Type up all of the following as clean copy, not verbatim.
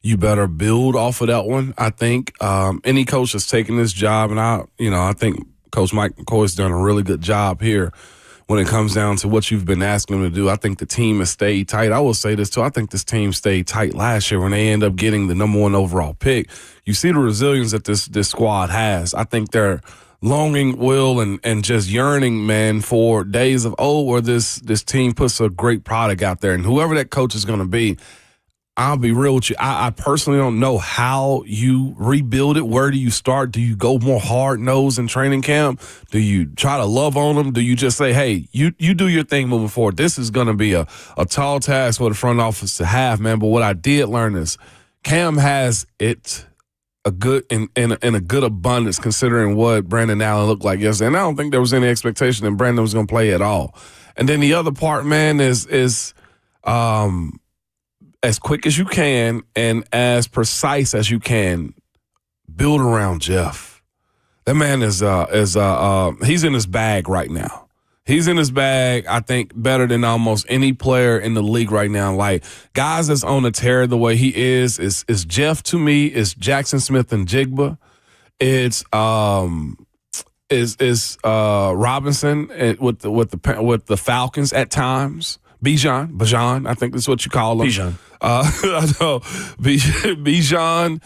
you better build off of that one. I think any coach that's taking this job, and I think Coach Mike McCoy's done a really good job here when it comes down to what you've been asking them to do. I think the team has stayed tight. I will say this, too. I think this team stayed tight last year when they end up getting the number 1 overall pick. You see the resilience that this squad has. I think they're longing, will, and just yearning, man, for days of old where this team puts a great product out there. And whoever that coach is going to be, I'll be real with you. I personally don't know how you rebuild it. Where do you start? Do you go more hard-nosed in training camp? Do you try to love on them? Do you just say, hey, you do your thing moving forward? This is going to be a tall task for the front office to have, man. But what I did learn is Cam has it a good in a good abundance considering what Brandon Allen looked like yesterday. And I don't think there was any expectation that Brandon was going to play at all. And then the other part, man, is as quick as you can and as precise as you can, build around Jeff. That man is he's in his bag right now. He's in his bag, I think, better than almost any player in the league right now. Like, guys that's on a tear the way he is Jeff to me, is Jackson Smith and Jigba. It's Robinson with the Falcons at times. Bijan, I think that's what you call him. Bijan. I know. Bijan.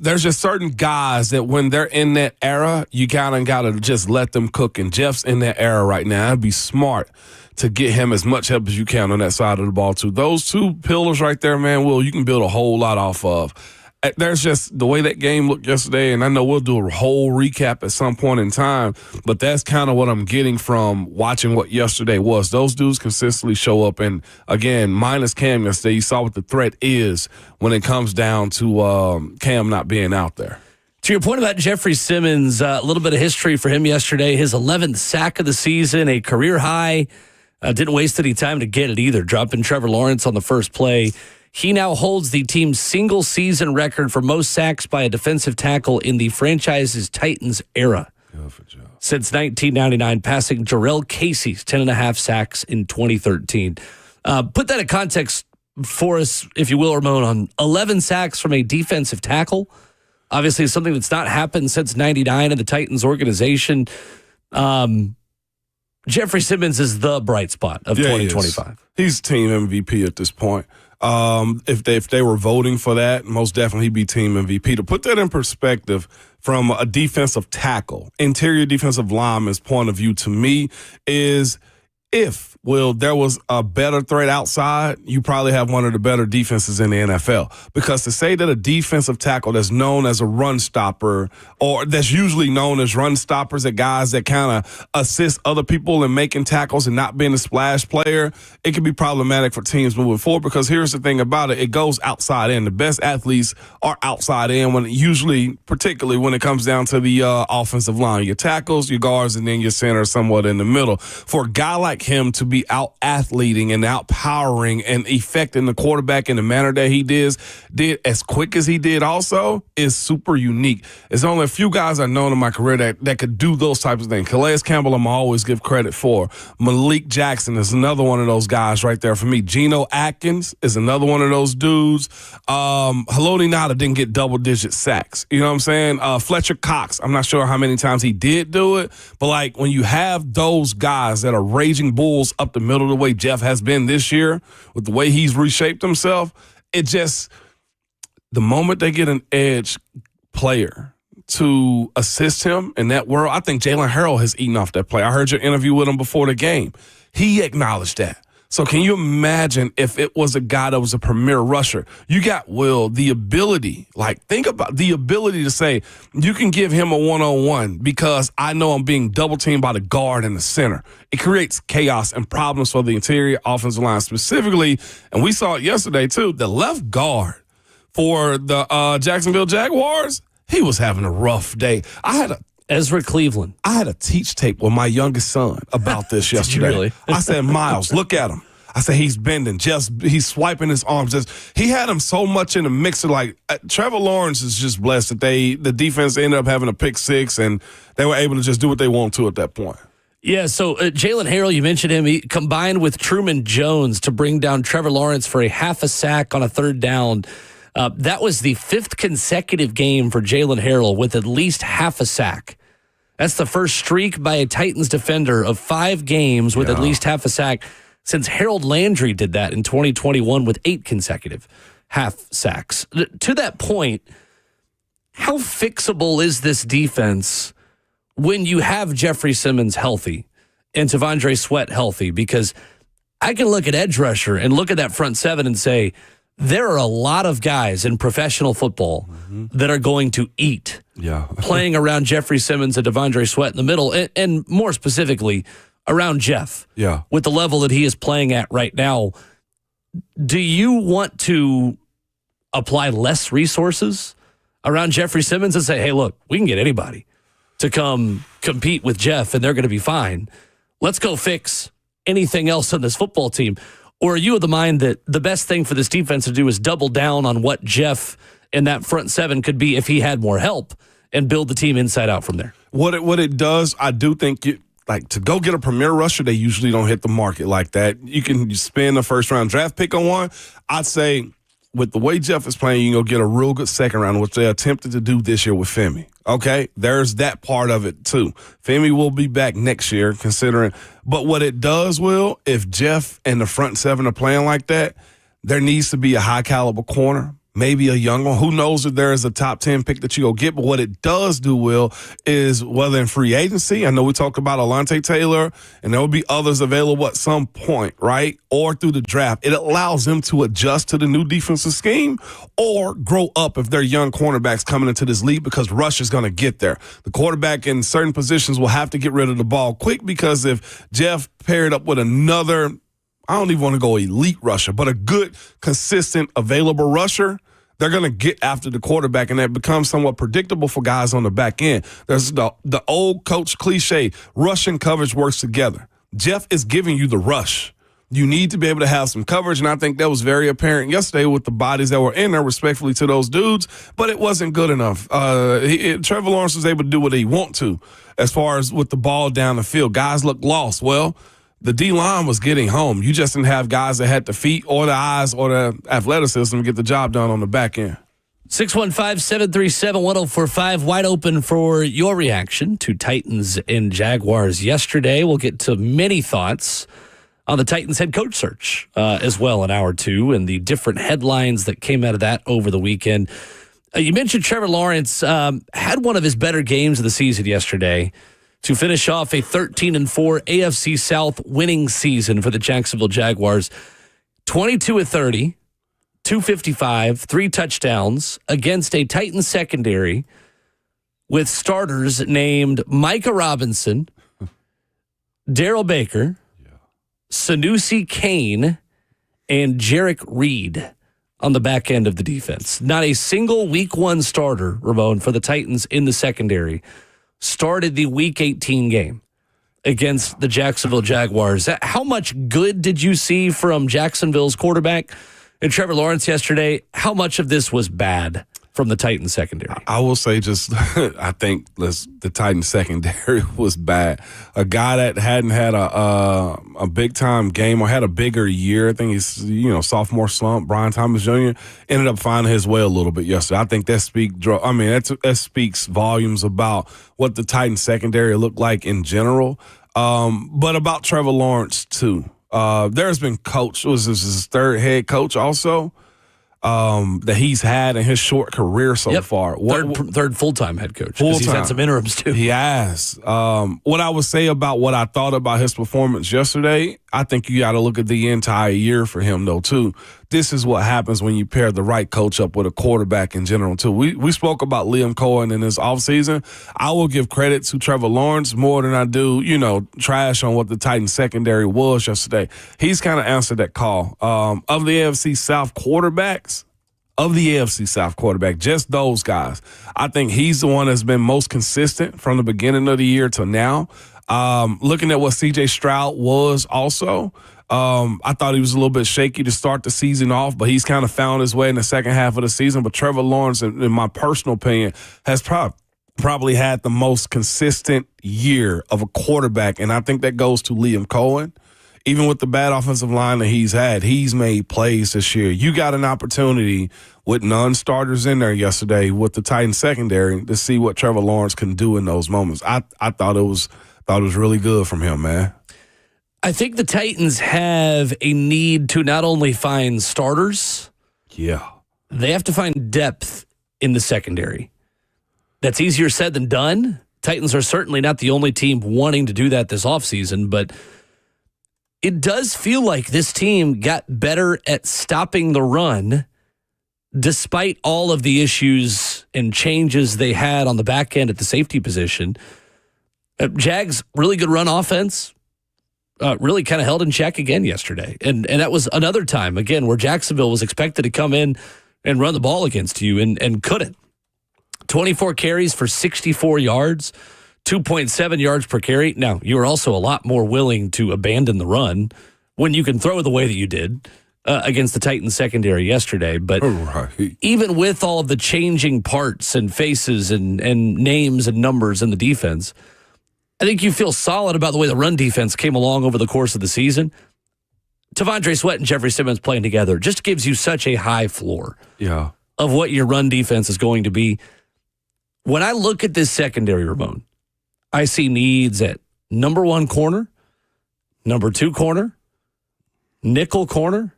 There's just certain guys that when they're in that era, you kind of got to just let them cook. And Jeff's in that era right now. It'd be smart to get him as much help as you can on that side of the ball, too. Those two pillars right there, man, Will, you can build a whole lot off of. There's just the way that game looked yesterday, and I know we'll do a whole recap at some point in time, but that's kind of what I'm getting from watching what yesterday was. Those dudes consistently show up, and again, minus Cam yesterday, you saw what the threat is when it comes down to Cam not being out there. To your point about Jeffrey Simmons, a little bit of history for him yesterday. His 11th sack of the season, a career high. Didn't waste any time to get it either, dropping Trevor Lawrence on the first play. He now holds the team's single-season record for most sacks by a defensive tackle in the franchise's Titans era. Since 1999, passing Jarrell Casey's 10.5 sacks in 2013. Put that in context for us, if you will, Ramon, on 11 sacks from a defensive tackle. Obviously, something that's not happened since 99 in the Titans organization. Jeffrey Simmons is the bright spot of 2025. He's team MVP at this point. If they were voting for that, most definitely he'd be team MVP. To put that in perspective from a defensive tackle, interior defensive lineman's point of view, to me, is if there was a better threat outside, you probably have one of the better defenses in the NFL. Because to say that a defensive tackle that's known as a run stopper, or that's usually known as run stoppers, that guys that kind of assist other people in making tackles and not being a splash player, it can be problematic for teams moving forward. Because here's the thing about it, it goes outside in. The best athletes are outside in, particularly when it comes down to the offensive line. Your tackles, your guards, and then your center somewhat in the middle. For a guy like him to be out-athleting and out-powering and affecting the quarterback in the manner that he did as quick as he did also is super unique. There's only a few guys I've known in my career that could do those types of things. Calais Campbell, I'm always give credit for. Malik Jackson is another one of those guys right there for me. Geno Atkins is another one of those dudes. Haloti Ngata didn't get double-digit sacks. You know what I'm saying? Fletcher Cox, I'm not sure how many times he did do it, but like when you have those guys that are raging bulls up the middle of the way Jeff has been this year, with the way he's reshaped himself, it just, the moment they get an edge player to assist him in that world, I think Jalen Harrell has eaten off that play. I heard your interview with him before the game. He acknowledged that. So can you imagine if it was a guy that was a premier rusher? You got, the ability, think about the ability to say, you can give him a one-on-one because I know I'm being double-teamed by the guard and the center. It creates chaos and problems for the interior offensive line specifically, and we saw it yesterday too, the left guard for the Jacksonville Jaguars, he was having a rough day. Ezra Cleveland. I had a teach tape with my youngest son about this yesterday. Really? I said, Miles, look at him. I said, he's bending, he's swiping his arms. He had him so much in the mixer. Trevor Lawrence is just blessed that the defense ended up having a pick six, and they were able to just do what they want to at that point. Yeah, so Jalen Harrell, you mentioned him. He combined with Truman Jones to bring down Trevor Lawrence for a half a sack on a third down. That was the 5th consecutive game for Jalen Harrell with at least half a sack. That's the first streak by a Titans defender of 5 games with at least half a sack since Harold Landry did that in 2021 with 8 consecutive half sacks. To that point, how fixable is this defense when you have Jeffrey Simmons healthy and T'Vondre Sweat healthy? Because I can look at edge rusher and look at that front 7 and say, there are a lot of guys in professional football that are going to eat playing around Jeffrey Simmons and T'Vondre Sweat in the middle, and more specifically, around Jeff with the level that he is playing at right now. Do you want to apply less resources around Jeffrey Simmons and say, hey, look, we can get anybody to come compete with Jeff and they're going to be fine. Let's go fix anything else on this football team? Or are you of the mind that the best thing for this defense to do is double down on what Jeff and that front 7 could be if he had more help and build the team inside out from there? What it does, I do think to go get a premier rusher, they usually don't hit the market like that. You can spend a first-round draft pick on one. I'd say with the way Jeff is playing, you can go get a real good second round, which they attempted to do this year with Femi. Okay, there's that part of it too. Femi will be back next year, considering. But what it does, Will, if Jeff and the front 7 are playing like that, there needs to be a high-caliber corner, maybe a young one. Who knows if there is a top 10 pick that you go get? But what it does do, Will, is whether in free agency, I know we talked about Alontae Taylor, and there will be others available at some point, right? Or through the draft. It allows them to adjust to the new defensive scheme or grow up if they're young cornerbacks coming into this league, because rush is going to get there. The quarterback in certain positions will have to get rid of the ball quick, because if Jeff paired up with another, I don't even want to go elite rusher, but a good, consistent, available rusher, they're going to get after the quarterback, and that becomes somewhat predictable for guys on the back end. There's the old coach cliche, rush and coverage works together. Jeff is giving you the rush. You need to be able to have some coverage, and I think that was very apparent yesterday with the bodies that were in there, respectfully to those dudes, but it wasn't good enough. Trevor Lawrence was able to do what he want to as far as with the ball down the field. Guys look lost. Well, the D-line was getting home. You just didn't have guys that had the feet or the eyes or the athleticism to get the job done on the back end. 615-737-1045, wide open for your reaction to Titans and Jaguars yesterday. We'll get to many thoughts on the Titans head coach search as well in hour 2 and the different headlines that came out of that over the weekend. You mentioned Trevor Lawrence had one of his better games of the season yesterday to finish off a 13-4 AFC South winning season for the Jacksonville Jaguars. 22-30, 255, 3 touchdowns against a Titans secondary with starters named Micah Robinson, Darrell Baker, Sanusi Kane, and Jarek Reed on the back end of the defense. Not a single week 1 starter, Ramon, for the Titans in the secondary started the week 18 game against the Jacksonville Jaguars. How much good did you see from Jacksonville's quarterback and Trevor Lawrence yesterday? How much of this was bad from the Titans secondary? I will say I think the Titans secondary was bad. A guy that hadn't had a big time game or had a bigger year, I think he's sophomore slump, Brian Thomas Jr., ended up finding his way a little bit yesterday. I think that speaks volumes about what the Titans secondary looked like in general, but about Trevor Lawrence too. There's been this is his 3rd head coach also. That he's had in his short career so far. Third full-time head coach. Because he's had some interims too. He has. What I would say about what I thought about his performance yesterday, I think you got to look at the entire year for him though too. This is what happens when you pair the right coach up with a quarterback in general too. We spoke about Liam Cohen in this offseason. I will give credit to Trevor Lawrence more than I do, trash on what the Titans secondary was yesterday. He's kind of answered that call. Of the AFC South quarterbacks, just those guys, I think he's the one that's been most consistent from the beginning of the year to now. Looking at what C.J. Stroud was also, I thought he was a little bit shaky to start the season off, but he's kind of found his way in the second half of the season. But Trevor Lawrence, in my personal opinion, has probably had the most consistent year of a quarterback, and I think that goes to Liam Cohen. even with the bad offensive line that he's had, he's made plays this year. You got an opportunity with non-starters in there yesterday with the Titans secondary to see what Trevor Lawrence can do in those moments. I thought it was really good from him, man. I think the Titans have a need to not only find starters, they have to find depth in the secondary. That's easier said than done. Titans are certainly not the only team wanting to do that this offseason, but it does feel like this team got better at stopping the run despite all of the issues and changes they had on the back end at the safety position. Jags, really good run offense, really kind of held in check again yesterday. And that was another time, again, where Jacksonville was expected to come in and run the ball against you and couldn't. 24 carries for 64 yards, 2.7 yards per carry. Now, you were also a lot more willing to abandon the run when you can throw the way that you did against the Titans secondary yesterday. But even with all of the changing parts and faces and names and numbers in the defense, I think you feel solid about the way the run defense came along over the course of the season. T'Vondre Sweat and Jeffrey Simmons playing together just gives you such a high floor of what your run defense is going to be. When I look at this secondary, Ramon, I see needs at number 1 corner, number 2 corner, nickel corner,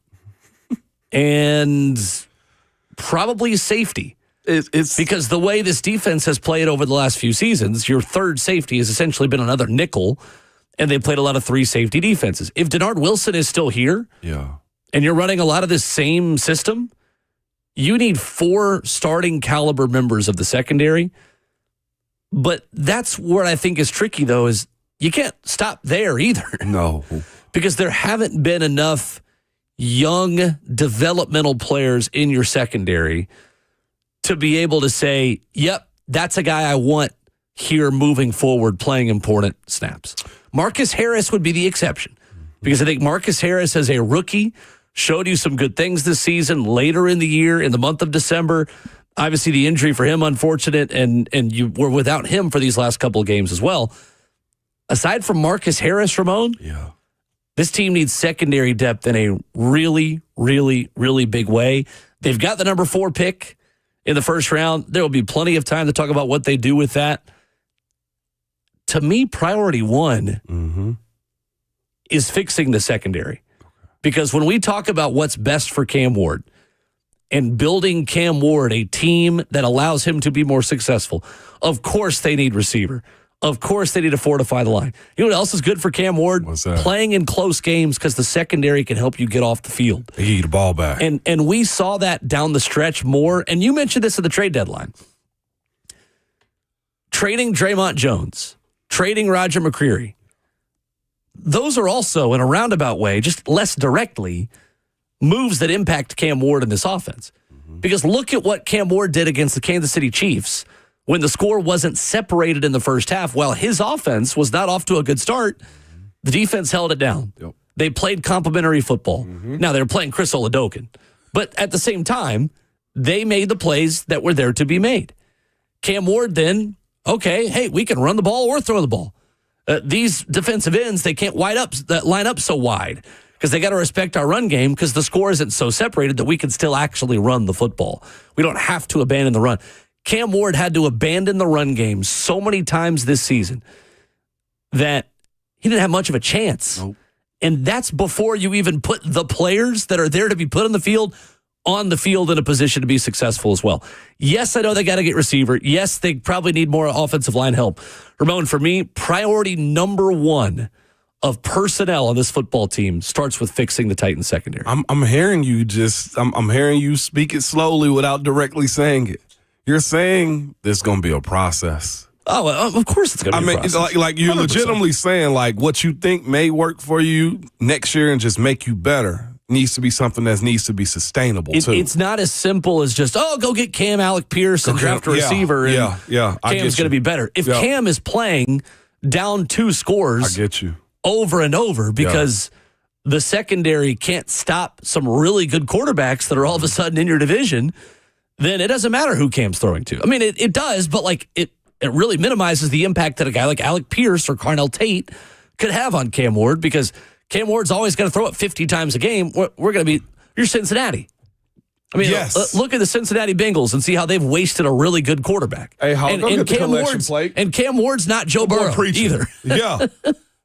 and probably safety. It's because the way this defense has played over the last few seasons, your third safety has essentially been another nickel, and they played a lot of 3 safety defenses. If Denard Wilson is still here, and you're running a lot of this same system, you need 4 starting caliber members of the secondary. But that's where I think is tricky, though, is you can't stop there either. No. Because there haven't been enough young developmental players in your secondary to be able to say, yep, that's a guy I want here moving forward playing important snaps. Marcus Harris would be the exception because I think Marcus Harris as a rookie showed you some good things this season later in the year, in the month of December. Obviously, the injury for him, unfortunate, and you were without him for these last couple of games as well. Aside from Marcus Harris, Ramon, this team needs secondary depth in a really, really, really big way. They've got the number 4 pick in the first round. There will be plenty of time to talk about what they do with that. To me, priority 1 is fixing the secondary. Because when we talk about what's best for Cam Ward and building Cam Ward a team that allows him to be more successful, of course they need receiver. Of course they need to fortify the line. You know what else is good for Cam Ward? What's that? Playing in close games because the secondary can help you get off the field. They get the ball back. And we saw that down the stretch more. And you mentioned this at the trade deadline. Trading Draymond Jones, trading Roger McCreary. Those are also, in a roundabout way, just less directly, moves that impact Cam Ward in this offense. Because look at what Cam Ward did against the Kansas City Chiefs when the score wasn't separated in the first half. While his offense was not off to a good start, the defense held it down. They played complementary football. Now, they're playing Chris Oladokun. But at the same time, they made the plays that were there to be made. Cam Ward then, okay, hey, we can run the ball or throw the ball. These defensive ends, they can't line up so wide because they got to respect our run game because the score isn't so separated that we can still actually run the football. We don't have to abandon the run. Cam Ward had to abandon the run game so many times this season that he didn't have much of a chance. And that's before you even put the players that are there to be put on the field in a position to be successful as well. Yes, I know they got to get receiver. Yes, they probably need more offensive line help. Ramon, for me, priority number 1 of personnel on this football team starts with fixing the Titans secondary. I'm hearing you I'm hearing you speak it slowly without directly saying it. You're saying this is going to be a process. Oh, of course it's going to be a process. Like you're 100%. legitimately saying like what you think may work for you next year and just make you better needs to be something that needs to be sustainable too. It's not as simple as just, go get Cam, Alec Pierce, and draft a receiver. Cam's going to be better. If Cam is playing down 2 scores, I get you, over and over because the secondary can't stop some really good quarterbacks that are all of a sudden in your division, then it doesn't matter who Cam's throwing to. I mean, it does, but like it really minimizes the impact that a guy like Alec Pierce or Carnell Tate could have on Cam Ward because Cam Ward's always going to throw it 50 times a game. We're going to be, you're Cincinnati. I mean, yes. Look at the Cincinnati Bengals and see how they've wasted a really good quarterback. Hey, Hawk, go get the collection plate. And Cam Ward's not Joe Burrow either. Yeah.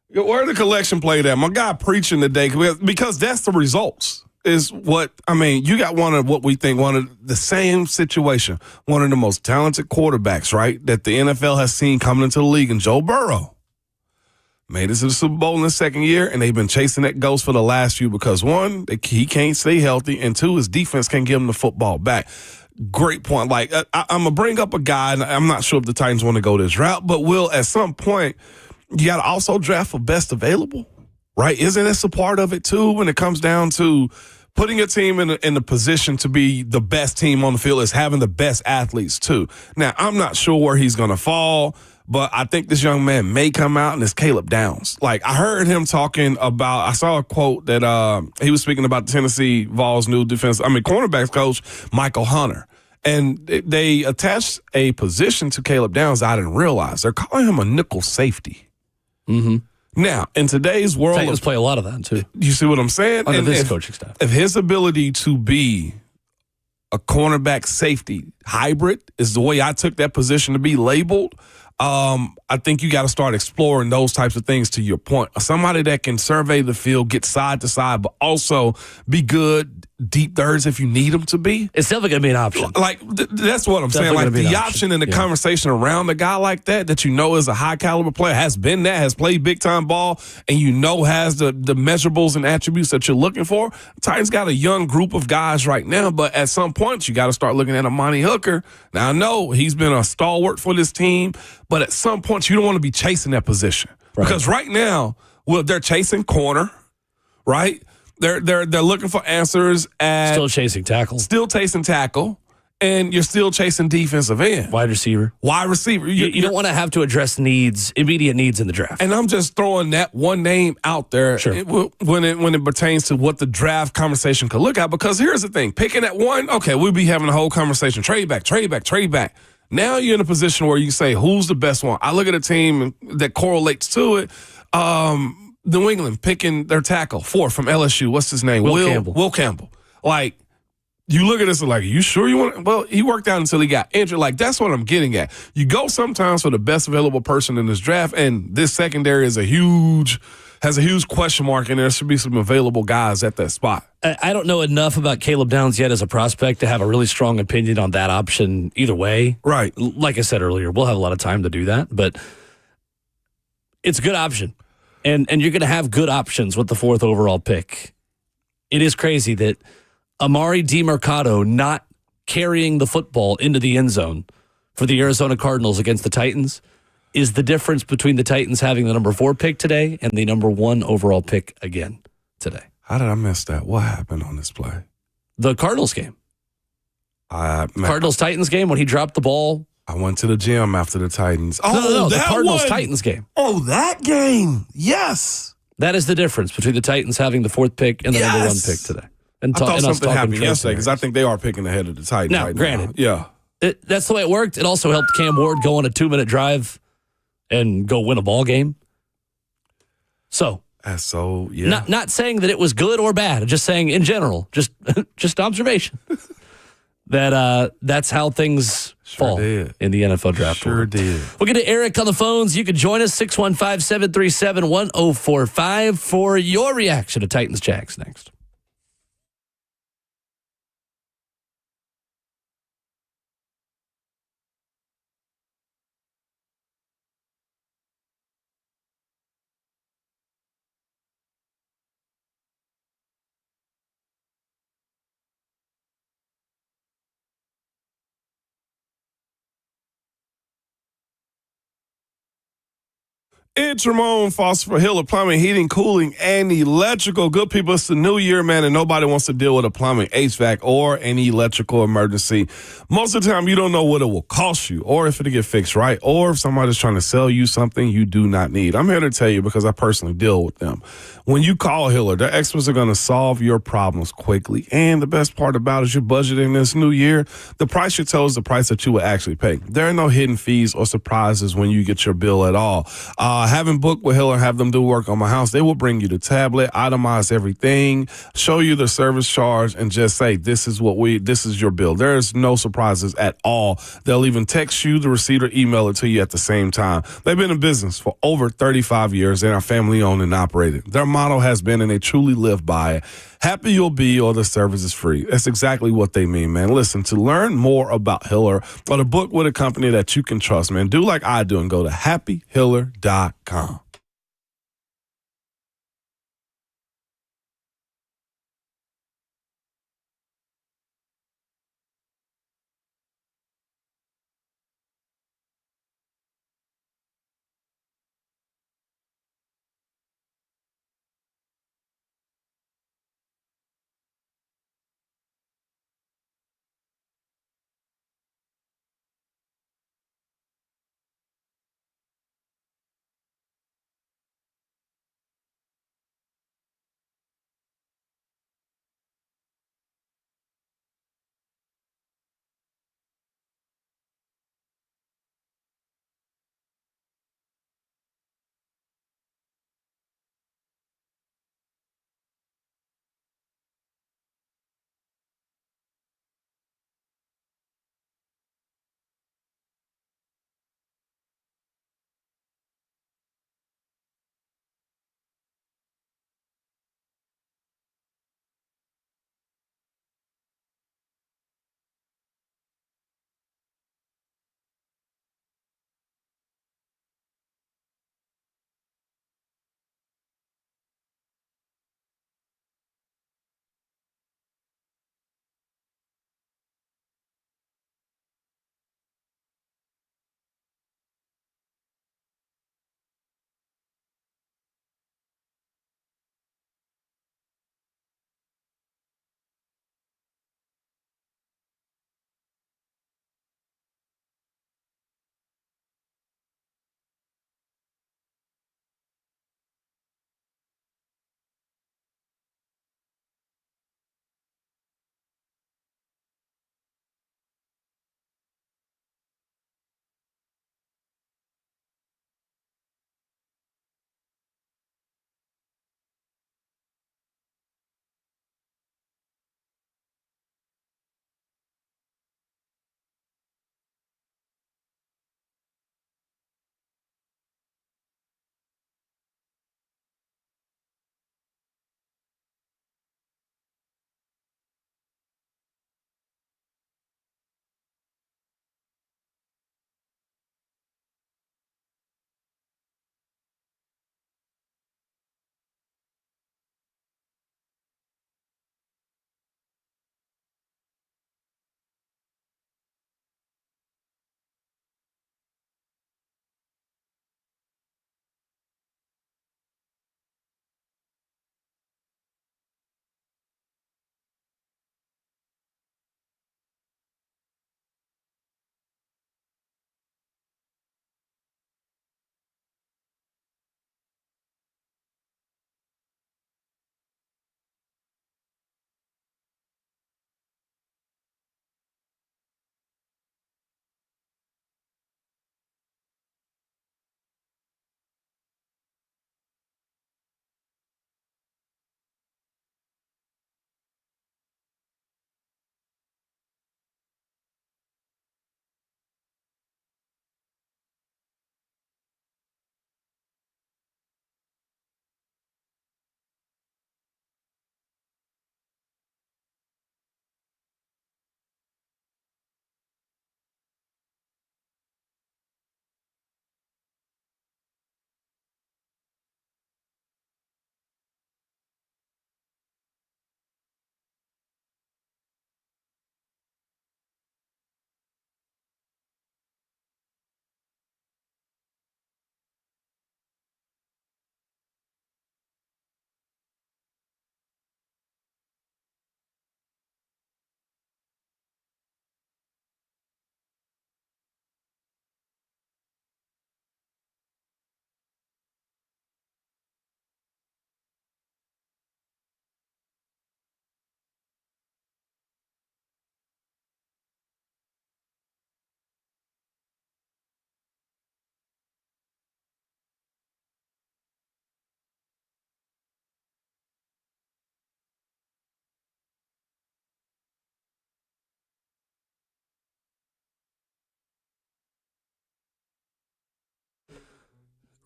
Where the collection plate at? My guy preaching today because that's the results. Is what I mean. You got one of the same situation. One of the most talented quarterbacks, right? That the NFL has seen coming into the league, and Joe Burrow made it to the Super Bowl in the second year, and they've been chasing that ghost for the last few because one, he can't stay healthy, and two, his defense can't give him the football back. Great point. Like I'm gonna bring up a guy, and I'm not sure if the Titans want to go this route, but will at some point you got to also draft for best available, right? Isn't this a part of it too when it comes down to putting a team in a position to be the best team on the field is having the best athletes too. Now, I'm not sure where he's going to fall, but I think this young man may come out, and it's Caleb Downs. Like, I heard him talking about, I saw a quote that he was speaking about the Tennessee Vols' new cornerbacks coach, Michael Hunter. And they attached a position to Caleb Downs I didn't realize. They're calling him a nickel safety. Mm-hmm. Now, in today's world, Titans play a lot of that too. You see what I'm saying? Under this coaching staff. If his ability to be a cornerback safety hybrid is the way I took that position to be labeled, I think you got to start exploring those types of things to your point. Somebody that can survey the field, get side to side, but also be good deep thirds if you need them to be. It's definitely going to be an option. Like, that's what I'm saying. Like, the option and the conversation around a guy like that you know is a high caliber player, has been that, has played big time ball, and you know has the measurables and attributes that you're looking for. Titans got a young group of guys right now, but at some point you got to start looking at Amani Hooker. Now, I know he's been a stalwart for this team, but at some point you don't want to be chasing that position. Right. Because right now, they're chasing corner, right? They're looking for answers at still chasing tackle, and you're still chasing defensive end, wide receiver. You don't want to have to address immediate needs in the draft. And I'm just throwing that one name out there when it pertains to what the draft conversation could look at. Because here's the thing: picking at one, okay, we'll be having a whole conversation. Trade back. Now you're in a position where you say, who's the best one? I look at a team that correlates to it. New England picking their tackle, 4 from LSU. What's his name? Will Campbell. Like, you look at this and like, you sure you want? Well, he worked out until he got injured. Like, that's what I'm getting at. You go sometimes for the best available person in this draft, and this secondary has a huge question mark, and there should be some available guys at that spot. I don't know enough about Caleb Downs yet as a prospect to have a really strong opinion on that option either way. Right. Like I said earlier, we'll have a lot of time to do that, but it's a good option. And you're going to have good options with the 4th overall pick. It is crazy that Amari DiMercato not carrying the football into the end zone for the Arizona Cardinals against the Titans is the difference between the Titans having the number 4 pick today and the number 1 overall pick again today. How did I miss that? What happened on this play? The Cardinals game. Cardinals-Titans game when he dropped the ball. I went to the gym after the Titans. No, the Cardinals-Titans game. Oh, that game. Yes. That is the difference between the Titans having the 4th pick and the number 1 pick today. And I thought something happened yesterday because I think they are picking ahead of the Titans now, right granted, now. Yeah. That's the way it worked. It also helped Cam Ward go on a 2-minute drive and go win a ball game. Not saying that it was good or bad. Just saying in general, just observation. That's how things fall in the NFL draft. Sure did. We'll get to Eric on the phones. You can join us, 615-737-1045 for your reaction to Titans-Jags next. It's Ramon Foster for Hiller Plumbing, Heating, Cooling, and Electrical. Good people, it's the new year, man, and nobody wants to deal with a plumbing, HVAC, or any electrical emergency. Most of the time, you don't know what it will cost you, or if it'll get fixed right, or if somebody's trying to sell you something you do not need. I'm here to tell you because I personally deal with them. When you call Hiller, their experts are going to solve your problems quickly. And the best part about it is you're budgeting this new year. The price you tell is the price that you will actually pay. There are no hidden fees or surprises when you get your bill at all. Having booked with Hiller, have them do work on my house, they will bring you the tablet, itemize everything, show you the service charge, and just say, this is your bill. There is no surprises at all. They'll even text you the receipt or email it to you at the same time. They've been in business for over 35 years and are family owned and operated. Their motto has been, and they truly live by it, happy you'll be or the service is free. That's exactly what they mean, man. Listen, to learn more about Hiller or to book with a company that you can trust, man, do like I do and go to happyhiller.com.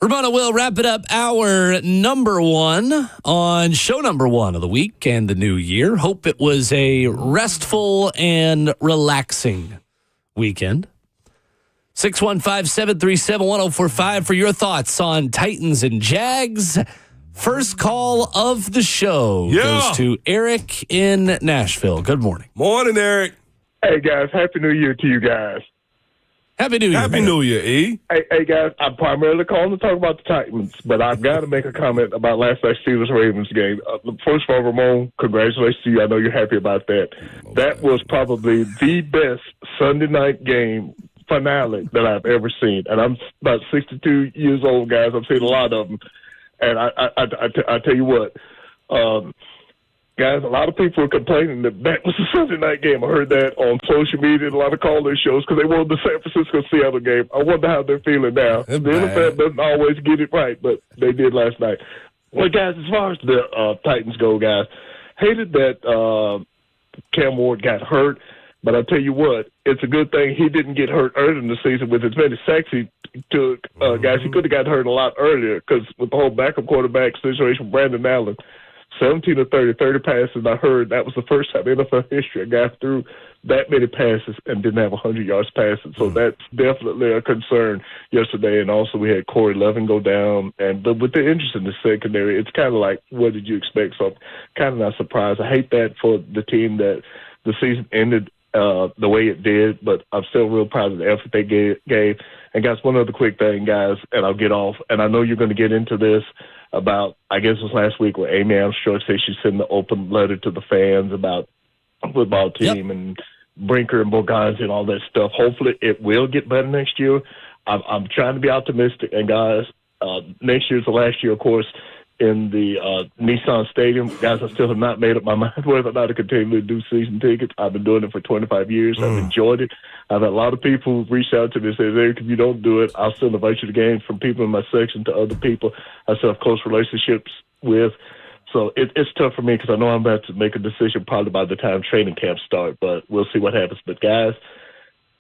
Ramona will wrap it up our number one on show number one of the week and the new year. Hope it was a restful and relaxing weekend. 615-737-1045 for your thoughts on Titans and Jags. First call of the show goes to Eric in Nashville. Good morning. Morning, Eric. Hey, guys. Happy New Year to you guys. Happy New Year. Happy New Year, E. Hey, guys. I'm primarily calling to talk about the Titans, but I've got to make a comment about last night's Steelers-Ravens game. First of all, Ramon, congratulations to you. I know you're happy about that. That was probably the best Sunday night game finale that I've ever seen. And I'm about 62 years old, guys. I've seen a lot of them. And I tell you what, guys, a lot of people were complaining that was a Sunday night game. I heard that on social media and a lot of call-in shows because they won the San Francisco-Seattle game. I wonder how they're feeling now. The NFL doesn't always get it right, but they did last night. Well, guys, as far as the Titans go, guys, hated that Cam Ward got hurt. But I'll tell you what, it's a good thing he didn't get hurt early in the season with as many sacks he took. Guys, he could have got hurt a lot earlier because with the whole backup quarterback situation with Brandon Allen, 17 of 30 passes, I heard that was the first time in NFL history a guy threw that many passes and didn't have 100 yards passing. So that's definitely a concern yesterday. And also we had Corey Levin go down. But with the interest in the secondary, it's kind of like, what did you expect? So I'm kind of not surprised. I hate that for the team that the season ended the way it did, but I'm still real proud of the effort they gave. And guys, one other quick thing, guys, and I'll get off. And I know you're going to get into this about, I guess it was last week where Amy Armstrong said she sent an open letter to the fans about the football team and Brinker and Borgans and all that stuff. Hopefully it will get better next year. I'm trying to be optimistic. And guys, next year's the last year, of course, in the Nissan Stadium. Guys, I still have not made up my mind whether or not to continue to do season tickets. I've been doing it for 25 years. I've enjoyed it. I've had a lot of people who've reached out to me and said, Eric, if you don't do it, I'll still invite you to games, from people in my section to other people I still have close relationships with. So it's tough for me because I know I'm about to make a decision probably by the time training camps start, but we'll see what happens. But guys,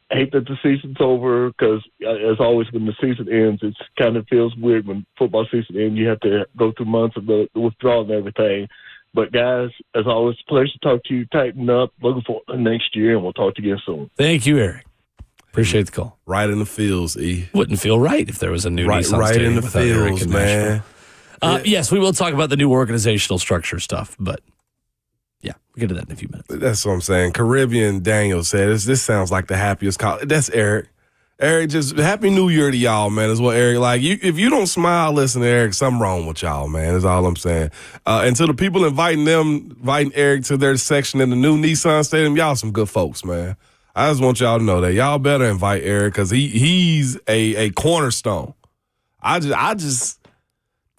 I hate that the season's over because, as always, when the season ends, it kind of feels weird when football season ends. You have to go through months of the withdrawal and everything. But, guys, as always, pleasure to talk to you. Tighten up. Looking forward to next year, and we'll talk to you again soon. Thank you, Eric. Appreciate the call. Right in the fields, E. Wouldn't feel right if there was a new Nissan right Stadium in the without Eric fields, in man. Yes, we will talk about the new organizational structure stuff, but yeah, we'll get to that in a few minutes. That's what I'm saying. Caribbean Daniel said, this sounds like the happiest call. That's Eric. Eric, just Happy New Year to y'all, man, is what Eric, like, if you don't smile, listen to Eric, something wrong with y'all, man, is all I'm saying. And to the people inviting Eric to their section in the new Nissan Stadium, y'all some good folks, man. I just want y'all to know that. Y'all better invite Eric because he's a cornerstone.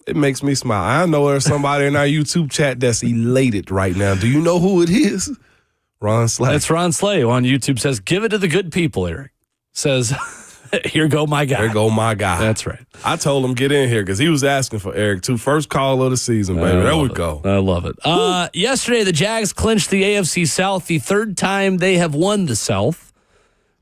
It makes me smile. I know there's somebody in our YouTube chat that's elated right now. Do you know who it is? Ron Slay. That's Ron Slay on YouTube. Says, give it to the good people, Eric. Says, here go my guy. Here go my guy. That's right. I told him get in here because he was asking for Eric too. First call of the season, baby. There we go. I love it. Yesterday, the Jags clinched the AFC South, the third time they have won the South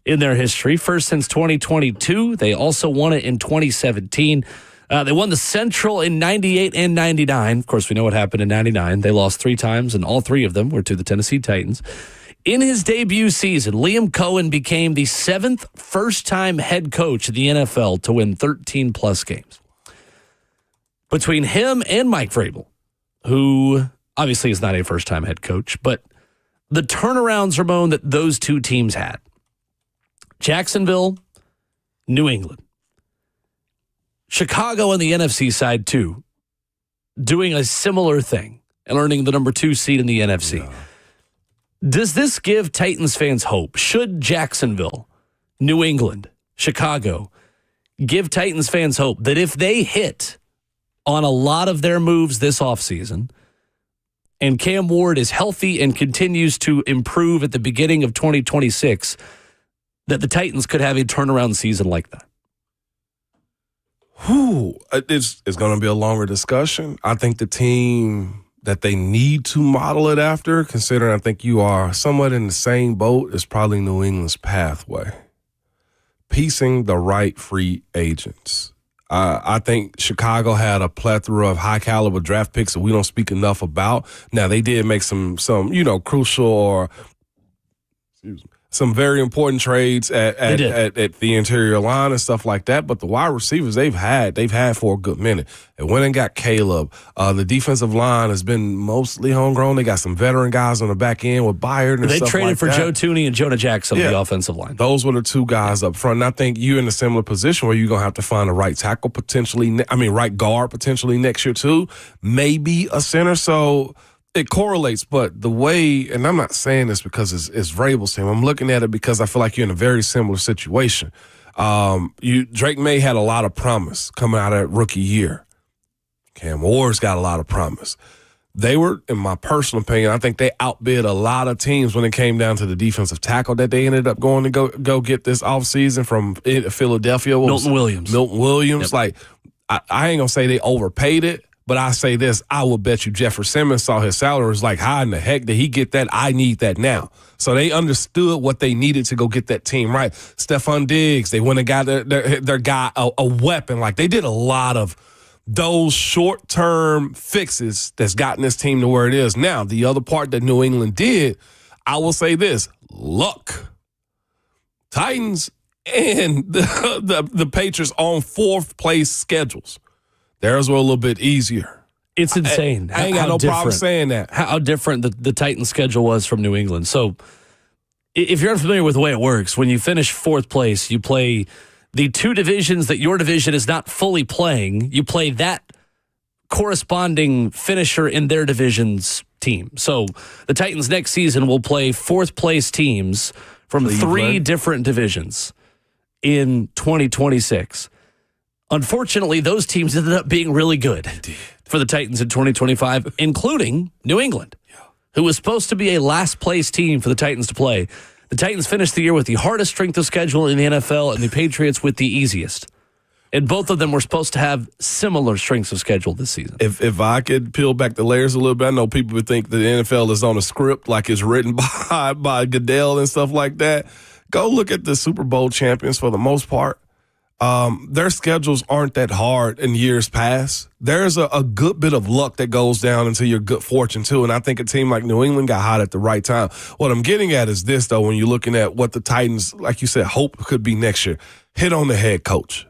in their history. First since 2022. They also won it in 2017. They won the Central in 98 and 99. Of course, we know what happened in 99. They lost 3 times, and all 3 of them were to the Tennessee Titans. In his debut season, Liam Cohen became the 7th first-time head coach of the NFL to win 13-plus games. Between him and Mike Vrabel, who obviously is not a first-time head coach, but the turnarounds, Ramon, that those 2 teams had. Jacksonville, New England. Chicago on the NFC side, too, doing a similar thing and earning the number 2 seed in the NFC. Yeah. Does this give Titans fans hope? Should Jacksonville, New England, Chicago give Titans fans hope that if they hit on a lot of their moves this offseason and Cam Ward is healthy and continues to improve at the beginning of 2026, that the Titans could have a turnaround season like that? It's going to be a longer discussion. I think the team that they need to model it after, considering I think you are somewhat in the same boat, is probably New England's pathway. Piecing the right free agents. I think Chicago had a plethora of high caliber draft picks that we don't speak enough about. Now they did make some crucial or some very important trades at the interior line and stuff like that. But the wide receivers they've had for a good minute. They went and got Caleb. The defensive line has been mostly homegrown. They got some veteran guys on the back end with Byard and they stuff traded like for that. Joe Tooney and Jonah Jackson on the offensive line. Those were the two guys up front. And I think you're in a similar position where you're going to have to find a right tackle right guard potentially next year too. Maybe a center. So it correlates, but the way, and I'm not saying this because it's Vrabel's team. I'm looking at it because I feel like you're in a very similar situation. Drake May had a lot of promise coming out of rookie year. Cam Ward's got a lot of promise. They were, in my personal opinion, I think they outbid a lot of teams when it came down to the defensive tackle that they ended up going to go get this offseason from Philadelphia. Milton Williams. Yep. Like, I ain't going to say they overpaid it, but I say this, I will bet you Jeffrey Simmons saw his salary was like, how in the heck did he get that? I need that now. So they understood what they needed to go get that team right. Stephon Diggs, they went and got their guy a weapon. Like, they did a lot of those short-term fixes that's gotten this team to where it is now. The other part that New England did, I will say this, luck. Titans and the Patriots on fourth-place schedules. Theirs were a little bit easier. It's insane. I ain't got no problem saying that. How different the Titans' schedule was from New England. So if you're unfamiliar with the way it works, when you finish fourth place, you play the two divisions that your division is not fully playing. You play that corresponding finisher in their division's team. So the Titans next season will play fourth place teams from three different divisions in 2026. Unfortunately, those teams ended up being really good for the Titans in 2025, including New England, who was supposed to be a last-place team for the Titans to play. The Titans finished the year with the hardest strength of schedule in the NFL and the Patriots with the easiest. And both of them were supposed to have similar strengths of schedule this season. If I could peel back the layers a little bit, I know people would think that the NFL is on a script like it's written by Goodell and stuff like that. Go look at the Super Bowl champions for the most part. Their schedules aren't that hard in years past. There's a good bit of luck that goes down into your good fortune, too. And I think a team like New England got hot at the right time. What I'm getting at is this, though, when you're looking at what the Titans, like you said, hope could be next year. Hit on the head coach.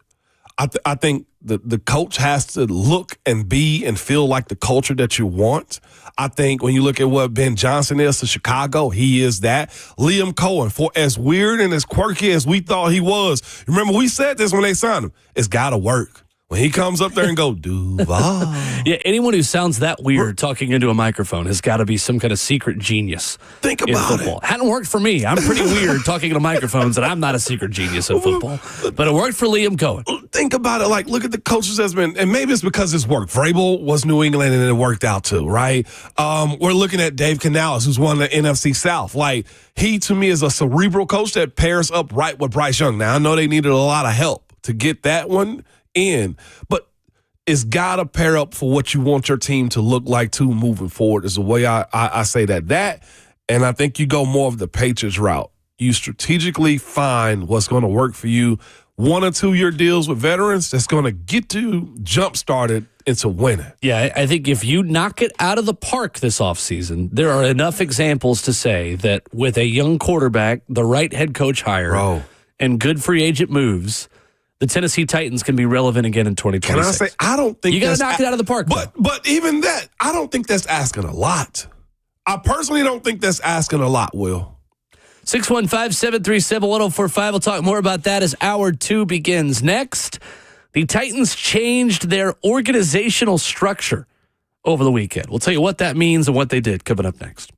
I think the coach has to look and be and feel like the culture that you want. I think when you look at what Ben Johnson is to Chicago, he is that. Liam Cohen, for as weird and as quirky as we thought he was, remember we said this when they signed him, it's got to work. When he comes up there and go, Duval. Yeah, anyone who sounds that weird talking into a microphone has got to be some kind of secret genius. Think about it. Hadn't worked for me. I'm pretty weird talking into microphones, and I'm not a secret genius in football. But it worked for Liam Cohen. Think about it. Like, look at the coaches that's been, and maybe it's because it's worked. Vrabel was New England, and it worked out too, right? We're looking at Dave Canales, who's won the NFC South. Like, he, to me, is a cerebral coach that pairs up right with Bryce Young. Now, I know they needed a lot of help to get that one in, but it's got to pair up for what you want your team to look like too moving forward is the way I say that. And I think you go more of the Patriots route. You strategically find what's going to work for you. 1 or 2 year deals with veterans that's going to get you jump started into winning. Yeah, I think if you knock it out of the park this offseason, there are enough examples to say that with a young quarterback, the right head coach hire, and good free agent moves, the Tennessee Titans can be relevant again in 2026. Can I say, I don't think you got to knock it out of the park. But even that, I don't think that's asking a lot. I personally don't think that's asking a lot, Will. 615-737-1045. We'll talk more about that as hour 2 begins. Next, the Titans changed their organizational structure over the weekend. We'll tell you what that means and what they did coming up next.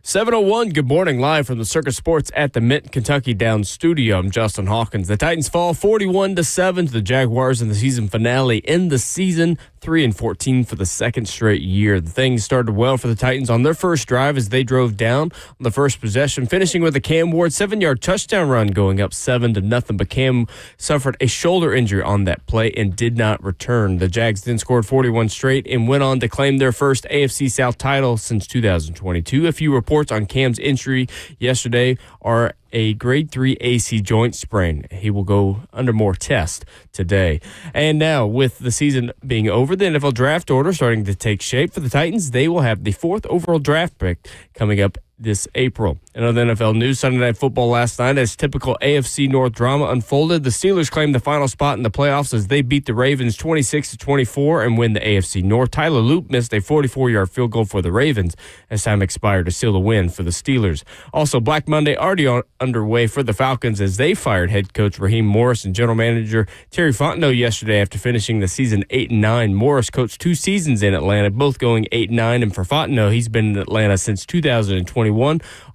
7:01, good morning, live from the Circus Sports at the Mint Kentucky Downs studio. I'm Justin Hawkins. The Titans fall 41-7 to the Jaguars in the season finale. In the season, 3-14 for the second straight year. The things started well for the Titans on their first drive as they drove down on the first possession, finishing with a Cam Ward 7-yard touchdown run, going up 7-0. But Cam suffered a shoulder injury on that play and did not return. The Jags then scored 41 straight and went on to claim their first AFC South title since 2022. A few reports on Cam's injury yesterday are a grade 3 AC joint sprain. He will go under more tests today. And now, with the season being over, the NFL draft order starting to take shape for the Titans. They will have the 4th overall draft pick coming up this April. In other NFL news, Sunday Night Football last night, as typical AFC North drama unfolded, the Steelers claimed the final spot in the playoffs as they beat the Ravens 26-24 and win the AFC North. Tyler Loop missed a 44-yard field goal for the Ravens as time expired to seal the win for the Steelers. Also, Black Monday already underway for the Falcons as they fired head coach Raheem Morris and general manager Terry Fontenot yesterday after finishing the season 8-9. Morris coached 2 seasons in Atlanta, both going 8-9, and for Fontenot, he's been in Atlanta since 2021.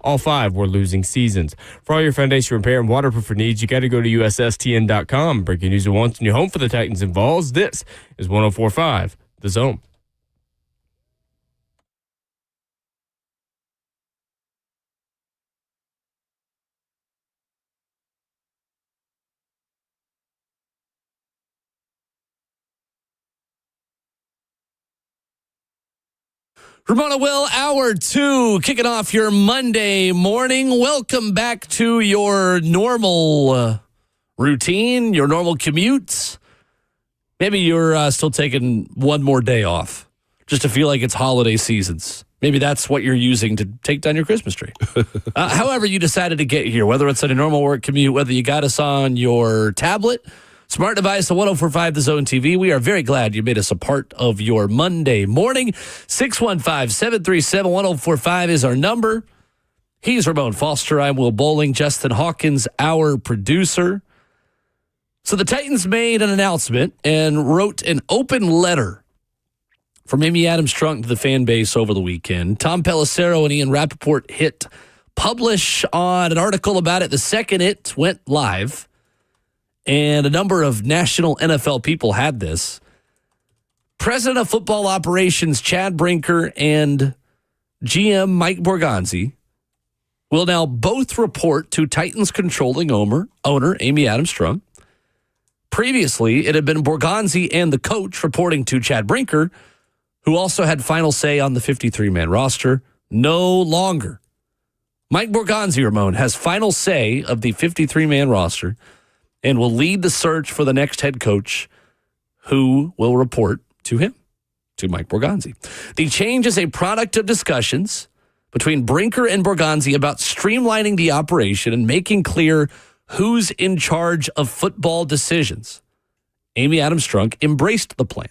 All 5 were losing seasons. For all your foundation repair and waterproofing needs, you got to go to USSTN.com. Breaking news at once, new home for the Titans and Vols. This is 104.5 The Zone. Ramona Will, hour 2, kicking off your Monday morning. Welcome back to your normal routine, your normal commutes. Maybe you're still taking one more day off just to feel like it's holiday seasons. Maybe that's what you're using to take down your Christmas tree. However you decided to get here, whether it's on a normal work commute, whether you got us on your tablet, smart device, the 104.5 The Zone TV. We are very glad you made us a part of your Monday morning. 615-737-1045 is our number. He's Ramon Foster. I'm Will Bowling. Justin Hawkins, our producer. So the Titans made an announcement and wrote an open letter from Amy Adams-Strunk to the fan base over the weekend. Tom Pelissero and Ian Rappaport hit publish on an article about it the second it went live. And a number of national NFL people had this. President of Football Operations Chad Brinker and GM Mike Borgonzi will now both report to Titans controlling owner Amy Adams-Strunk. Previously, it had been Borgonzi and the coach reporting to Chad Brinker, who also had final say on the 53-man roster. No longer. Mike Borgonzi, Ramon, has final say of the 53-man roster and will lead the search for the next head coach, who will report to him, to Mike Borgonzi. The change is a product of discussions between Brinker and Borgonzi about streamlining the operation and making clear who's in charge of football decisions. Amy Adams-Strunk embraced the plan.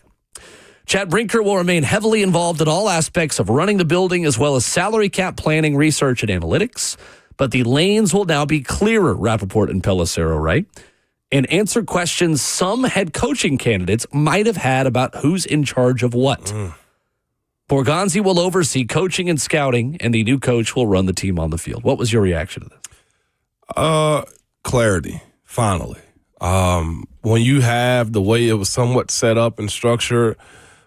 Chad Brinker will remain heavily involved in all aspects of running the building, as well as salary cap planning, research, and analytics. But the lanes will now be clearer, Rappaport and Pelissero write, and answer questions some head coaching candidates might have had about who's in charge of what. Borgonzi will oversee coaching and scouting, and the new coach will run the team on the field. What was your reaction to this? Clarity, finally. When you have the way it was somewhat set up and structured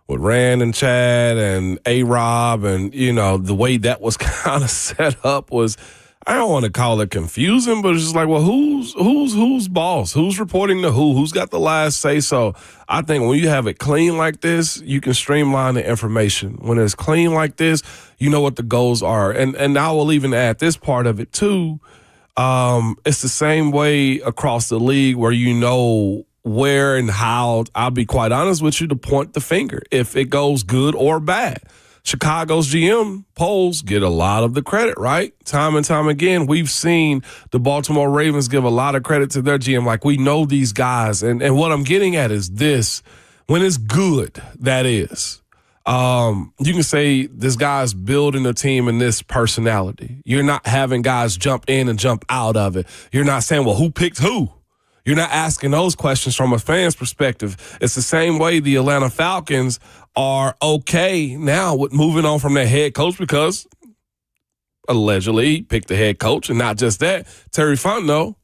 with Rand and Chad and A-Rob and, the way that was kind of set up was, I don't want to call it confusing, but it's just like, well, who's boss? Who's reporting to who? Who's got the last say? So I think when you have it clean like this, you can streamline the information. When it's clean like this, you know what the goals are. And I will even add this part of it too. It's the same way across the league where you know where and how, I'll be quite honest with you, to point the finger if it goes good or bad. Chicago's GM polls get a lot of the credit, right? Time and time again, we've seen the Baltimore Ravens give a lot of credit to their GM. Like, we know these guys. And what I'm getting at is this. When it's good, that is. You can say this guy's building a team in this personality. You're not having guys jump in and jump out of it. You're not saying, well, who picked who? You're not asking those questions from a fan's perspective. It's the same way the Atlanta Falcons are okay now with moving on from their head coach because allegedly he picked the head coach, and not just that, Terry Fontenot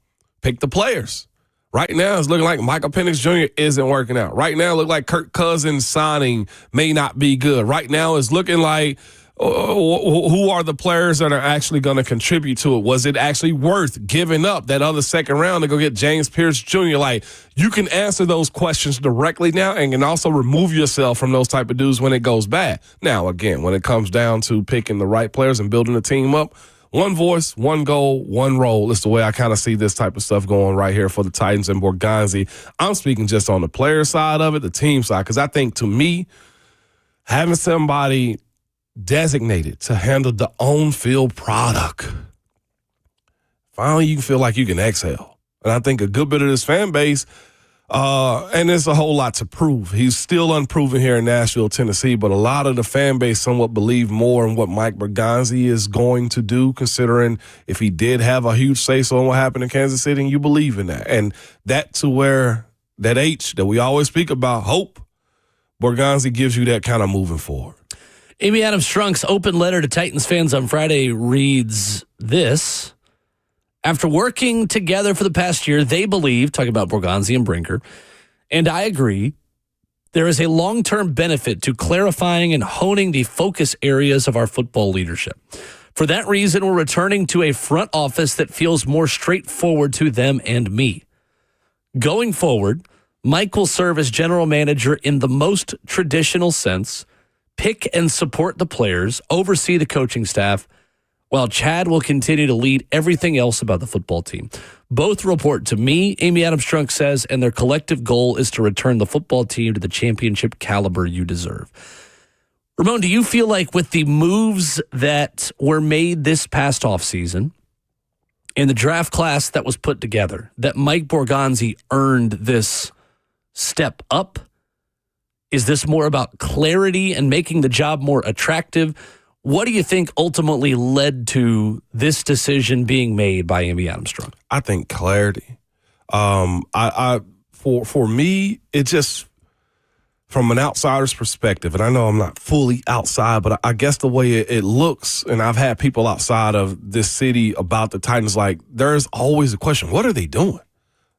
picked the players. Right now, it's looking like Michael Penix Jr. isn't working out. Right now, it looks like Kirk Cousins signing may not be good. Right now, it's looking like who are the players that are actually going to contribute to it? Was it actually worth giving up that other second round to go get James Pierce Jr.? Like, you can answer those questions directly now and can also remove yourself from those type of dudes when it goes bad. Now, again, when it comes down to picking the right players and building a team up, one voice, one goal, one role is the way I kind of see this type of stuff going right here for the Titans and Borgonzi. I'm speaking just on the player side of it, the team side, because I think, to me, having somebody designated to handle the on-field product, finally you can feel like you can exhale. And I think a good bit of this fan base, and there's a whole lot to prove. He's still unproven here in Nashville, Tennessee, but a lot of the fan base somewhat believe more in what Mike Borgonzi is going to do, considering if he did have a huge say-so on what happened in Kansas City, and you believe in that. And that to where that H that we always speak about, hope, Borgonzi gives you that kind of moving forward. Amy Adams Strunk's open letter to Titans fans on Friday reads this. After working together for the past year, they believe, talking about Borgonzi and Brinker, and I agree, there is a long-term benefit to clarifying and honing the focus areas of our football leadership. For that reason, we're returning to a front office that feels more straightforward to them and me. Going forward, Mike will serve as general manager in the most traditional sense, pick and support the players, oversee the coaching staff, while Chad will continue to lead everything else about the football team. Both report to me, Amy Adams Strunk says, and their collective goal is to return the football team to the championship caliber you deserve. Ramon, do you feel like with the moves that were made this past offseason and the draft class that was put together, that Mike Borgonzi earned this step up? Is this more about clarity and making the job more attractive? What do you think ultimately led to this decision being made by Amy Adams Strunk? I think clarity. For me, it just, from an outsider's perspective, and I know I'm not fully outside, but I guess the way it looks, and I've had people outside of this city about the Titans, like, there's always a question, what are they doing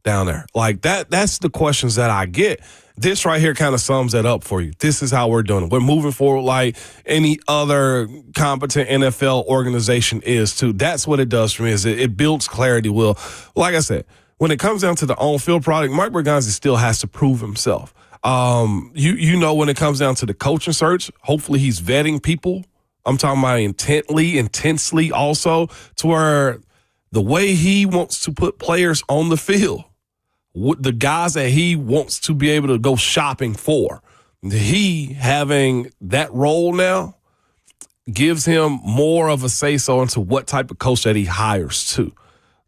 down there? Like, that's the questions that I get. This right here kind of sums that up for you. This is how we're doing it. We're moving forward like any other competent NFL organization is too. That's what it does for me, is it builds clarity. Will, like I said, when it comes down to the on-field product, Mike Borgonzi still has to prove himself. You know, when it comes down to the coaching search, hopefully he's vetting people. I'm talking about intensely also, to where the way he wants to put players on the field, the guys that he wants to be able to go shopping for, he having that role now gives him more of a say-so into what type of coach that he hires to.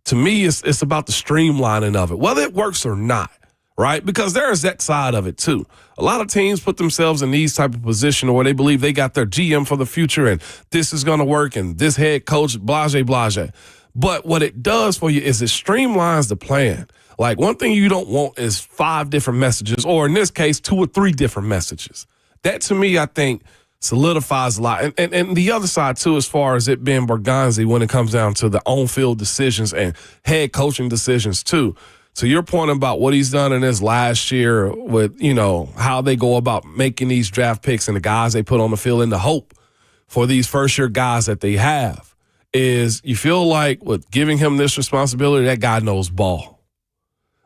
To me, it's about the streamlining of it, whether it works or not, right? Because there is that side of it too. A lot of teams put themselves in these type of positions where they believe they got their GM for the future and this is going to work and this head coach, blase. But what it does for you is it streamlines the plan. Like, one thing you don't want is 5 different messages, or in this case, 2 or 3 different messages. That, to me, I think, solidifies a lot. And the other side, too, as far as it being Borgonzi when it comes down to the on-field decisions and head coaching decisions, too. To your point about what he's done in his last year with, you know, how they go about making these draft picks and the guys they put on the field, and the hope for these first-year guys that they have, is you feel like with giving him this responsibility, that guy knows ball.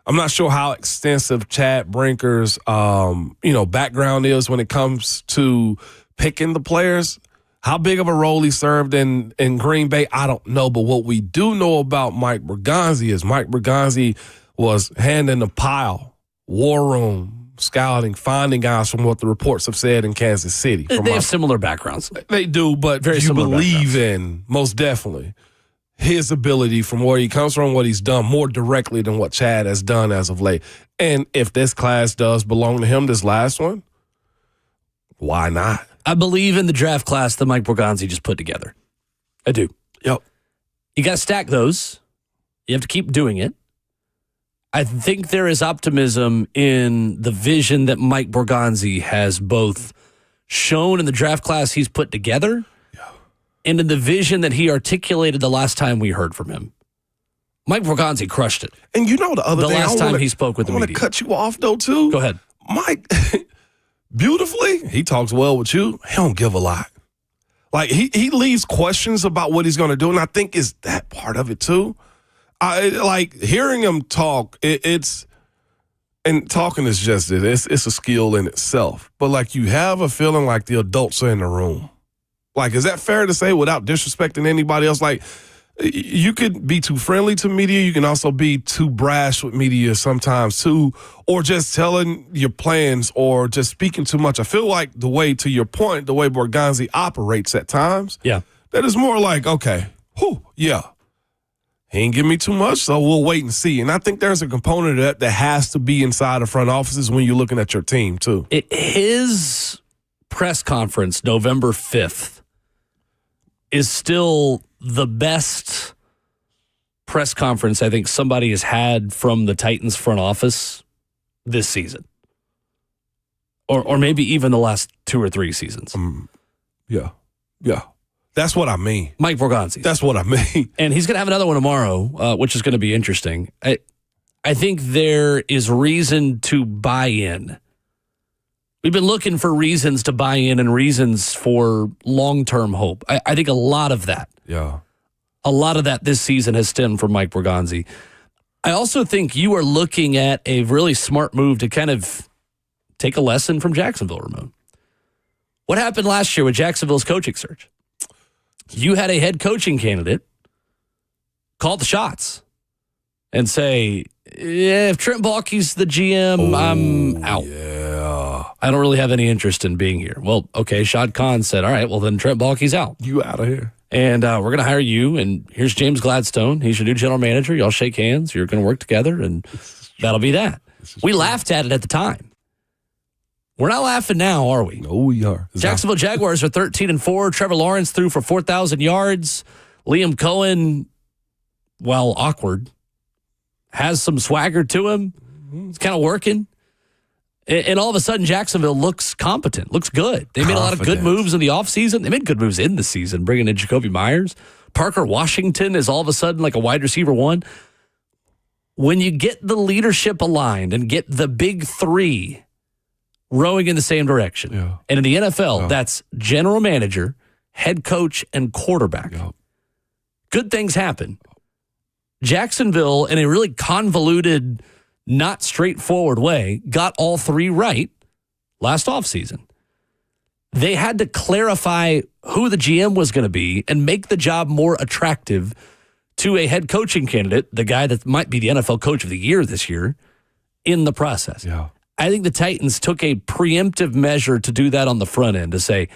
I'm not sure how extensive Chad Brinker's, background is when it comes to picking the players. How big of a role he served in Green Bay, I don't know. But what we do know about Mike Borgonzi is Mike Borgonzi was hand in the pile, war room, scouting, finding guys, from what the reports have said in Kansas City. They have similar backgrounds. They do, but very you believe backgrounds. in, most definitely, his ability from where he comes from, what he's done more directly than what Chad has done as of late. And if this class does belong to him, this last one, why not? I believe in the draft class that Mike Borgonzi just put together. I do. Yep. You got to stack those. You have to keep doing it. I think there is optimism in the vision that Mike Borgonzi has both shown in the draft class he's put together, and in the vision that he articulated the last time we heard from him. Mike Borgonzi crushed it. And you know the other The thing, last time he spoke with the I want media. to cut you off, though, too. Go ahead. Mike, beautifully, he talks well with you. He don't give a lot. Like, he leaves questions about what he's going to do, and I think is that part of it, too. Like, hearing him talk, it's – and talking is just it. It's a skill in itself. But, like, you have a feeling like the adults are in the room. Like, is that fair to say without disrespecting anybody else? Like, you could be too friendly to media. You can also be too brash with media sometimes, too, or just telling your plans or just speaking too much. I feel like the way, to your point, the way Borgonzi operates at times, that is more like, okay, he ain't give me too much, so we'll wait and see. And I think there's a component of that has to be inside of front offices when you're looking at your team, too. His press conference, November 5th, is still the best press conference I think somebody has had from the Titans front office this season. Or maybe even the last 2 or 3 seasons. Yeah. That's what I mean. Mike Borgonzi. That's what I mean. And he's going to have another one tomorrow, which is going to be interesting. I think there is reason to buy in. We've been looking for reasons to buy in and reasons for long-term hope. I think a lot of that. Yeah. A lot of that this season has stemmed from Mike Borgonzi. I also think you are looking at a really smart move to kind of take a lesson from Jacksonville, Ramon. What happened last year with Jacksonville's coaching search? You had a head coaching candidate call the shots and say, if Trent Baalke's the GM, I'm out. Yeah. I don't really have any interest in being here. Well, okay, Shad Khan said, all right, well, then Trent Baalke's out. You out of here. And we're going to hire you, and here's James Gladstone. He's your new general manager. Y'all shake hands. You're going to work together, and that'll be that. We laughed at it at the time. We're not laughing now, are we? No, we are. Jacksonville Jaguars are 13-4. Trevor Lawrence threw for 4,000 yards. Liam Cohen, while awkward, has some swagger to him. It's kind of working. And all of a sudden, Jacksonville looks competent, looks good. They made a lot of good moves in the offseason. They made good moves in the season, bringing in Jacoby Myers. Parker Washington is all of a sudden like a wide receiver one. When you get the leadership aligned and get the big three rowing in the same direction, and in the NFL, that's general manager, head coach, and quarterback. Good things happen. Jacksonville, in a really convoluted, not straightforward way, got all three right last offseason. They had to clarify who the GM was going to be and make the job more attractive to a head coaching candidate, the guy that might be the NFL coach of the year this year, in the process. I think the Titans took a preemptive measure to do that on the front end, to say,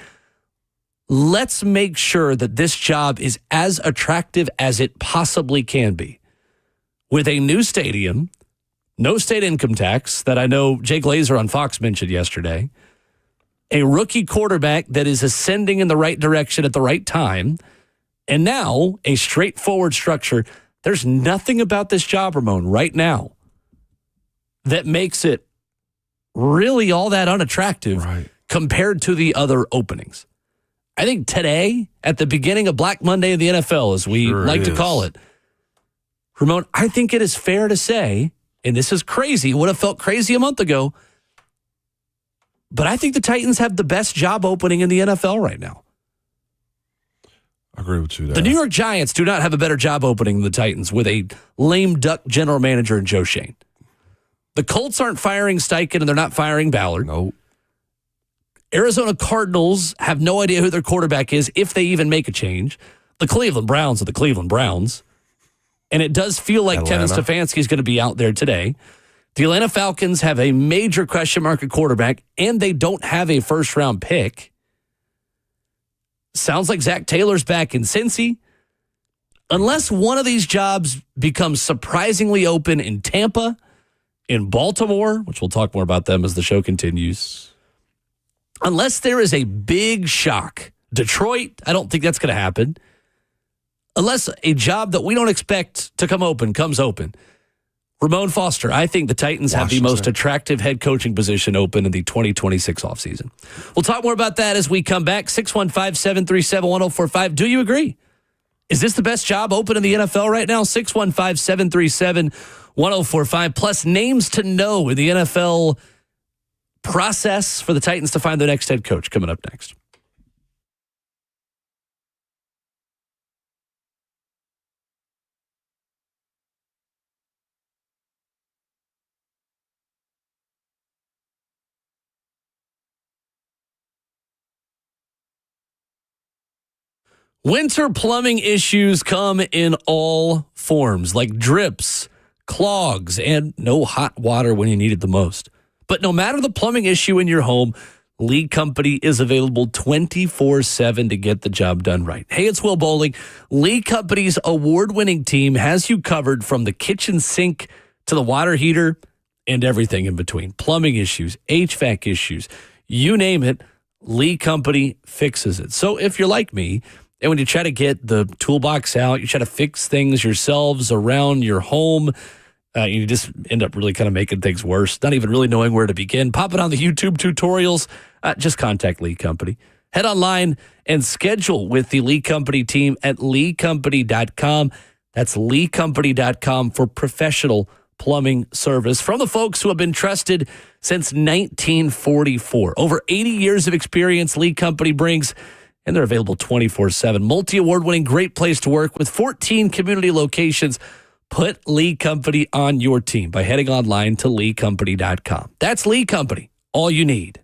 let's make sure that this job is as attractive as it possibly can be. With a new stadium, no state income tax that I know Jay Glazer on Fox mentioned yesterday, a rookie quarterback that is ascending in the right direction at the right time, and now a straightforward structure. There's nothing about this job, Ramon, right now that makes it really all that unattractive compared to the other openings. I think today, at the beginning of Black Monday of the NFL, as we like to call it, Ramon, I think it is fair to say, and this is crazy, it would have felt crazy a month ago, but I think the Titans have the best job opening in the NFL right now. I agree with you there. The New York Giants do not have a better job opening than the Titans with a lame duck general manager in Joe Schoen. The Colts aren't firing Steichen and they're not firing Ballard. Nope. Arizona Cardinals have no idea who their quarterback is if they even make a change. The Cleveland Browns are the Cleveland Browns. And it does feel like Kevin Stefanski is going to be out there today. The Atlanta Falcons have a major question mark at quarterback, and they don't have a first-round pick. Sounds like Zach Taylor's back in Cincy. Unless one of these jobs becomes surprisingly open in Tampa, in Baltimore, which we'll talk more about them as the show continues. Unless there is a big shock. Detroit, I don't think that's going to happen. Unless a job that we don't expect to come open comes open. Ramon Foster, I think the Titans have the Washington. most attractive head coaching position open in the 2026 offseason. We'll talk more about that as we come back. 615-737-1045. Do you agree? Is this the best job open in the NFL right now? 615-737-1045. Plus names to know in the NFL process for the Titans to find their next head coach coming up next. Winter plumbing issues come in all forms, like drips, clogs, and no hot water when you need it the most. But no matter the plumbing issue in your home, Lee Company is available 24/7 to get the job done right. Hey, it's Will Bowling. Lee Company's award-winning team has you covered from the kitchen sink to the water heater and everything in between. Plumbing issues, HVAC issues, you name it, Lee Company fixes it. So if you're like me, and when you try to get the toolbox out, you try to fix things yourselves around your home, you just end up really kind of making things worse, not even really knowing where to begin. Pop it on the YouTube tutorials. Just contact Lee Company. Head online and schedule with the Lee Company team at leecompany.com. That's leecompany.com for professional plumbing service from the folks who have been trusted since 1944. Over 80 years of experience Lee Company brings, and they're available 24/7. Multi-award winning, great place to work with 14 community locations. Put Lee Company on your team by heading online to leecompany.com. That's Lee Company, all you need.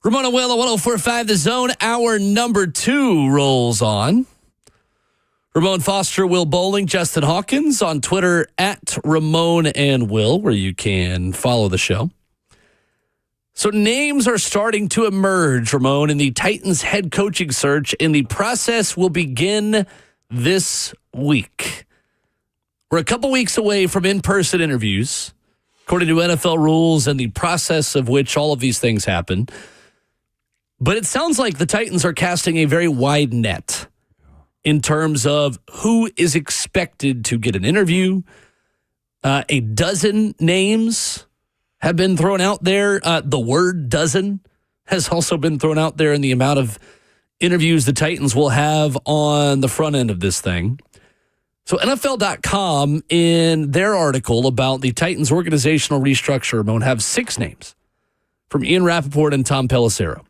Ramon and Will at 104.5 The Zone. Hour number 2 rolls on. Ramon Foster, Will Bowling, Justin Hawkins on Twitter at Ramon and Will, where you can follow the show. So names are starting to emerge, Ramon, in the Titans head coaching search, and the process will begin this week. We're a couple weeks away from in-person interviews, according to NFL rules and the process of which all of these things happen. But it sounds like the Titans are casting a very wide net in terms of who is expected to get an interview. A dozen names have been thrown out there. The word dozen has also been thrown out there in the amount of interviews the Titans will have on the front end of this thing. So NFL.com, in their article about the Titans organizational restructure, have 6 names from Ian Rappaport and Tom Pelissero.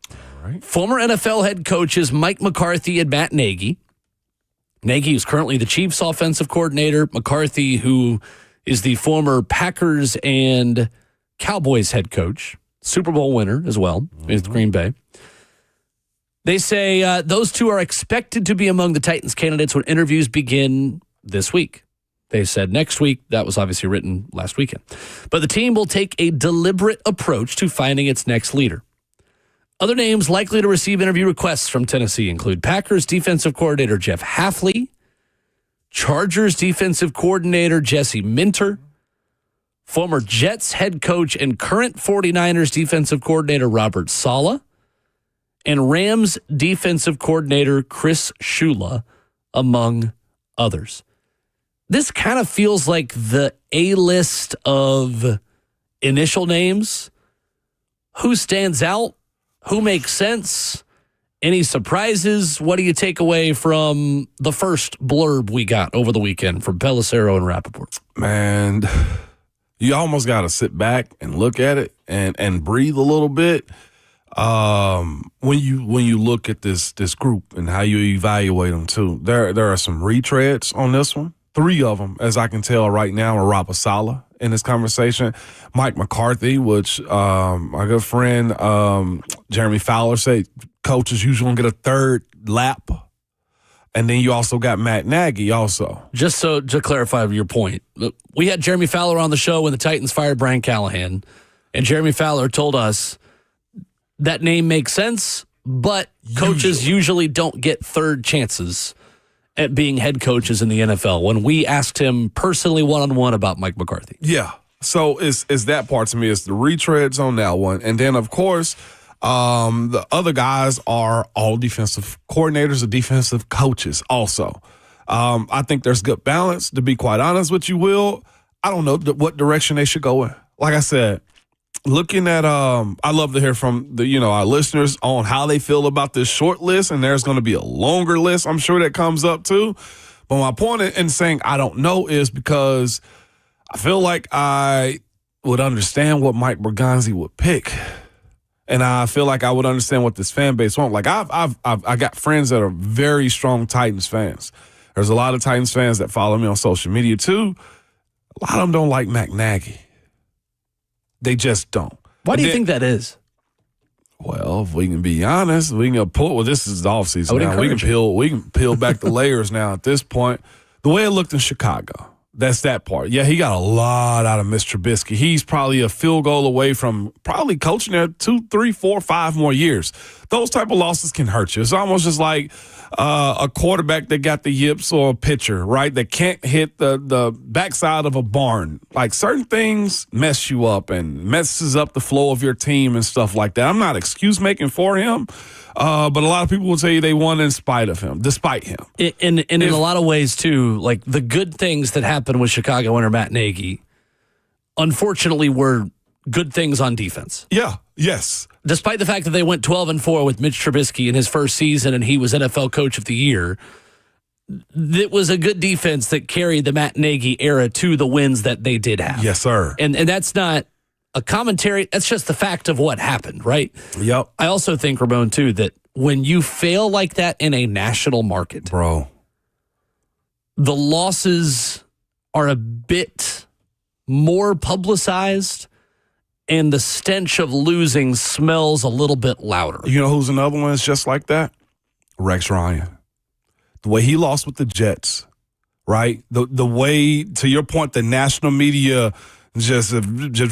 Right. Former NFL head coaches Mike McCarthy and Matt Nagy. Nagy is currently the Chiefs offensive coordinator. McCarthy, who is the former Packers and Cowboys head coach, Super Bowl winner as well, with Green Bay. They say those two are expected to be among the Titans candidates when interviews begin this week. They said next week. That was obviously written last weekend. But the team will take a deliberate approach to finding its next leader. Other names likely to receive interview requests from Tennessee include Packers defensive coordinator Jeff Hafley, Chargers defensive coordinator Jesse Minter, former Jets head coach and current 49ers defensive coordinator Robert Saleh, and Rams defensive coordinator Chris Shula, among others. This kind of feels like the A-list of initial names. Who stands out? Who makes sense? Any surprises? What do you take away from the first blurb we got over the weekend from Pelissero and Rappaport? Man, you almost got to sit back and look at it and breathe a little bit. When you look at this group and how you evaluate them too, there are some retreads on this one. 3 of them, as I can tell right now, are Robert Saleh in this conversation. Mike McCarthy, which my good friend Jeremy Fowler said coaches usually get a third lap. And then you also got Matt Nagy also. Just so to clarify your point, we had Jeremy Fowler on the show when the Titans fired Brian Callahan, and Jeremy Fowler told us that name makes sense, but coaches usually don't get third chances at being head coaches in the NFL, when we asked him personally one-on-one about Mike McCarthy. Yeah. So it's that part to me. It's the retreads on that one. And then, of course, the other guys are all defensive coordinators or defensive coaches also. I think there's good balance, to be quite honest with you, Will. I don't know what direction they should go in. Like I said, looking at, I love to hear from our listeners on how they feel about this short list, and there's going to be a longer list, I'm sure, that comes up too. But my point in saying I don't know is because I feel like I would understand what Mike Berganzi would pick, and I feel like I would understand what this fan base wants. Like I got friends that are very strong Titans fans. There's a lot of Titans fans that follow me on social media too. A lot of them don't like Matt Nagy. They just don't. Why do you think that is? Well, if we can be honest, we can pull. Well, this is the offseason now. We can peel back the layers now at this point. The way it looked in Chicago, that's that part. Yeah, he got a lot out of Mr. Trubisky. He's probably a field goal away from probably coaching there 2, 3, 4, 5 more years. Those type of losses can hurt you. It's almost just like a quarterback that got the yips or a pitcher, right, that can't hit the backside of a barn. Like, certain things mess you up and messes up the flow of your team and stuff like that. I'm not excuse making for him, but a lot of people will tell you they won in spite of him, despite him. In a lot of ways, too, like the good things that happened with Chicago under Matt Nagy, unfortunately, were good things on defense. Yeah, yes. Despite the fact that they went 12-4 with Mitch Trubisky in his first season and he was NFL Coach of the Year, it was a good defense that carried the Matt Nagy era to the wins that they did have. Yes, sir. And that's not a commentary. That's just the fact of what happened, right? Yep. I also think, Ramon, too, that when you fail like that in a national market, bro, the losses are a bit more publicized and the stench of losing smells a little bit louder. You know who's another one that's just like that? Rex Ryan. The way he lost with the Jets, right? The way, to your point, the national media just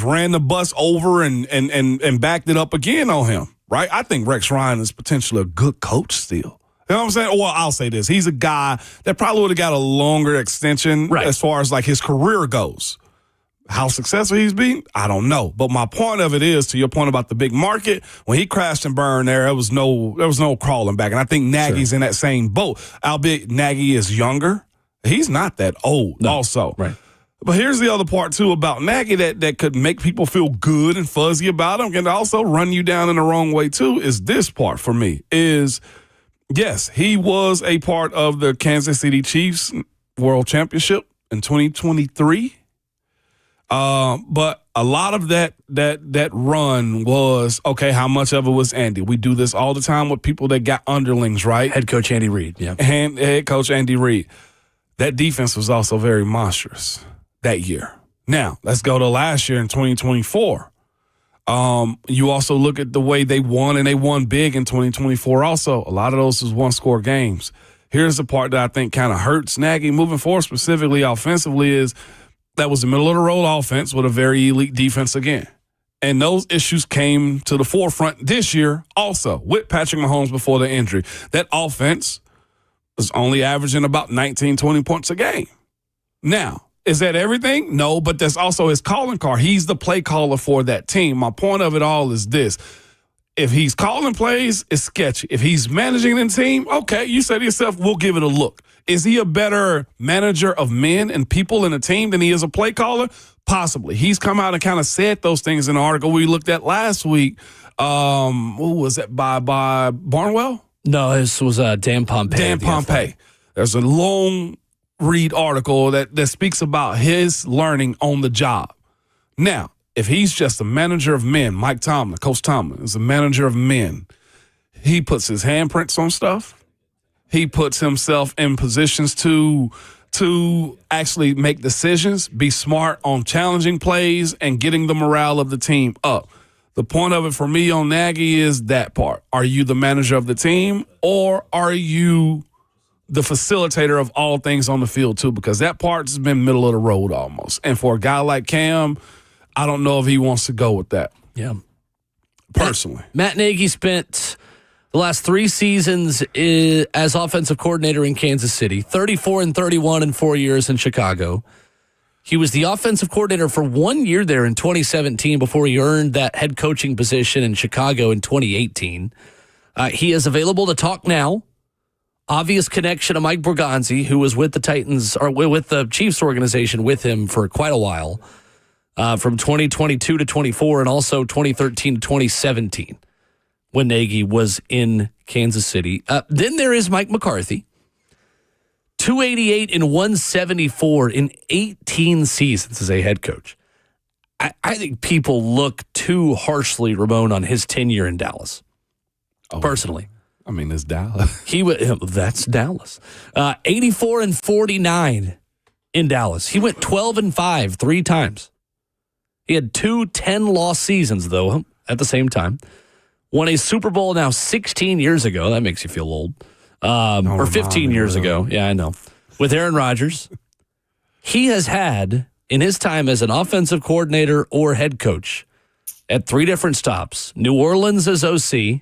ran the bus over and backed it up again on him, right? I think Rex Ryan is potentially a good coach still. You know what I'm saying? Well, I'll say this. He's a guy that probably would have got a longer extension as far as like his career goes. How successful he's been, I don't know. But my point of it is, to your point about the big market, when he crashed and burned there was no crawling back. And I think Nagy's in that same boat. Albeit Nagy is younger. He's not that old also. Right. But here's the other part, too, about Nagy that could make people feel good and fuzzy about him and also run you down in the wrong way, too, is this part for me is, yes, he was a part of the Kansas City Chiefs World Championship in 2023. But a lot of that run was, okay, how much of it was Andy? We do this all the time with people that got underlings, right? Head coach Andy Reid, yeah. And head coach Andy Reid. That defense was also very monstrous that year. Now, let's go to last year in 2024. You also look at the way they won, and they won big in 2024 also. A lot of those was one-score games. Here's the part that I think kind of hurts Nagy moving forward, specifically offensively, is that was the middle-of-the-road offense with a very elite defense again. And those issues came to the forefront this year also with Patrick Mahomes before the injury. That offense was only averaging about 19, 20 points a game. Now, is that everything? No, but that's also his calling card. He's the play caller for that team. My point of it all is this. If he's calling plays, it's sketchy. If he's managing the team, okay, you say to yourself, we'll give it a look. Is he a better manager of men and people in a team than he is a play caller? Possibly. He's come out and kind of said those things in the article we looked at last week. Who was that, by Barnwell? No, this was Dan Pompei. Dan Pompei. There's a long read article that speaks about his learning on the job. Now, if he's just a manager of men, Mike Tomlin, Coach Tomlin is a manager of men, he puts his handprints on stuff. He puts himself in positions to actually make decisions, be smart on challenging plays, and getting the morale of the team up. The point of it for me on Nagy is that part. Are you the manager of the team, or are you the facilitator of all things on the field too? Because that part's been middle of the road almost. And for a guy like Cam, I don't know if he wants to go with that. Yeah. Personally. Matt Nagy spent the last 3 seasons as offensive coordinator in Kansas City, 34 and 31 in 4 years in Chicago. He was the offensive coordinator for 1 year there in 2017 before he earned that head coaching position in Chicago in 2018. He is available to talk now. Obvious connection to Mike Borgonzi, who was with the Titans or with the Chiefs organization with him for quite a while, from 2022 to 24 and also 2013 to 2017 when Nagy was in Kansas City. Then there is Mike McCarthy. 288 and 174 in 18 seasons as a head coach. I think people look too harshly, Ramon, on his tenure in Dallas. Personally. I mean, it's Dallas. That's Dallas. 84 and 49 in Dallas. He went 12 and 5 3 times. He had 2 10-loss seasons, though, at the same time. Won a Super Bowl now 16 years ago. That makes you feel old. Or 15 years ago. Yeah, I know. With Aaron Rodgers. He has had, in his time as an offensive coordinator or head coach, at 3 different stops, New Orleans as OC,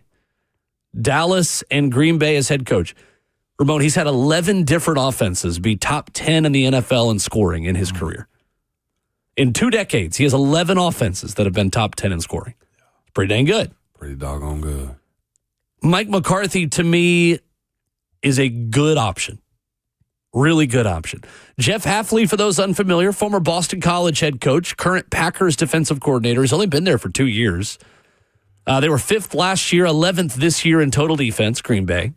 Dallas and Green Bay as head coach. Ramon, he's had 11 different offenses be top 10 in the NFL in scoring in his career. In 2 decades, he has 11 offenses that have been top 10 in scoring. Pretty dang good. Pretty doggone good. Mike McCarthy, to me, is a good option. Really good option. Jeff Hafley, for those unfamiliar, former Boston College head coach, current Packers defensive coordinator. He's only been there for 2 years. They were 5th last year, 11th this year in total defense, Green Bay.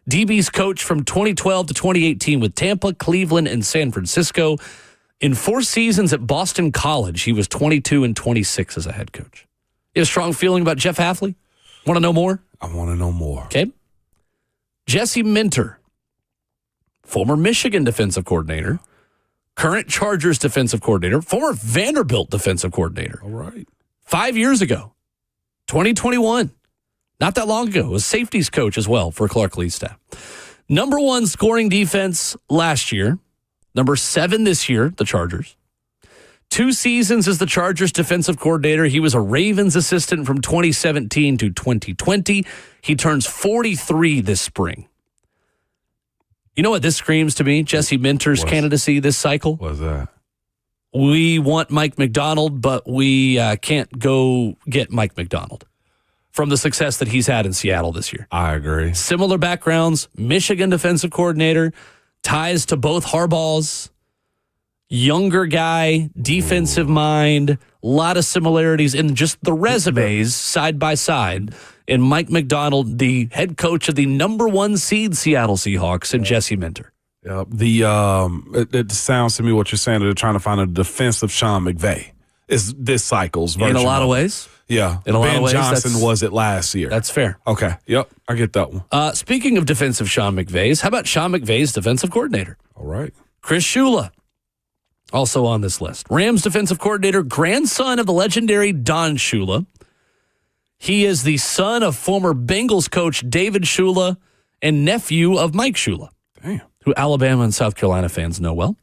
DB's coach from 2012 to 2018 with Tampa, Cleveland, and San Francisco. In 4 seasons at Boston College, he was 22 and 26 as a head coach. You have a strong feeling about Jeff Hafley? Want to know more? I want to know more. Okay. Jesse Minter, former Michigan defensive coordinator, current Chargers defensive coordinator, former Vanderbilt defensive coordinator. All right. 5 years ago, 2021, not that long ago, was safeties coach as well for Clark Lee's staff. Number 1 scoring defense last year. Number 7 this year, the Chargers. 2 seasons as the Chargers defensive coordinator. He was a Ravens assistant from 2017 to 2020. He turns 43 this spring. You know what this screams to me? Jesse Minter's candidacy this cycle? What's that? We want Mike McDonald, but we can't go get Mike McDonald from the success that he's had in Seattle this year. I agree. Similar backgrounds, Michigan defensive coordinator, ties to both Harbaughs, younger guy, defensive mind, a lot of similarities in just the resumes side by side. And Mike McDonald, the head coach of the number 1 seed Seattle Seahawks, and Jesse Minter. Yep. It sounds to me what you're saying. They're trying to find a defensive Sean McVay. Is this cycle's version In a lot of ways. Yeah. In a lot of ways. Johnson was it last year. That's fair. Okay. Yep. I get that one. Speaking of defensive Sean McVays, how about Sean McVay's defensive coordinator? All right. Chris Shula, also on this list. Rams defensive coordinator, grandson of the legendary Don Shula. He is the son of former Bengals coach David Shula and nephew of Mike Shula. Damn. Who Alabama and South Carolina fans know well.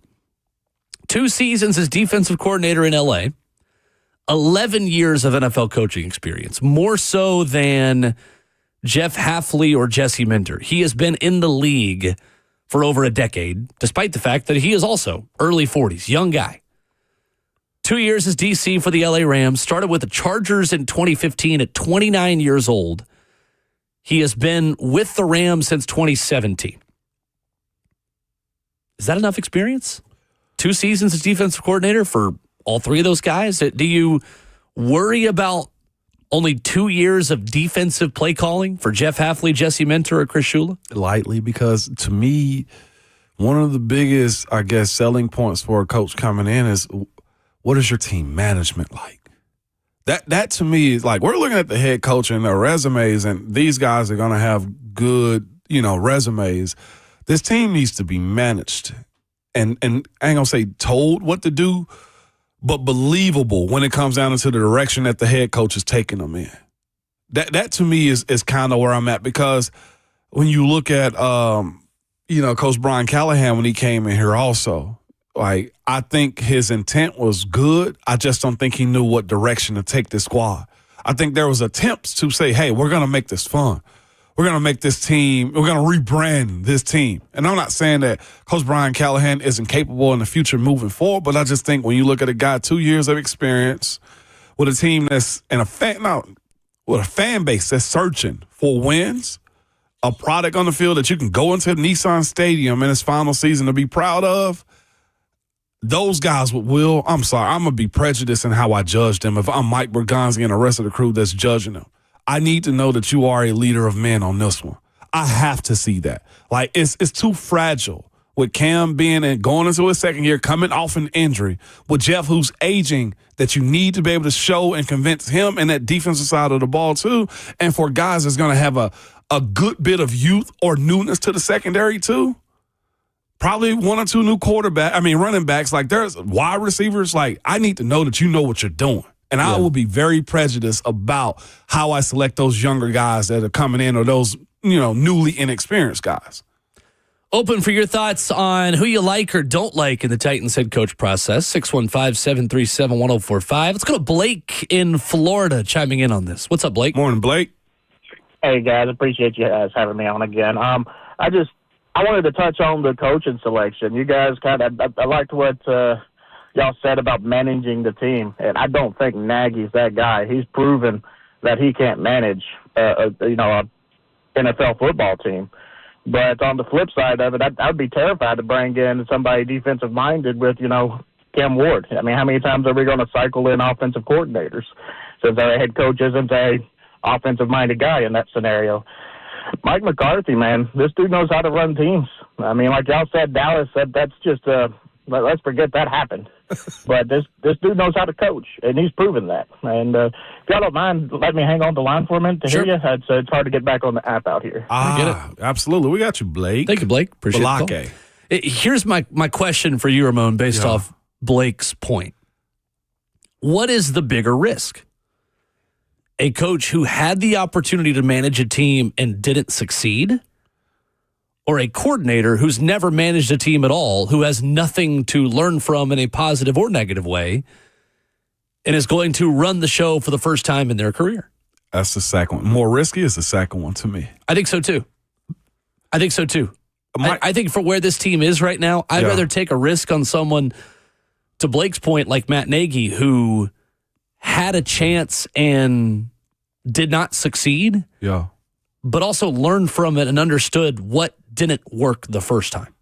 2 seasons as defensive coordinator in L.A., 11 years of NFL coaching experience, more so than Jeff Hafley or Jesse Minter. He has been in the league for over a decade, despite the fact that he is also early 40s, young guy. 2 years as DC for the LA Rams, started with the Chargers in 2015 at 29 years old. He has been with the Rams since 2017. Is that enough experience? 2 seasons as defensive coordinator for all 3 of those guys? Do you worry about only 2 years of defensive play calling for Jeff Hafley, Jesse Minter, or Chris Shula? Lightly, because to me, one of the biggest, I guess, selling points for a coach coming in is what is your team management like? That to me is like, we're looking at the head coach and their resumes, and these guys are going to have good, resumes. This team needs to be managed and I ain't going to say told what to do, but believable when it comes down into the direction that the head coach is taking them in. That to me is kind of where I'm at, because when you look at, Coach Brian Callahan when he came in here also, like, I think his intent was good. I just don't think he knew what direction to take this squad. I think there was attempts to say, hey, we're going to make this fun. We're going to make this team, we're going to rebrand this team. And I'm not saying that Coach Brian Callahan isn't capable in the future moving forward, but I just think when you look at a guy 2 years of experience with a team that's in with a fan base that's searching for wins, a product on the field that you can go into Nissan Stadium in its final season to be proud of, those guys will, I'm sorry, I'm going to be prejudiced in how I judge them. If I'm Mike Bergonzi and the rest of the crew that's judging them, I need to know that you are a leader of men on this one. I have to see that. Like, it's too fragile with Cam being and going into his second year, coming off an injury, with Jeff who's aging, that you need to be able to show and convince him and that defensive side of the ball too. And for guys that's going to have a good bit of youth or newness to the secondary too. Probably 1 or 2 new running backs. Like, there's wide receivers. Like, I need to know that you know what you're doing. And I will be very prejudiced about how I select those younger guys that are coming in, or those, newly inexperienced guys. Open for your thoughts on who you like or don't like in the Titans head coach process. 615-737-1045. Let's go to Blake in Florida chiming in on this. What's up, Blake? Morning, Blake. Hey, guys. Appreciate you guys having me on again. I wanted to touch on the coaching selection. You guys I liked what y'all said about managing the team, and I don't think Nagy's that guy. He's proven that he can't manage, a NFL football team. But on the flip side of it, I'd be terrified to bring in somebody defensive-minded with, Cam Ward. I mean, how many times are we going to cycle in offensive coordinators since our head coach isn't a offensive-minded guy in that scenario? Mike McCarthy, man, this dude knows how to run teams. I mean, like y'all said, Dallas said that's just let's forget that happened. But this dude knows how to coach, and he's proven that. And if y'all don't mind, let me hang on the line for a minute to hear you. It's hard to get back on the app out here. I get it. Absolutely. We got you, Blake. Thank you, Blake. Appreciate it. Here's my question for you, Ramon, based off Blake's point. What is the bigger risk? A coach who had the opportunity to manage a team and didn't succeed? Or a coordinator who's never managed a team at all, who has nothing to learn from in a positive or negative way, and is going to run the show for the first time in their career? That's the second one. More risky is the second one to me. I think so too. I think for where this team is right now, I'd rather take a risk on someone, to Blake's point, like Matt Nagy, who had a chance and did not succeed, but also learned from it and understood what didn't work the first time.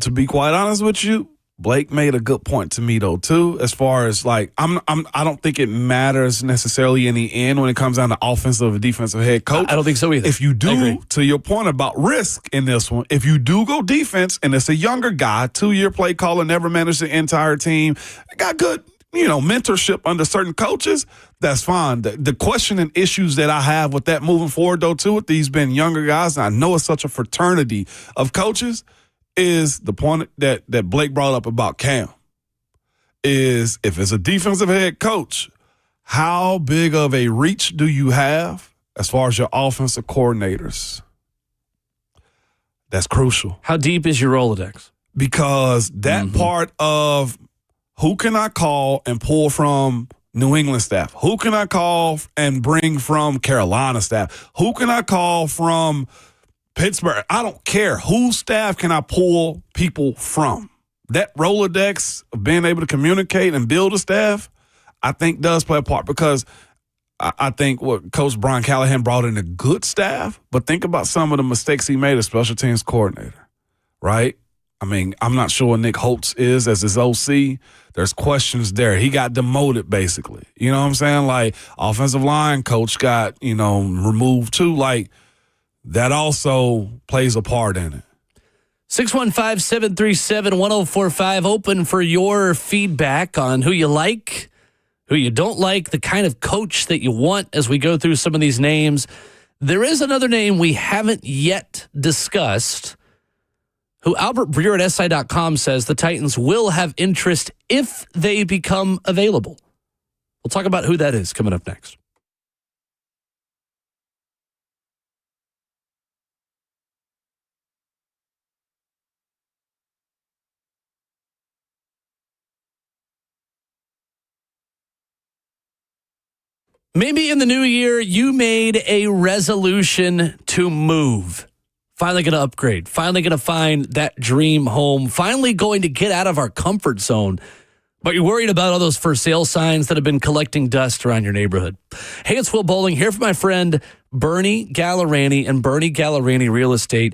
To be quite honest with you, Blake made a good point to me though too, as far as like I don't think it matters necessarily in the end when it comes down to offensive or defensive head coach. I don't think so either. If you do, to your point about risk in this one, if you do go defense and it's a younger guy, 2-year play caller, never managed the entire team, got good, mentorship under certain coaches, that's fine. The question and issues that I have with that moving forward though too, with these been younger guys, and I know it's such a fraternity of coaches, is the point that Blake brought up about Cam, is if it's a defensive head coach, how big of a reach do you have as far as your offensive coordinators? That's crucial. How deep is your Rolodex? Because that part of who can I call and pull from New England staff? Who can I call and bring from Carolina staff? Who can I call from Pittsburgh? I don't care. Whose staff can I pull people from? That Rolodex of being able to communicate and build a staff, I think does play a part, because I think what Coach Brian Callahan brought in a good staff, but think about some of the mistakes he made as special teams coordinator, right? I mean, I'm not sure what Nick Holtz is as his OC. There's questions there. He got demoted, basically. You know what I'm saying? Like, offensive line coach got, removed too. Like, that also plays a part in it. 615-737-1045, open for your feedback on who you like, who you don't like, the kind of coach that you want as we go through some of these names. There is another name we haven't yet discussed, who Albert Breer at SI.com says the Titans will have interest if they become available. We'll talk about who that is coming up next. Maybe in the new year, you made a resolution to move. Finally going to upgrade. Finally going to find that dream home. Finally going to get out of our comfort zone. But you're worried about all those for sale signs that have been collecting dust around your neighborhood. Hey, it's Will Bowling here for my friend Bernie Gallerani and Bernie Gallerani Real Estate.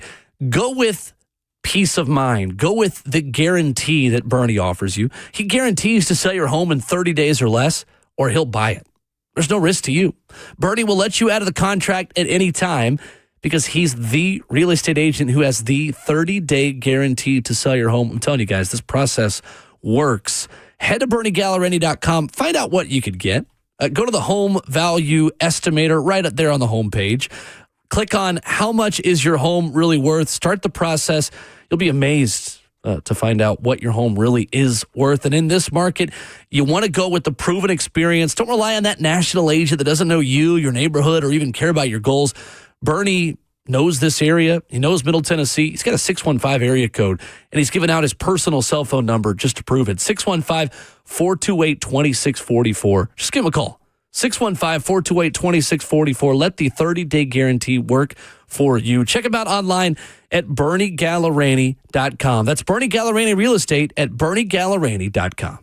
Go with peace of mind. Go with the guarantee that Bernie offers you. He guarantees to sell your home in 30 days or less, or he'll buy it. There's no risk to you. Bernie will let you out of the contract at any time because he's the real estate agent who has the 30-day guarantee to sell your home. I'm telling you guys, this process works. Head to BernieGallerani.com. Find out what you could get. Go to the home value estimator right up there on the homepage. Click on how much is your home really worth. Start the process. You'll be amazed to find out what your home really is worth. And in this market, you want to go with the proven experience. Don't rely on that national agent that doesn't know you, your neighborhood, or even care about your goals. Bernie knows this area. He knows Middle Tennessee. He's got a 615 area code, and he's given out his personal cell phone number just to prove it. 615-428-2644. Just give him a call. 615-428-2644. Let the 30-day guarantee work for you. Check him out online at BernieGallerani.com. That's Bernie Gallerani Real Estate at BernieGallerani.com.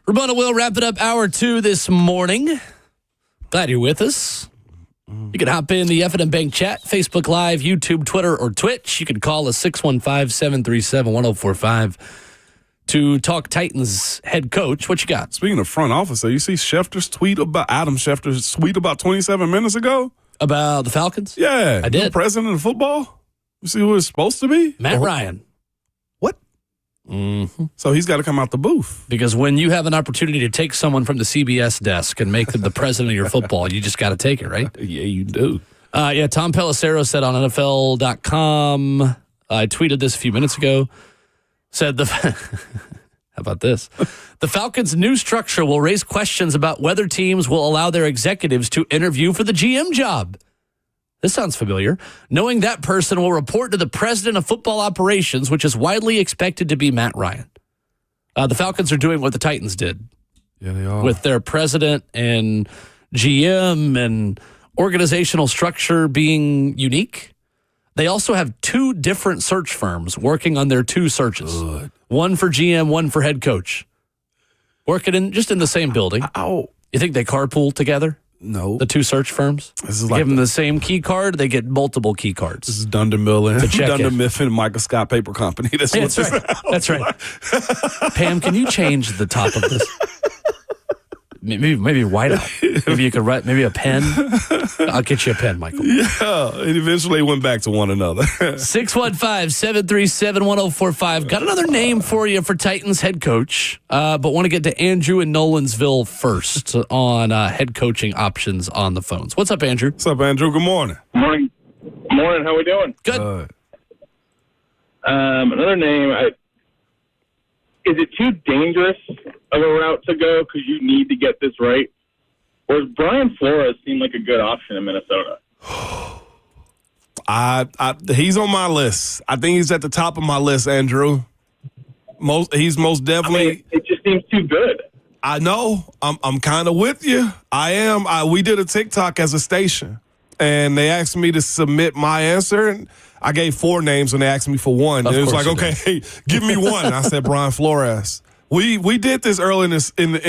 Ramona will wrap it up hour 2 this morning. Glad you're with us. You can hop in the F&M Bank chat, Facebook Live, YouTube, Twitter, or Twitch. You can call us 615-737-1045 to talk Titans head coach. What you got? Speaking of front office, you see Adam Schefter's tweet about 27 minutes ago? About the Falcons? Yeah. I did. The president of football? You see who it's supposed to be? Matt Ryan. What? Mm-hmm. So he's got to come out the booth. Because when you have an opportunity to take someone from the CBS desk and make them the president of your football, you just got to take it, right? Yeah, you do. Tom Pelissero said on NFL.com, I tweeted this a few minutes ago, said how about this? The Falcons' new structure will raise questions about whether teams will allow their executives to interview for the GM job. This sounds familiar. Knowing that person will report to the president of football operations, which is widely expected to be Matt Ryan. The Falcons are doing what the Titans did. Yeah, they are. With their president and GM and organizational structure being unique. They also have 2 different search firms working on their 2 searches. Good. One for GM, one for head coach. Working in the same building. Oh. You think they carpool together? No. The 2 search firms? This is like Give them the same key card, they get multiple key cards. This is Dunder Mifflin it. Michael Scott Paper Company. That's right. That's right. Pam, can you change the top of this? Maybe whiteout. Maybe you could write, maybe a pen. I'll get you a pen, Michael. Yeah, it eventually went back to one another. 615-737-1045. Got another name for you for Titans head coach, but want to get to Andrew in Nolensville first on head coaching options on the phones. What's up, Andrew? What's up, Andrew? Good morning. Morning. How we doing? Good. Another name. Is it too dangerous of a route to go because you need to get this right? Or does Brian Flores seem like a good option in Minnesota? He's on my list. I think he's at the top of my list, Andrew. He's most definitely. It just seems too good. I know. I'm kind of with you. I am. We did a TikTok as a station, and they asked me to submit my answer, and I gave 4 names when they asked me for one. And it was like, okay, hey, give me one. And I said Brian Flores. We did this early in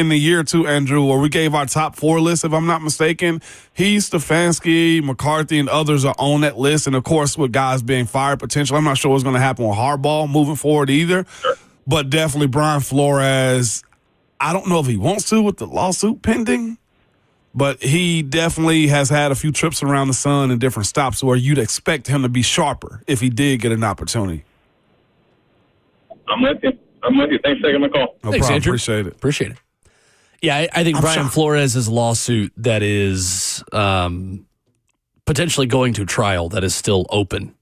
the year too, Andrew, where we gave our top 4 list, if I'm not mistaken. Stefanski, McCarthy, and others are on that list. And, of course, with guys being fired potentially, I'm not sure what's going to happen with Harbaugh moving forward either. Sure. But definitely Brian Flores, I don't know if he wants to with the lawsuit pending, but he definitely has had a few trips around the sun and different stops where you'd expect him to be sharper if he did get an opportunity. I'm with you. Thanks for taking my call. No Thanks, problem. Andrew. Appreciate it. Yeah, I think Brian shocked. Flores' lawsuit that is potentially going to trial that is still open,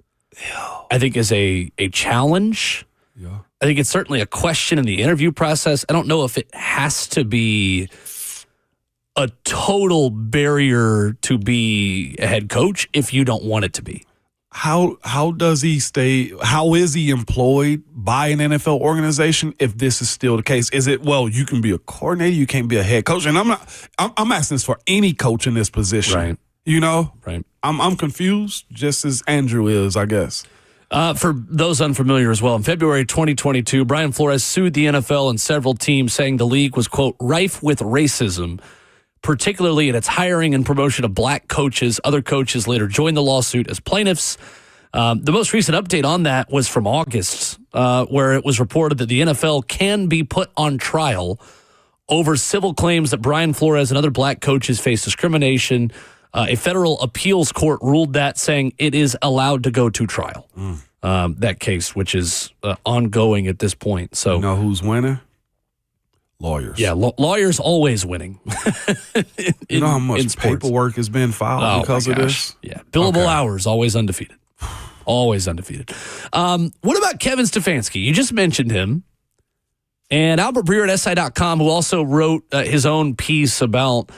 I think is a challenge. Yeah. I think it's certainly a question in the interview process. I don't know if it has to be a total barrier to be a head coach if you don't want it to be. How does he stay? How is he employed by an NFL organization if this is still the case? Is it, well, you can be a coordinator, you can't be a head coach? And I'm asking this for any coach in this position. Right. You know? Right. I'm confused, just as Andrew is, I guess. For those unfamiliar as well, in February 2022, Brian Flores sued the NFL and several teams, saying the league was, quote, rife with racism, particularly in its hiring and promotion of black coaches. Other coaches later joined the lawsuit as plaintiffs. The most recent update on that was from August, where it was reported that the NFL can be put on trial over civil claims that Brian Flores and other black coaches face discrimination. A federal appeals court ruled that, saying it is allowed to go to trial. That case, which is ongoing at this point. So, You know who's winning? Lawyers. yeah, lawyers always winning. You know how much in sports. paperwork has been filed because my of gosh. this? Yeah, billable Okay. hours, always undefeated. Always undefeated. What about Kevin Stefanski? You just mentioned him. And Albert Breer at SI.com, who also wrote his own piece about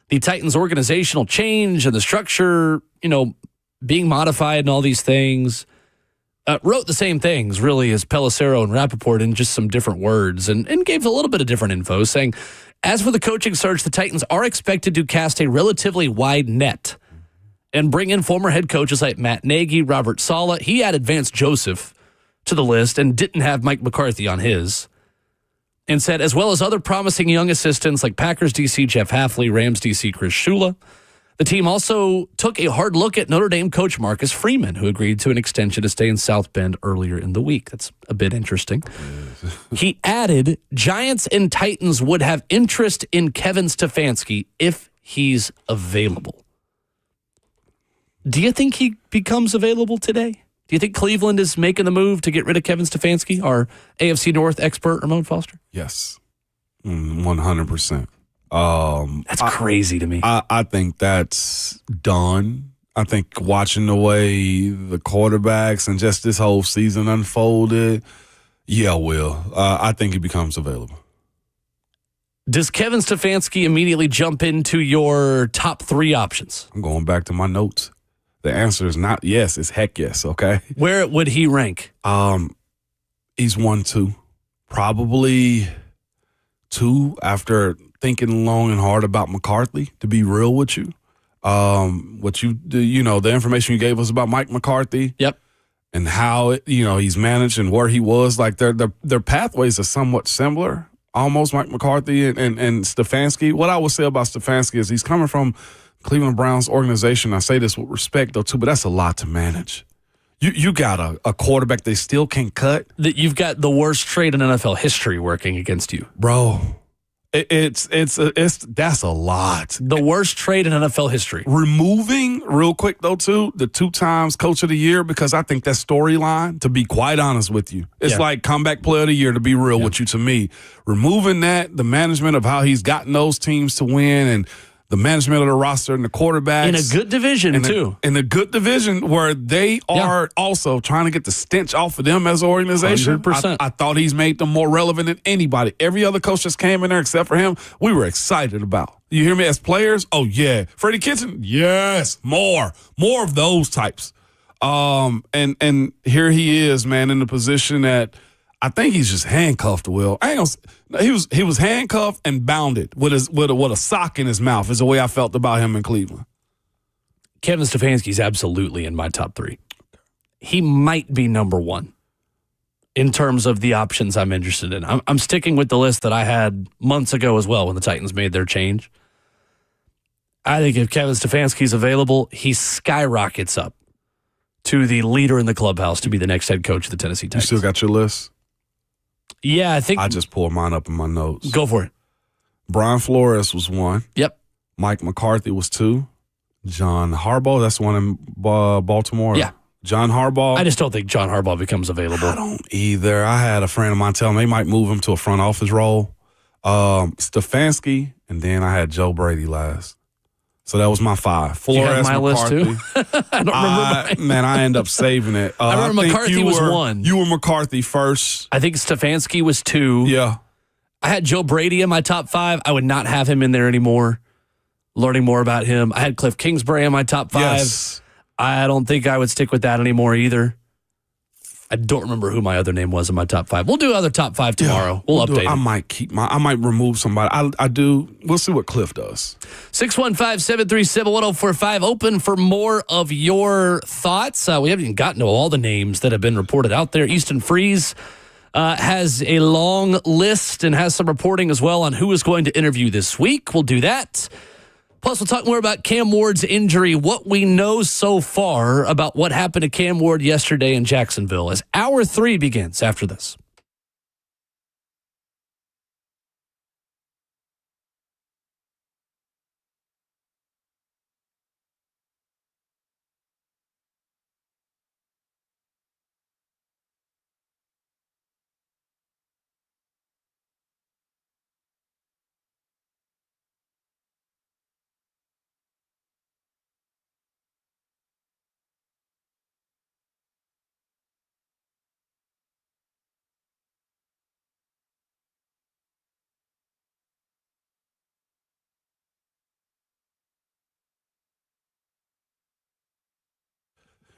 the Titans organizational change and the structure, being modified and all these things, wrote the same things, really, as Pelissero and Rappaport in just some different words and gave a little bit of different info, saying, as for the coaching search, the Titans are expected to cast a relatively wide net and bring in former head coaches like Matt Nagy, Robert Saleh. He added Vance Joseph to the list and didn't have Mike McCarthy on his. and said, as well as other promising young assistants like Packers DC Jeff Hafley, Rams DC Chris Shula, the team also took a hard look at Notre Dame coach Marcus Freeman, who agreed to an extension to stay in South Bend earlier in the week. That's a bit interesting. He added, Giants and Titans would have interest in Kevin Stefanski if he's available. Do you think he becomes available today? Do you think Cleveland is making the move to get rid of Kevin Stefanski, our AFC North expert, Ramon Foster? Yes, 100%. That's crazy to me. I think that's done. I think watching the way the quarterbacks and just this whole season unfolded, I think he becomes available. Does Kevin Stefanski immediately jump into your top 3 options? I'm going back to my notes. The answer is not yes, it's heck yes, okay? Where would he rank? He's 1-2. Probably 2 after thinking long and hard about McCarthy, to be real with you. The information you gave us about Mike McCarthy. Yep. And how, he's managed and where he was. Like, their pathways are somewhat similar, almost Mike McCarthy and Stefanski. What I would say about Stefanski is he's coming from Cleveland Browns organization. I say this with respect, though, too, but that's a lot to manage. You got a quarterback they still can't cut. That you've got the worst trade in NFL history working against you. Bro. That's a lot. The worst trade in NFL history. Removing, real quick though, too, the 2 times Coach of the Year, because I think that storyline, to be quite honest with you, it's like comeback player of the year, to be real with you, to me. Removing that, the management of how he's gotten those teams to win, and the management of the roster and the quarterbacks. In a good division, too. In a good division where they are also trying to get the stench off of them as an organization. 100%. I thought he's made them more relevant than anybody. Every other coach that's came in there except for him, we were excited about. You hear me? As players, oh, yeah. Freddie Kitchen, yes, more of those types. And here he is, man, in the position that I think he's just handcuffed, Will. He was handcuffed and bounded with a sock in his mouth is the way I felt about him in Cleveland. Kevin Stefanski's absolutely in my top 3. He might be number 1 in terms of the options I'm interested in. I'm sticking with the list that I had months ago as well when the Titans made their change. I think if Kevin Stefanski's available, he skyrockets up to the leader in the clubhouse to be the next head coach of the Tennessee Titans. You still got your list? Yeah, I think I just pulled mine up in my notes. Go for it. Brian Flores was 1. Yep. Mike McCarthy was 2. John Harbaugh, that's the one in Baltimore. Yeah. John Harbaugh. I just don't think John Harbaugh becomes available. I don't either. I had a friend of mine tell me they might move him to a front office role. Stefanski, and then I had Joe Brady last. So that was my 5. Flores, you have my McCarthy. list too? I don't remember mine. Man, I end up saving it. I remember McCarthy was 1. You were McCarthy first. I think Stefanski was 2. Yeah. I had Joe Brady in my top 5. I would not have him in there anymore. Learning more about him. I had Cliff Kingsbury in my top 5. Yes. I don't think I would stick with that anymore either. I don't remember who my other name was in my top 5. We'll do other top 5 tomorrow. We'll update it. I might remove somebody. I do. We'll see what Cliff does. 615-737-1045. Open for more of your thoughts. We haven't even gotten to all the names that have been reported out there. Easton Freeze has a long list and has some reporting as well on who is going to interview this week. We'll do that. Plus, we'll talk more about Cam Ward's injury, what we know so far about what happened to Cam Ward yesterday in Jacksonville as Hour 3 begins after this.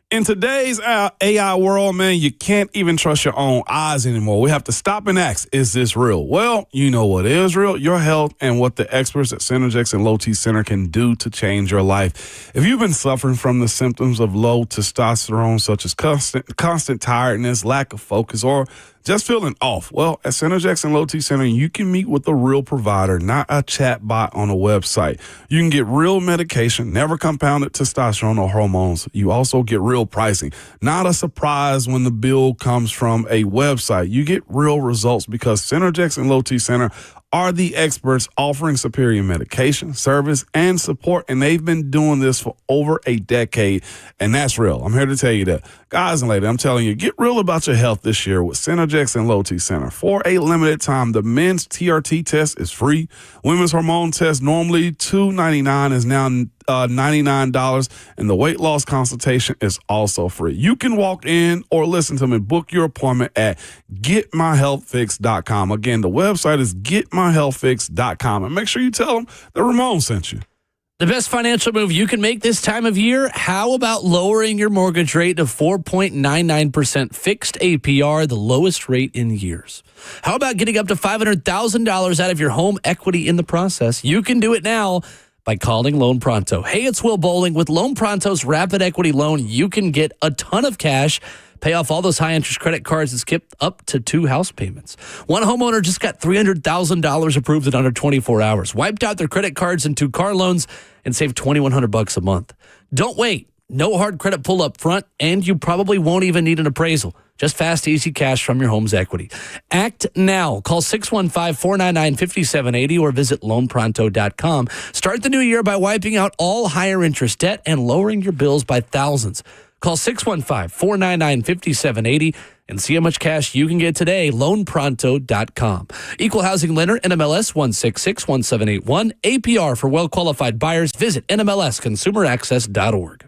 In today's AI world, man, you can't even trust your own eyes anymore. We have to stop and ask, is this real? Well, you know what is real, your health, and what the experts at Synergex and Low T Center can do to change your life. If you've been suffering from the symptoms of low testosterone, such as constant tiredness, lack of focus, or just feeling off, well, at Synergex and Low T Center, you can meet with a real provider, not a chat bot on a website. You can get real medication, never compounded testosterone or hormones. You also get real pricing, not a surprise when the bill comes from a website. You get real results because Synergex and Low T Center are the experts offering superior medication, service, and support, and they've been doing this for over a decade, and that's real. I'm here to tell you that. Guys and ladies, I'm telling you, get real about your health this year with Synergex and Low T Center. For a limited time, the men's TRT test is free. Women's hormone test, normally $299, is now $99, and the weight loss consultation is also free. You can walk in or listen to me, book your appointment at getmyhealthfix.com. Again, the website is getmyhealthfix.com, and make sure you tell them that Ramon sent you. The best financial move you can make this time of year? How about lowering your mortgage rate to 4.99% fixed APR, the lowest rate in years? How about getting up to $500,000 out of your home equity in the process? You can do it now by calling Loan Pronto. Hey, it's Will Bowling. With Loan Pronto's rapid equity loan, you can get a ton of cash, pay off all those high-interest credit cards, and skip up to 2 house payments. One homeowner just got $300,000 approved in under 24 hours, wiped out their credit cards and 2 car loans, and saved $2,100 a month. Don't wait. No hard credit pull up front, and you probably won't even need an appraisal. Just fast, easy cash from your home's equity. Act now. Call 615-499-5780 or visit loanpronto.com. Start the new year by wiping out all higher interest debt and lowering your bills by thousands. Call 615-499-5780 and see how much cash you can get today. LoanPronto.com. Equal housing lender, NMLS 1661781. APR for well-qualified buyers. Visit NMLSConsumerAccess.org.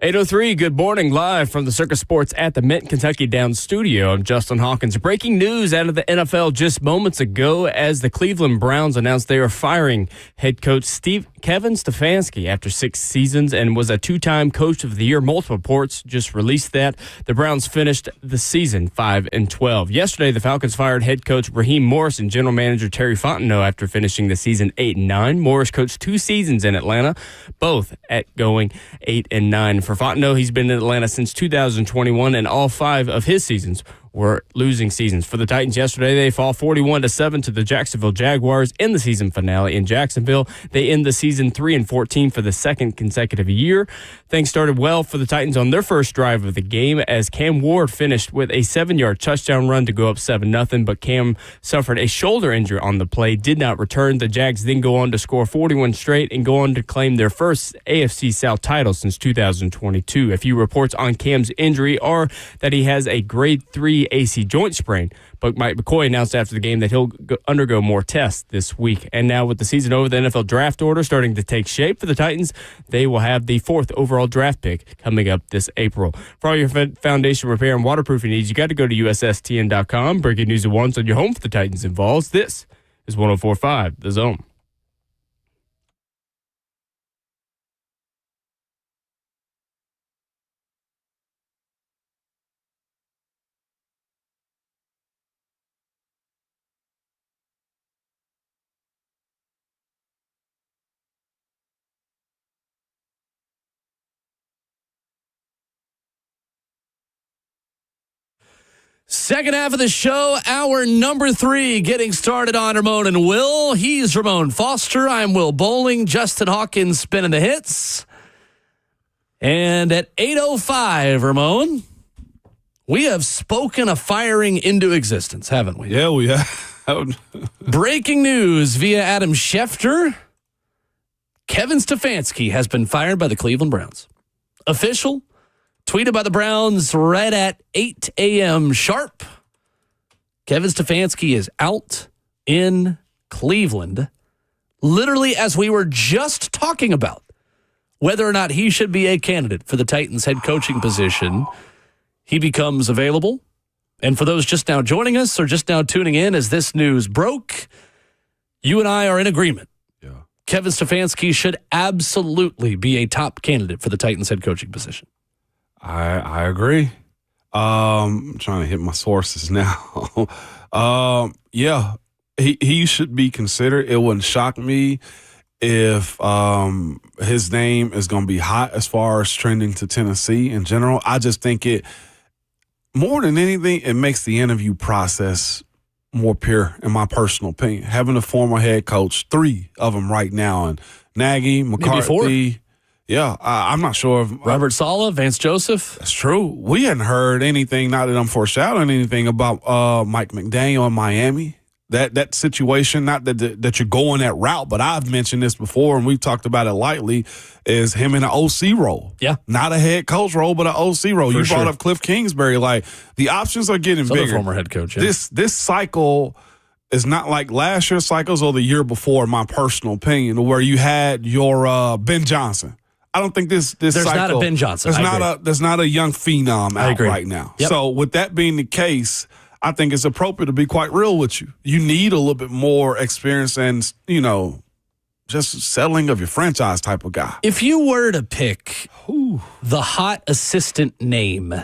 8:03, good morning, live from the Circus Sports at the Mint Kentucky Downs studio. I'm Justin Hawkins. Breaking news out of the NFL just moments ago as the Cleveland Browns announced they are firing head coach Kevin Stefanski after 6 seasons and was a 2-time Coach of the Year. Multiple reports just released that. The Browns finished the season 5-12. Yesterday, the Falcons fired head coach Raheem Morris and general manager Terry Fontenot after finishing the season 8-9. Morris coached 2 seasons in Atlanta, both at going 8-9. For Fontenot, he's been in Atlanta since 2021, and all 5 of his seasons were losing seasons. For the Titans yesterday, they fall 41-7 to the Jacksonville Jaguars in the season finale in Jacksonville. They end the season 3-14 for the second consecutive year. Things started well for the Titans on their first drive of the game as Cam Ward finished with a 7-yard touchdown run to go up 7-0, but Cam suffered a shoulder injury on the play, did not return. The Jags then go on to score 41 straight and go on to claim their first AFC South title since 2022. A few reports on Cam's injury are that he has a grade 3 AC joint sprain, but Mike McCoy announced after the game that he'll undergo more tests this week. And now with the season over, the NFL draft order starting to take shape for the Titans, they will have the 4th overall draft pick coming up this April. For all your foundation repair and waterproofing needs, you got to go to USSTN.com. Breaking news at once on your home for the Titans involves. This is 104.5 The Zone. Second half of the show, hour number 3, getting started on Ramon and Will. He's Ramon Foster. I'm Will Bowling. Justin Hawkins spinning the hits. And at 8:05, Ramon, we have spoken a firing into existence, haven't we? Yeah, we have. Breaking news via Adam Schefter. Kevin Stefanski has been fired by the Cleveland Browns. Official. Tweeted by the Browns right at 8 a.m. sharp. Kevin Stefanski is out in Cleveland, literally as we were just talking about whether or not he should be a candidate for the Titans head coaching position. He becomes available. And for those just now joining us or just now tuning in as this news broke, you and I are in agreement. Yeah. Kevin Stefanski should absolutely be a top candidate for the Titans head coaching position. I agree. I'm trying to hit my sources now. Yeah, he should be considered. It wouldn't shock me if his name is going to be hot as far as trending to Tennessee in general. I just think it, more than anything, it makes the interview process more pure, in my personal opinion. Having a former head coach, 3 of them right now, and Nagy, McCarthy. Yeah, I'm not sure if Robert Saleh, Vance Joseph. That's true. We hadn't heard anything, not that I'm foreshadowing anything, about Mike McDaniel in Miami. That situation, not that you're going that route, but I've mentioned this before, and we've talked about it lightly, is him in an OC role. Yeah. Not a head coach role, but an OC role. You brought up Cliff Kingsbury. Like, the options are getting bigger. Former head coach, yeah. This cycle is not like last year's cycles or the year before, in my personal opinion, where you had your Ben Johnson. I don't think this There's cycle, not a Ben Johnson. There's not a young phenom out right now. Yep. So with that being the case, I think it's appropriate to be quite real with you. You need a little bit more experience and, just settling of your franchise type of guy. If you were to pick the hot assistant name,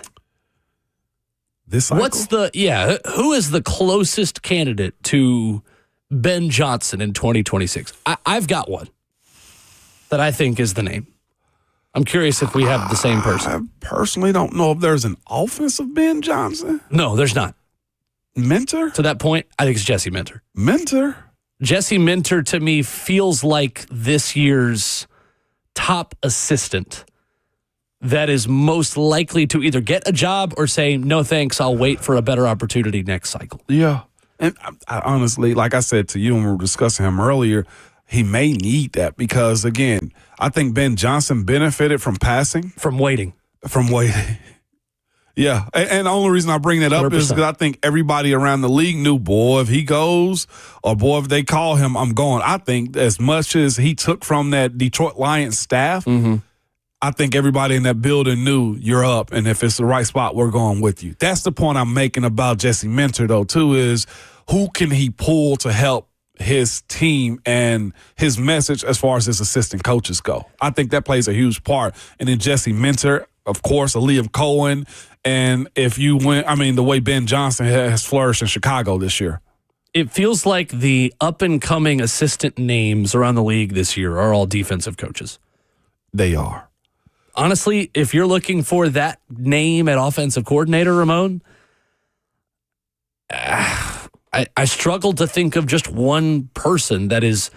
this cycle? who is the closest candidate to Ben Johnson in 2026? I've got one that I think is the name. I'm curious if we have the same person. I personally don't know if there's an offensive Ben Johnson. No, there's not. Mentor? To that point, I think it's Jesse Minter. Mentor? Jesse Minter, to me, feels like this year's top assistant that is most likely to either get a job or say, no thanks, I'll wait for a better opportunity next cycle. Yeah. And I honestly, like I said to you when we were discussing him earlier, he may need that because, again, I think Ben Johnson benefited from passing. From waiting. Yeah. And the only reason I bring that up 100%. is because I think everybody around the league knew, boy, if he goes or, boy, if they call him, I'm going. I think as much as he took from that Detroit Lions staff, I think everybody in that building knew you're up, and if it's the right spot, we're going with you. That's the point I'm making about Jesse Minter, though, too, is who can he pull to help his team and his message as far as his assistant coaches go. I think that plays a huge part. And then Jesse Minter, of course, Liam Cohen, and if you win, the way Ben Johnson has flourished in Chicago this year. It feels like the up-and-coming assistant names around the league this year are all defensive coaches. They are. Honestly, if you're looking for that name at offensive coordinator, Ramon, I struggle to think of just one person that is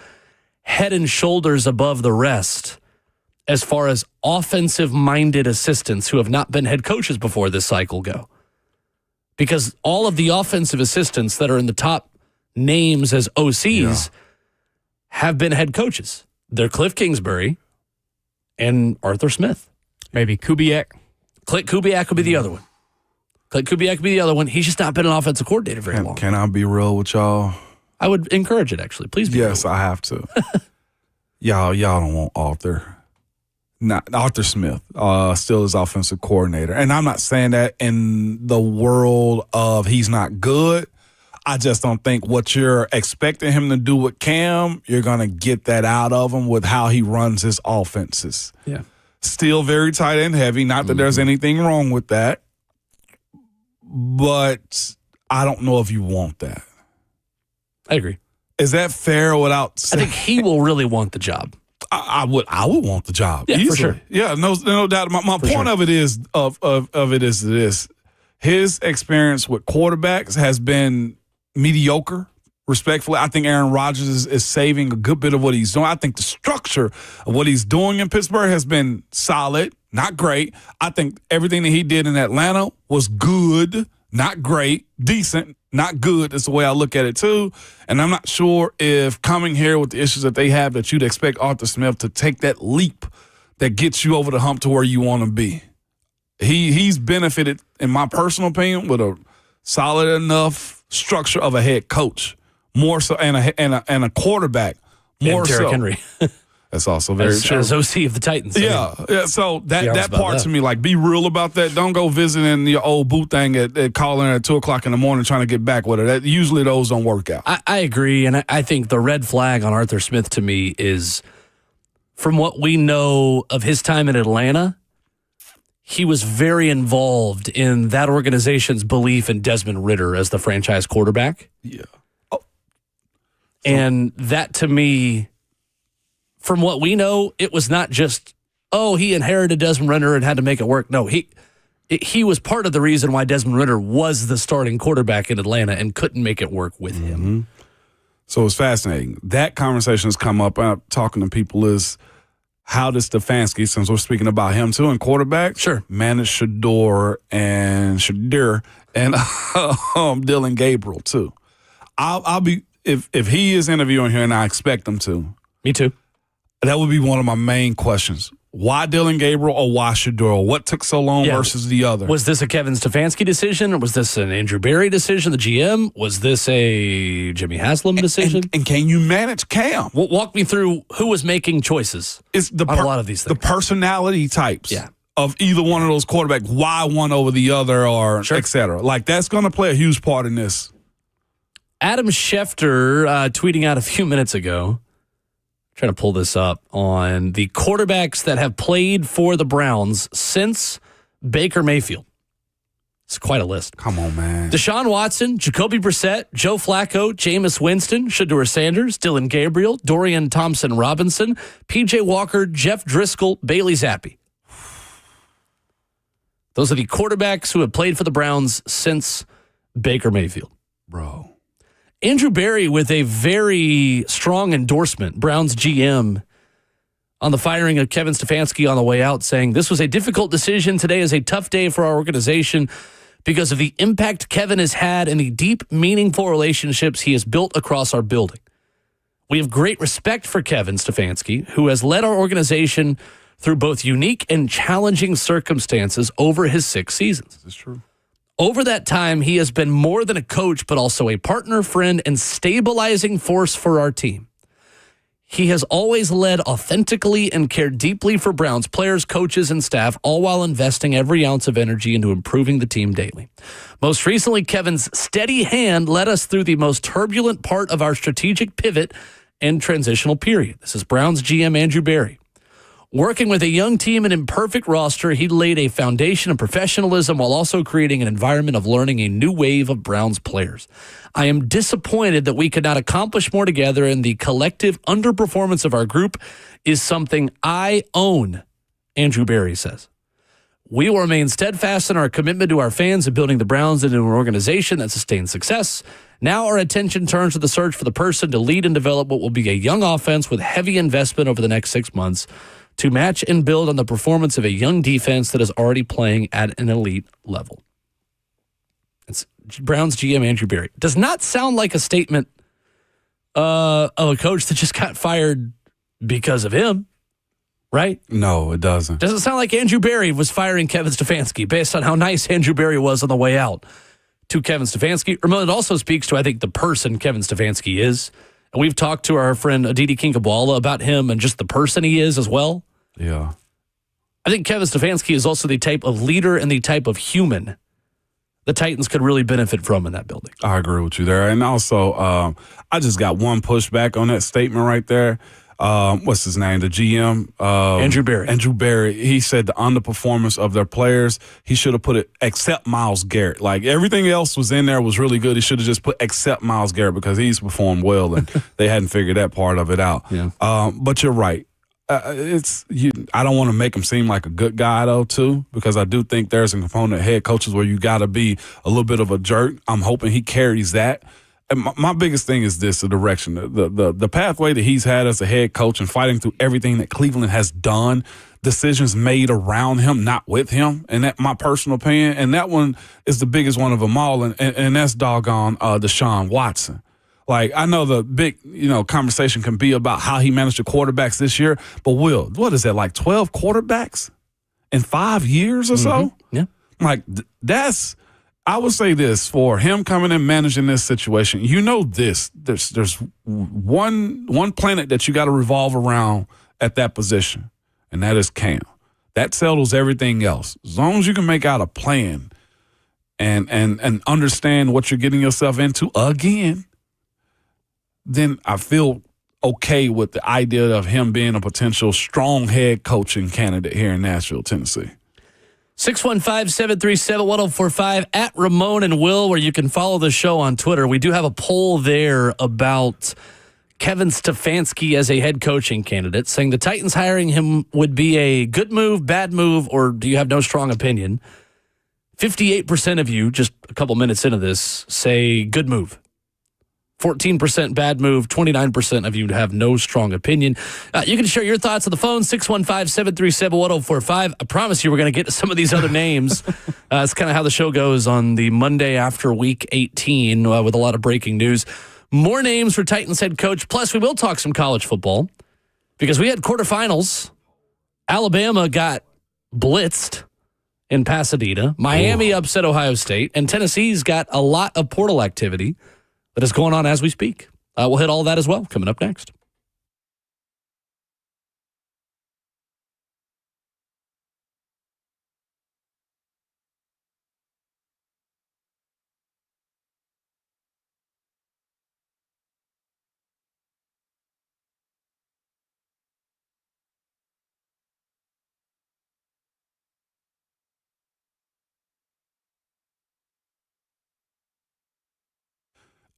head and shoulders above the rest as far as offensive-minded assistants who have not been head coaches before this cycle go. Because all of the offensive assistants that are in the top names as OCs have been head coaches. They're Cliff Kingsbury and Arthur Smith. Maybe Kubiak. Clint Kubiak would be the other one. He's just not been an offensive coordinator very long. Can I be real with y'all? I would encourage it, actually. Please be Yes, real. I have to. y'all don't want Arthur. Not Arthur Smith, still his offensive coordinator. And I'm not saying that in the world of he's not good. I just don't think what you're expecting him to do with Cam, you're going to get that out of him with how he runs his offenses. Yeah. Still very tight end heavy. Not that there's anything wrong with that. But I don't know if you want that. I agree. Is that fair without saying? I think he will really want the job. I would want the job. Yeah, easily. for sure. Yeah, no doubt. My point of it is this. His experience with quarterbacks has been mediocre, respectfully. I think Aaron Rodgers is saving a good bit of what he's doing. I think the structure of what he's doing in Pittsburgh has been solid, not great. I think everything that he did in Atlanta was good, not great, decent, not good. That's the way I look at it, too. And I'm not sure if coming here with the issues that they have that you'd expect Arthur Smith to take that leap that gets you over the hump to where you want to be. He's benefited, in my personal opinion, with a solid enough structure of a head coach, more so, and a quarterback, more and so. Derrick Henry. That's also very true. As OC of the Titans. Yeah. So that part that. to me, like, be real about that. Don't go visiting your old boot thing at calling at 2:00 in the morning trying to get back with her. That usually those don't work out. I agree, and I think the red flag on Arthur Smith to me is, from what we know of his time in Atlanta, he was very involved in that organization's belief in Desmond Ridder as the franchise quarterback. Yeah. And that, to me, from what we know, it was not just, he inherited Desmond Ridder and had to make it work. No, he was part of the reason why Desmond Ridder was the starting quarterback in Atlanta and couldn't make it work with him. So it's fascinating. That conversation has come up. Talking to people is, how does Stefanski, since we're speaking about him too, and quarterback, manage Shador and Dylan Gabriel too? I'll be if he is interviewing here, and I expect him to. Me too. That would be one of my main questions. Why Dylan Gabriel or why Shador? What took so long versus the other? Was this a Kevin Stefanski decision, or was this an Andrew Berry decision, the GM? Was this a Jimmy Haslam decision? And can you manage Cam? Walk me through who was making choices on a lot of these things. The personality types of either one of those quarterbacks, why one over the other, or et cetera. Like, that's going to play a huge part in this. Adam Schefter tweeting out a few minutes ago, trying to pull this up, on the quarterbacks that have played for the Browns since Baker Mayfield. It's quite a list. Come on, man. Deshaun Watson, Jacoby Brissett, Joe Flacco, Jameis Winston, Shador Sanders, Dylan Gabriel, Dorian Thompson-Robinson, P.J. Walker, Jeff Driscoll, Bailey Zappi. Those are the quarterbacks who have played for the Browns since Baker Mayfield. Bro. Andrew Berry with a very strong endorsement, Browns GM, on the firing of Kevin Stefanski on the way out, saying, "This was a difficult decision. Today is a tough day for our organization because of the impact Kevin has had and the deep, meaningful relationships he has built across our building. We have great respect for Kevin Stefanski, who has led our organization through both unique and challenging circumstances over his 6 seasons. This is true. Over that time, he has been more than a coach, but also a partner, friend, and stabilizing force for our team. He has always led authentically and cared deeply for Browns players, coaches, and staff, all while investing every ounce of energy into improving the team daily. Most recently, Kevin's steady hand led us through the most turbulent part of our strategic pivot and transitional period. This is Browns GM Andrew Berry. Working with a young team and imperfect roster, he laid a foundation of professionalism while also creating an environment of learning a new wave of Browns players. I am disappointed that we could not accomplish more together, and the collective underperformance of our group is something I own, Andrew Berry says. We will remain steadfast in our commitment to our fans and building the Browns into an organization that sustains success. Now our attention turns to the search for the person to lead and develop what will be a young offense with heavy investment over the next 6 months to match and build on the performance of a young defense that is already playing at an elite level. It's Browns GM Andrew Berry. Does not sound like a statement of a coach that just got fired because of him, right? No, it doesn't. Doesn't sound like Andrew Berry was firing Kevin Stefanski based on how nice Andrew Berry was on the way out to Kevin Stefanski. It also speaks to, I think, the person Kevin Stefanski is. And we've talked to our friend Aditi Kinkabwala about him and just the person he is as well. Yeah. I think Kevin Stefanski is also the type of leader and the type of human the Titans could really benefit from in that building. I agree with you there. And also, I just got one pushback on that statement right there. What's his name? The GM? Andrew Berry. Andrew Berry. He said the underperformance of their players, he should have put it except Myles Garrett. Like everything else was in there was really good. He should have just put except Myles Garrett because he's performed well and they hadn't figured that part of it out. Yeah. But you're right. I don't want to make him seem like a good guy, though, too, because I do think there's a component of head coaches where you got to be a little bit of a jerk. I'm hoping he carries that. And my biggest thing is this, the direction, the pathway that he's had as a head coach and fighting through everything that Cleveland has done, decisions made around him, not with him, and that my personal opinion. And that one is the biggest one of them all, and that's doggone Deshaun Watson. Like, I know the big, conversation can be about how he managed the quarterbacks this year, but Will, what is that, like 12 quarterbacks in 5 years or so? Yeah. Like, I would say this, for him coming and managing this situation, there's one planet that you got to revolve around at that position, and that is Cam. That settles everything else. As long as you can make out a plan and understand what you're getting yourself into again, then I feel okay with the idea of him being a potential strong head coaching candidate here in Nashville, Tennessee. 615-737-1045 at Ramon and Will, where you can follow the show on Twitter. We do have a poll there about Kevin Stefanski as a head coaching candidate, saying the Titans hiring him would be a good move, bad move, or do you have no strong opinion? 58% of you, just a couple minutes into this, say good move. 14% bad move, 29% of you have no strong opinion. You can share your thoughts on the phone, 615-737-1045. I promise you we're going to get to some of these other names. It's kind of how the show goes on the Monday after Week 18 with a lot of breaking news. More names for Titans head coach. Plus, we will talk some college football because we had quarterfinals. Alabama got blitzed in Pasadena. Miami upset Ohio State. And Tennessee's got a lot of portal activity that is going on as we speak. We'll hit all that as well coming up next.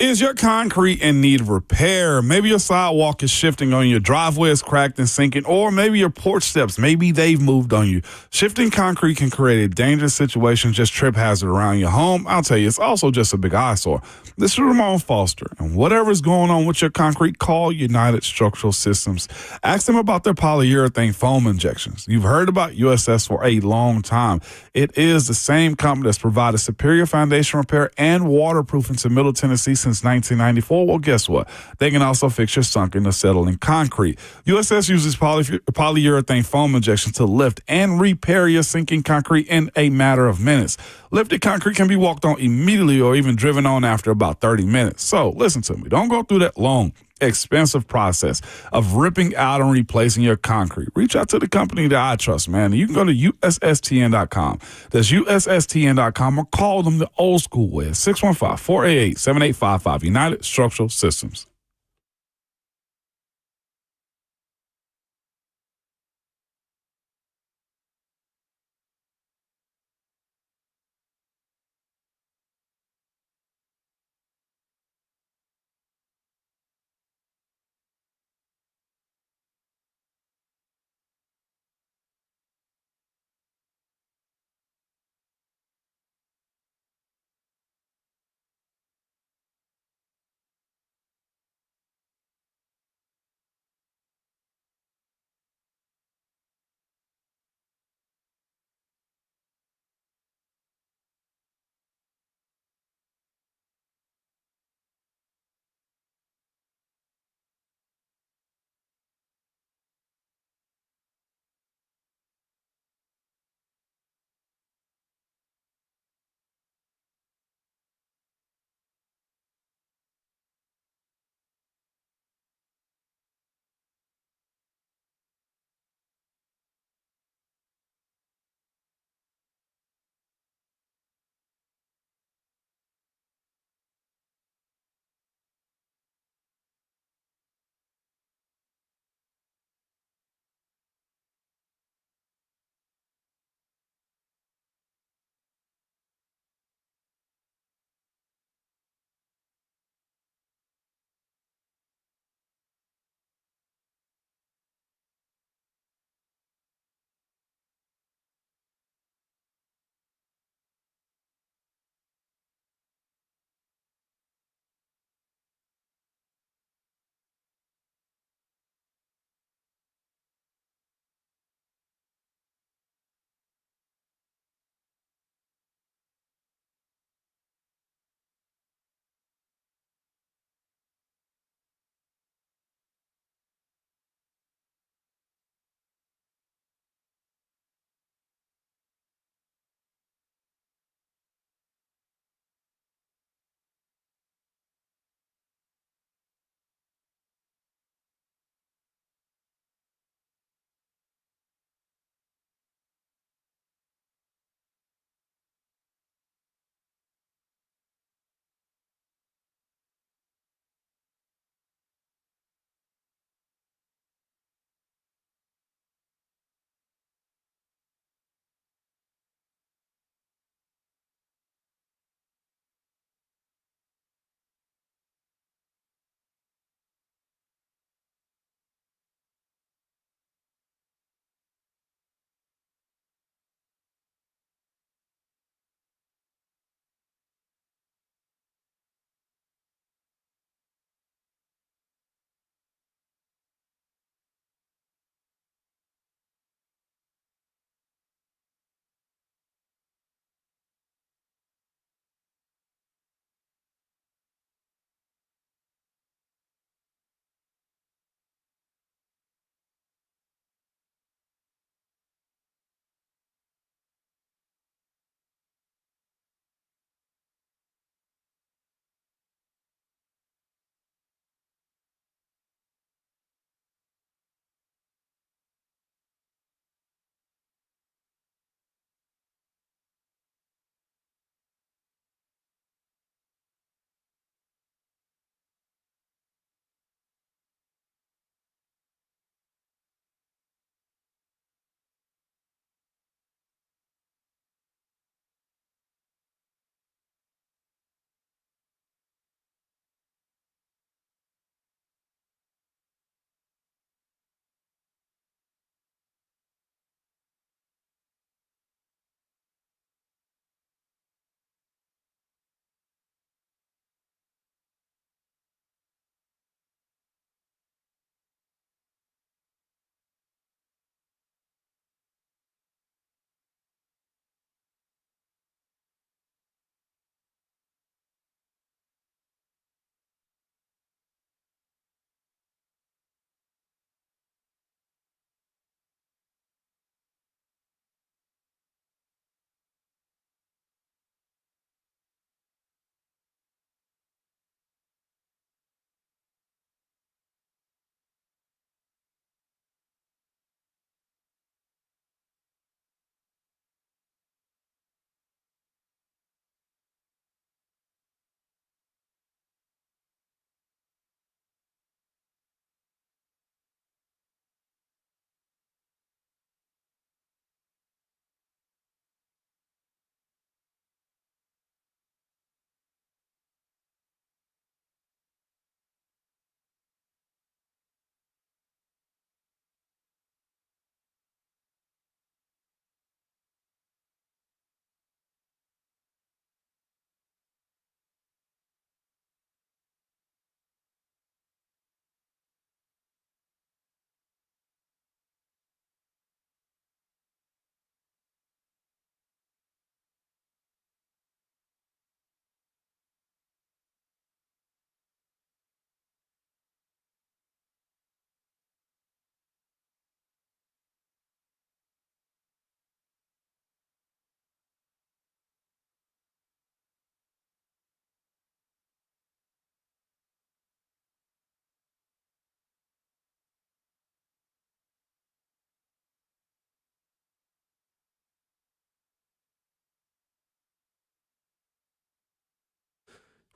Is your concrete in need of repair? Maybe your sidewalk is shifting on you, your driveway is cracked and sinking, or maybe your porch steps, maybe they've moved on you. Shifting concrete can create a dangerous situation, just trip hazard around your home. I'll tell you, it's also just a big eyesore. This is Ramon Foster, and whatever's going on with your concrete, call United Structural Systems. Ask them about their polyurethane foam injections. You've heard about USS for a long time. It is the same company that's provided superior foundation repair and waterproofing to Middle Tennessee since 1994. Well, guess what? They can also fix your sunken or settling concrete. USS uses polyurethane foam injection to lift and repair your sinking concrete in a matter of minutes. Lifted concrete can be walked on immediately or even driven on after about 30 minutes. So listen to me. Don't go through that long expensive process of ripping out and replacing your concrete, reach out to the company that I trust, man. You can go to USSTN.com. That's USSTN.com, or call them the old school way, 615-488-7855, United Structural Systems.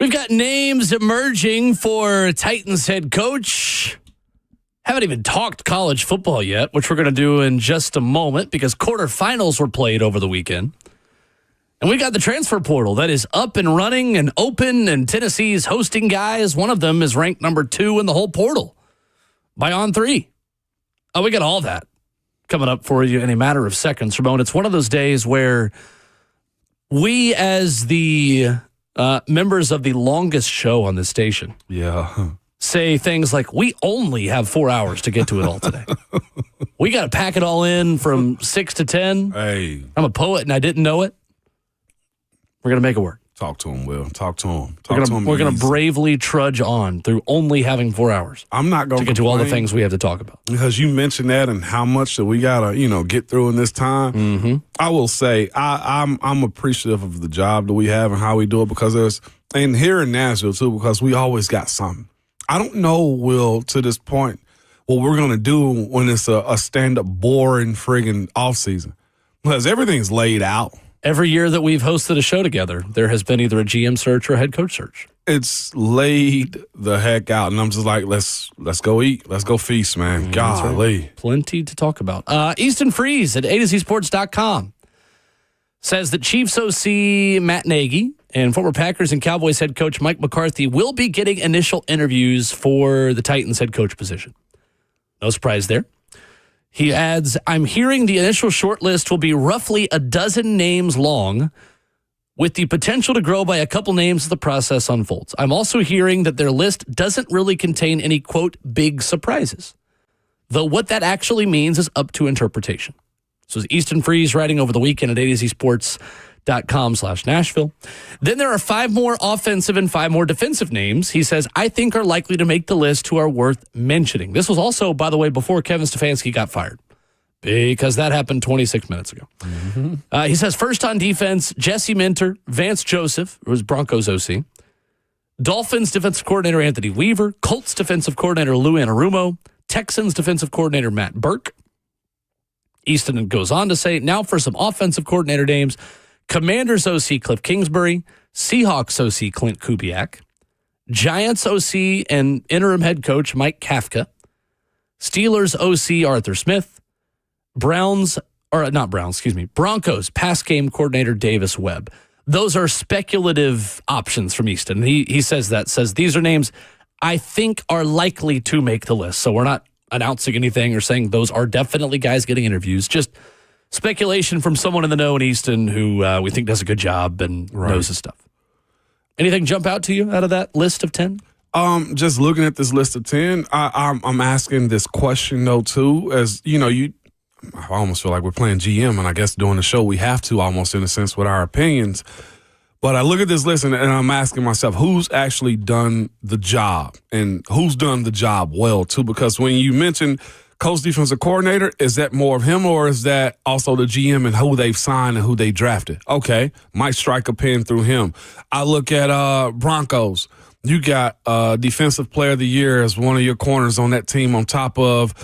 We've got names emerging for Titans head coach. Haven't even talked college football yet, which we're going to do in just a moment because quarterfinals were played over the weekend. And we got the transfer portal that is up and running and open, and Tennessee's hosting guys. One of them is ranked number 2 in the whole portal by On3. Oh, we got all that coming up for you in a matter of seconds, Ramon. It's one of those days where we, as the members of the longest show on this station, say things like, we only have 4 hours to get to it all today. We got to pack it all in from 6 to 10. Hey. I'm a poet and I didn't know it. We're going to make it work. Talk to him, Will. Talk to him. We're going to bravely trudge on through only having 4 hours. I'm not going to get to all the things we have to talk about. Because you mentioned that and how much that we got to, get through in this time. Mm-hmm. I will say I'm appreciative of the job that we have and how we do it because and here in Nashville too, because we always got something. I don't know, Will, to this point, what we're going to do when it's a stand-up boring friggin' offseason. Because everything's laid out. Every year that we've hosted a show together, there has been either a GM search or a head coach search. It's laid the heck out, and I'm just like, let's go eat. Let's go feast, man. Golly. Right. Plenty to talk about. Easton Freeze at A2ZSports.com says that Chiefs OC Matt Nagy and former Packers and Cowboys head coach Mike McCarthy will be getting initial interviews for the Titans head coach position. No surprise there. He adds, I'm hearing the initial shortlist will be roughly a dozen names long, with the potential to grow by a couple names as the process unfolds. I'm also hearing that their list doesn't really contain any, quote, big surprises, though what that actually means is up to interpretation. So Easton Freeze writing over the weekend at AZSports.com/Nashville. Then there are 5 more offensive and 5 more defensive names, he says, I think are likely to make the list who are worth mentioning. This was also, by the way, before Kevin Stefanski got fired, because that happened 26 minutes ago. Mm-hmm. He says, first on defense, Jesse Minter, Vance Joseph, who was Broncos OC, Dolphins defensive coordinator Anthony Weaver, Colts defensive coordinator Lou Anarumo, Texans defensive coordinator Matt Burke. Easton goes on to say, now for some offensive coordinator names, Commanders OC Cliff Kingsbury, Seahawks OC Clint Kubiak, Giants OC and interim head coach Mike Kafka, Steelers OC Arthur Smith, Broncos pass game coordinator Davis Webb. Those are speculative options from Easton. He says these are names I think are likely to make the list. So we're not announcing anything or saying those are definitely guys getting interviews. Just speculation from someone in the know in Easton who we think does a good job and knows his stuff. Anything jump out to you out of that list of 10? Just looking at this list of 10, I'm asking this question though too, as I almost feel like we're playing GM, and I guess doing the show we have to almost in a sense with our opinions. But I look at this list and I'm asking myself, who's actually done the job and who's done the job well too? Because when you mention coach defensive coordinator, is that more of him or is that also the GM and who they've signed and who they drafted? Okay, might strike a pin through him. I look at Broncos. You got defensive player of the year as one of your corners on that team on top of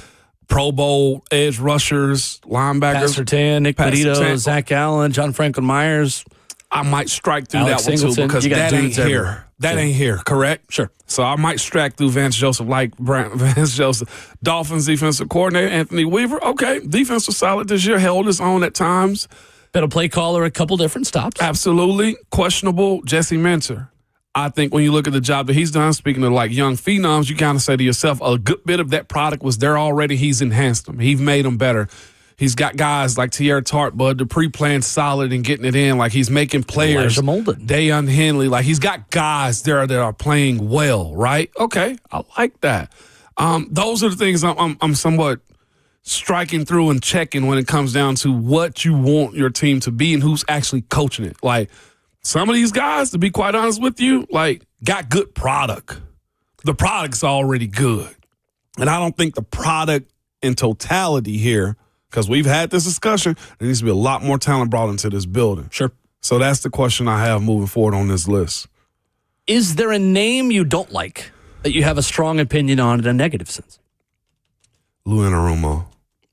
Pro Bowl edge rushers, linebackers. Pat Surtain, Nick Petito, Zach Allen, John Franklin Myers. I might strike through Alex that one Singleton. too because that ain't here. Everywhere. That ain't here, correct? Sure. So I might strike through Vance Joseph like Vance Joseph. Dolphins defensive coordinator Anthony Weaver. Okay, defense was solid this year. Held his own at times. Been a play caller, a couple different stops. Absolutely. Questionable Jesse Minter. I think when you look at the job that he's done, speaking of like young phenoms, you kind of say to yourself, a good bit of that product was there already. He's enhanced them. He's made them better. He's got guys like Tierra Tart, Bud, the pre-plan solid and getting it in. Like he's making players. Dayon Henley. Like he's got guys there that are playing well, right? Okay, I like that. Those are the things I'm somewhat striking through and checking when it comes down to what you want your team to be and who's actually coaching it. Like some of these guys, to be quite honest with you, like got good product. The product's already good. And I don't think the product in totality here, because we've had this discussion, there needs to be a lot more talent brought into this building. Sure. So that's the question I have moving forward on this list. Is there a name you don't like that you have a strong opinion on in a negative sense? Lou Anarumo.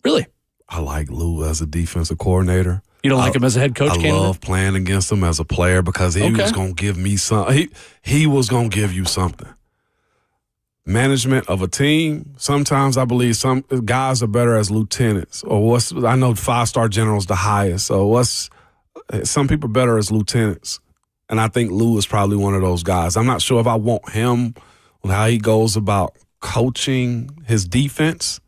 Really? I like Lou as a defensive coordinator. You don't like him as a head coach I candidate? love playing against him as a player because he was going to give me something. He was going to give you something. Management of a team, sometimes I believe some guys are better as lieutenants. I know 5-star general's the highest. So some people are better as lieutenants. And I think Lou is probably one of those guys. I'm not sure if I want him on how he goes about coaching his defense.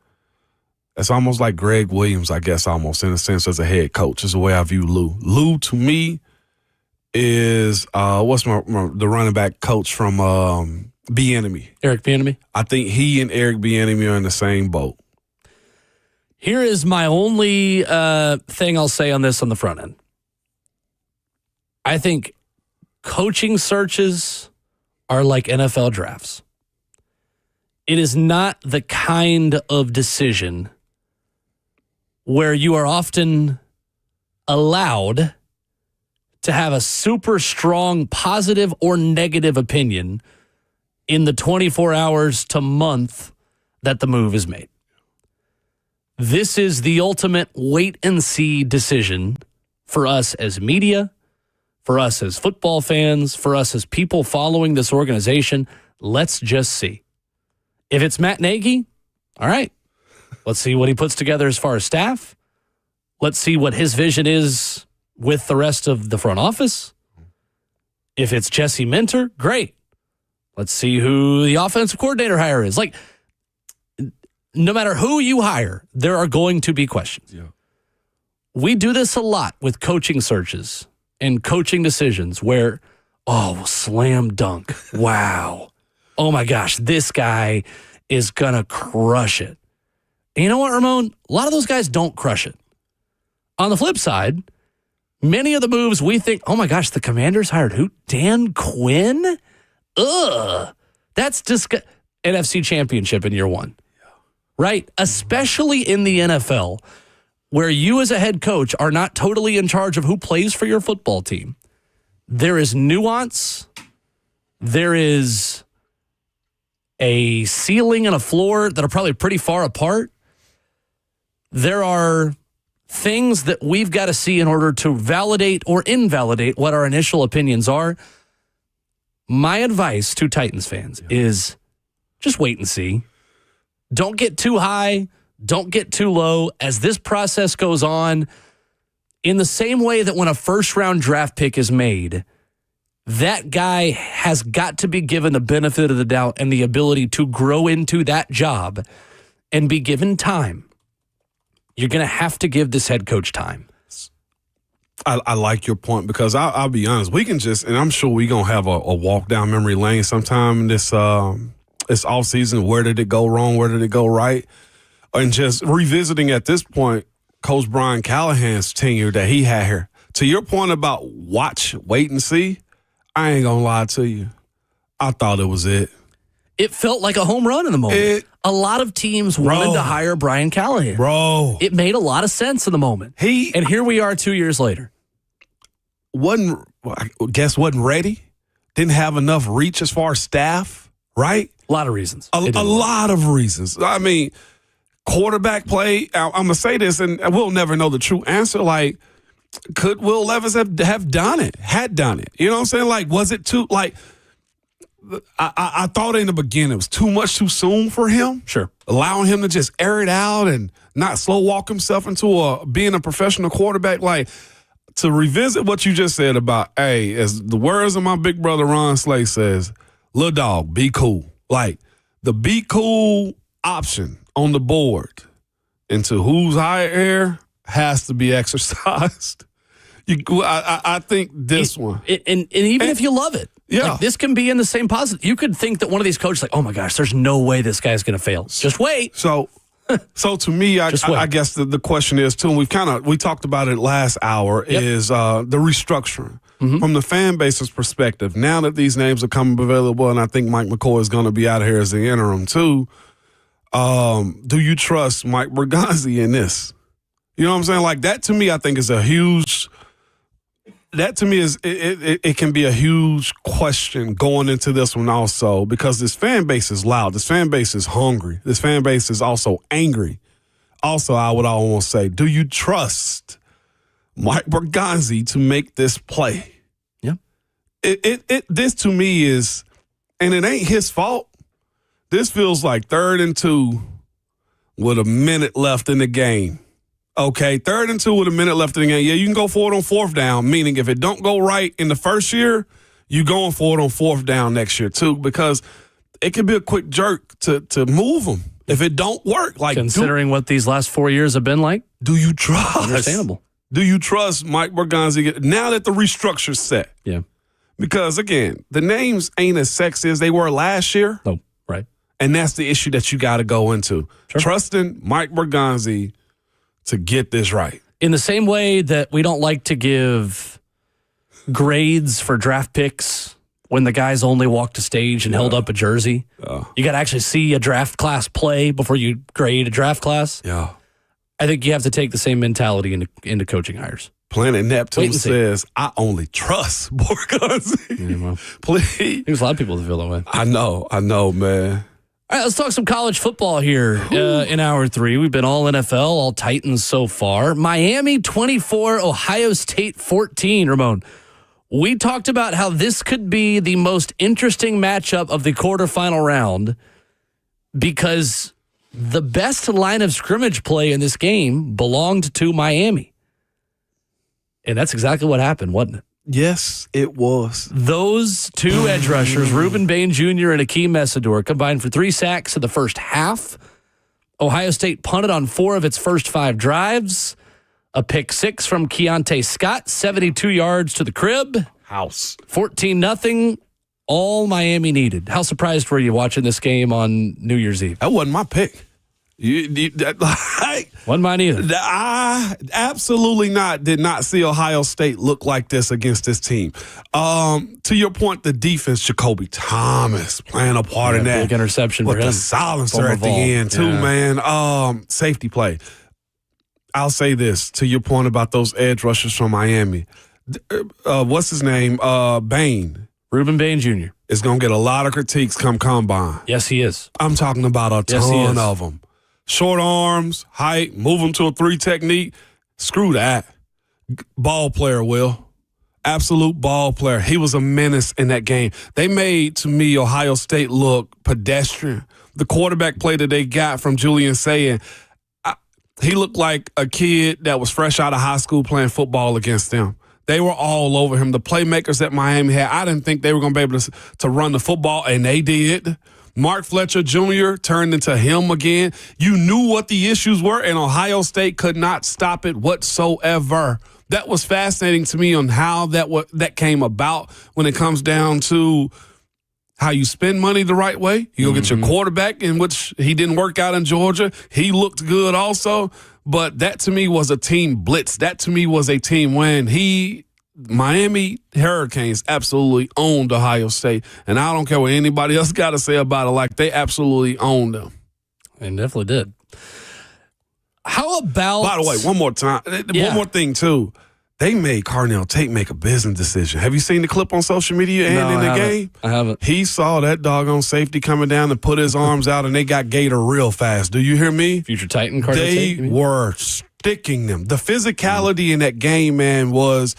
It's almost like Greg Williams, I guess, almost in a sense as a head coach is the way I view Lou. Lou, to me, is the running back coach from Bieniemy. Eric Bieniemy? I think he and Eric Bieniemy are in the same boat. Here is my only thing I'll say on this on the front end. I think coaching searches are like NFL drafts. It is not the kind of decision where you are often allowed to have a super strong positive or negative opinion in the 24 hours to month that the move is made. This is the ultimate wait and see decision for us as media, for us as football fans, for us as people following this organization. Let's just see. If it's Matt Nagy, all right, let's see what he puts together as far as staff. Let's see what his vision is with the rest of the front office. If it's Jesse Minter, great. Let's see who the offensive coordinator hire is. Like, no matter who you hire, there are going to be questions. Yeah. We do this a lot with coaching searches and coaching decisions where, slam dunk. Wow. Oh my gosh, this guy is going to crush it. And you know what, Ramon? A lot of those guys don't crush it. On the flip side, many of the moves we think, oh my gosh, the Commanders hired who? Dan Quinn? Ugh. That's NFC Championship in year one. Right? Especially in the NFL, where you as a head coach are not totally in charge of who plays for your football team. There is nuance. There is a ceiling and a floor that are probably pretty far apart. There are things that we've got to see in order to validate or invalidate what our initial opinions are. My advice to Titans fans is just wait and see. Don't get too high. Don't get too low. As this process goes on, in the same way that when a first-round draft pick is made, that guy has got to be given the benefit of the doubt and the ability to grow into that job and be given time. You're going to have to give this head coach time. I like your point because I'll be honest. We can just, and I'm sure we're going to have a walk down memory lane sometime in this offseason. Where did it go wrong? Where did it go right? And just revisiting at this point, Coach Brian Callahan's tenure that he had here. To your point about wait and see, I ain't going to lie to you. I thought it was it. It felt like a home run in the moment. A lot of teams wanted to hire Brian Callahan. Bro. It made a lot of sense in the moment. And here we are 2 years later. Wasn't ready. Didn't have enough reach as far as staff, right? A lot of reasons. A lot of reasons. I mean, quarterback play, I'm going to say this, and we'll never know the true answer. Like, could Will Levis have done it? Had done it? You know what I'm saying? Like, was it too, like, I thought in the beginning it was too much too soon for him. Sure. Allowing him to just air it out and not slow walk himself into being a professional quarterback. Like, to revisit what you just said about, hey, as the words of my big brother Ron Slay says, little dog, be cool. Like, the be cool option on the board into who's higher air has to be exercised. I think this one. And even if you love it. Yeah. Like, this can be in the same positive. You could think that one of these coaches, like, oh my gosh, there's no way this guy's going to fail. Just wait. So to me, I guess the question is too, and we talked about it last hour, is the restructuring. Mm-hmm. From the fan base's perspective, now that these names are coming available, and I think Mike McCoy is going to be out of here as the interim too, do you trust Mike Berganzi in this? You know what I'm saying? Like, that to me, I think is a huge... That to me is it can be a huge question going into this one also, because this fan base is loud. This fan base is hungry. This fan base is also angry. Also, I would almost say, do you trust Mike Bergonzi to make this play. Yeah. This to me is, and it ain't his fault. This feels like 3rd and 2 with a minute left in the game. Okay, 3rd and 2 with a minute left in the game. Yeah, you can go for it on 4th down, meaning if it don't go right in the first year, you going for it on 4th down next year too, because it could be a quick jerk to move them. If it don't work, like considering what these last 4 years have been like, do you trust? Understandable. Do you trust Mike Bergonzi now that the restructure's set? Yeah. Because again, the names ain't as sexy as they were last year. No, right. And that's the issue that you got to go into. Sure. Trusting Mike Bergonzi to get this right. In the same way that we don't like to give grades for draft picks when the guys only walked a stage and held up a jersey. You got to actually see a draft class play before you grade a draft class. Yeah. I think you have to take the same mentality into coaching hires. Planet Neptune says, I only trust Bergonzi. Yeah, well, Please. there's a lot of people that feel that way. I know, man. All right, let's talk some college football here in hour 3. We've been all NFL, all Titans so far. Miami 24, Ohio State 14, Ramon. We talked about how this could be the most interesting matchup of the quarterfinal round because the best line of scrimmage play in this game belonged to Miami. And that's exactly what happened, wasn't it? Yes, it was. Those two edge rushers, Reuben Bain Jr. and Akeem Messidor, combined for 3 sacks in the first half. Ohio State punted on 4 of its first 5 drives. A pick 6 from Keontae Scott, 72 yards to the crib. House. 14-0, all Miami needed. How surprised were you watching this game on New Year's Eve? That wasn't my pick. Wasn't mine either. I absolutely did not see Ohio State look like this against this team. To your point, the defense, Jacoby Thomas playing a part in that. Big interception for with him. the silencer at the end too, man. Safety play. I'll say this to your point about those edge rushers from Miami. What's his name? Bain. Reuben Bain Jr. is going to get a lot of critiques come combine. Yes, he is. I'm talking about a ton of them. Short arms, height, move them to a 3 technique. Screw that. Ball player, Will. Absolute ball player. He was a menace in that game. They made, to me, Ohio State look pedestrian. The quarterback play that they got from Julian Sayin, he looked like a kid that was fresh out of high school playing football against them. They were all over him. The playmakers that Miami had, I didn't think they were going to be able to run the football, and they did. Mark Fletcher Jr. turned into him again. You knew what the issues were, and Ohio State could not stop it whatsoever. That was fascinating to me on how that came about when it comes down to how you spend money the right way. You go get your quarterback, in which he didn't work out in Georgia. He looked good also. But that to me was a team blitz. That to me was a team win. Miami Hurricanes absolutely owned Ohio State. And I don't care what anybody else got to say about it. Like, they absolutely owned them. They definitely did. How about... By the way, one more thing, too. They made Carnell Tate make a business decision. Have you seen the clip on social media and in the game? I haven't. He saw that doggone safety coming down and put his arms out, and they got Gator real fast. Do you hear me? Future Titan Carnell Tate? They were sticking them. The physicality in that game, man, was...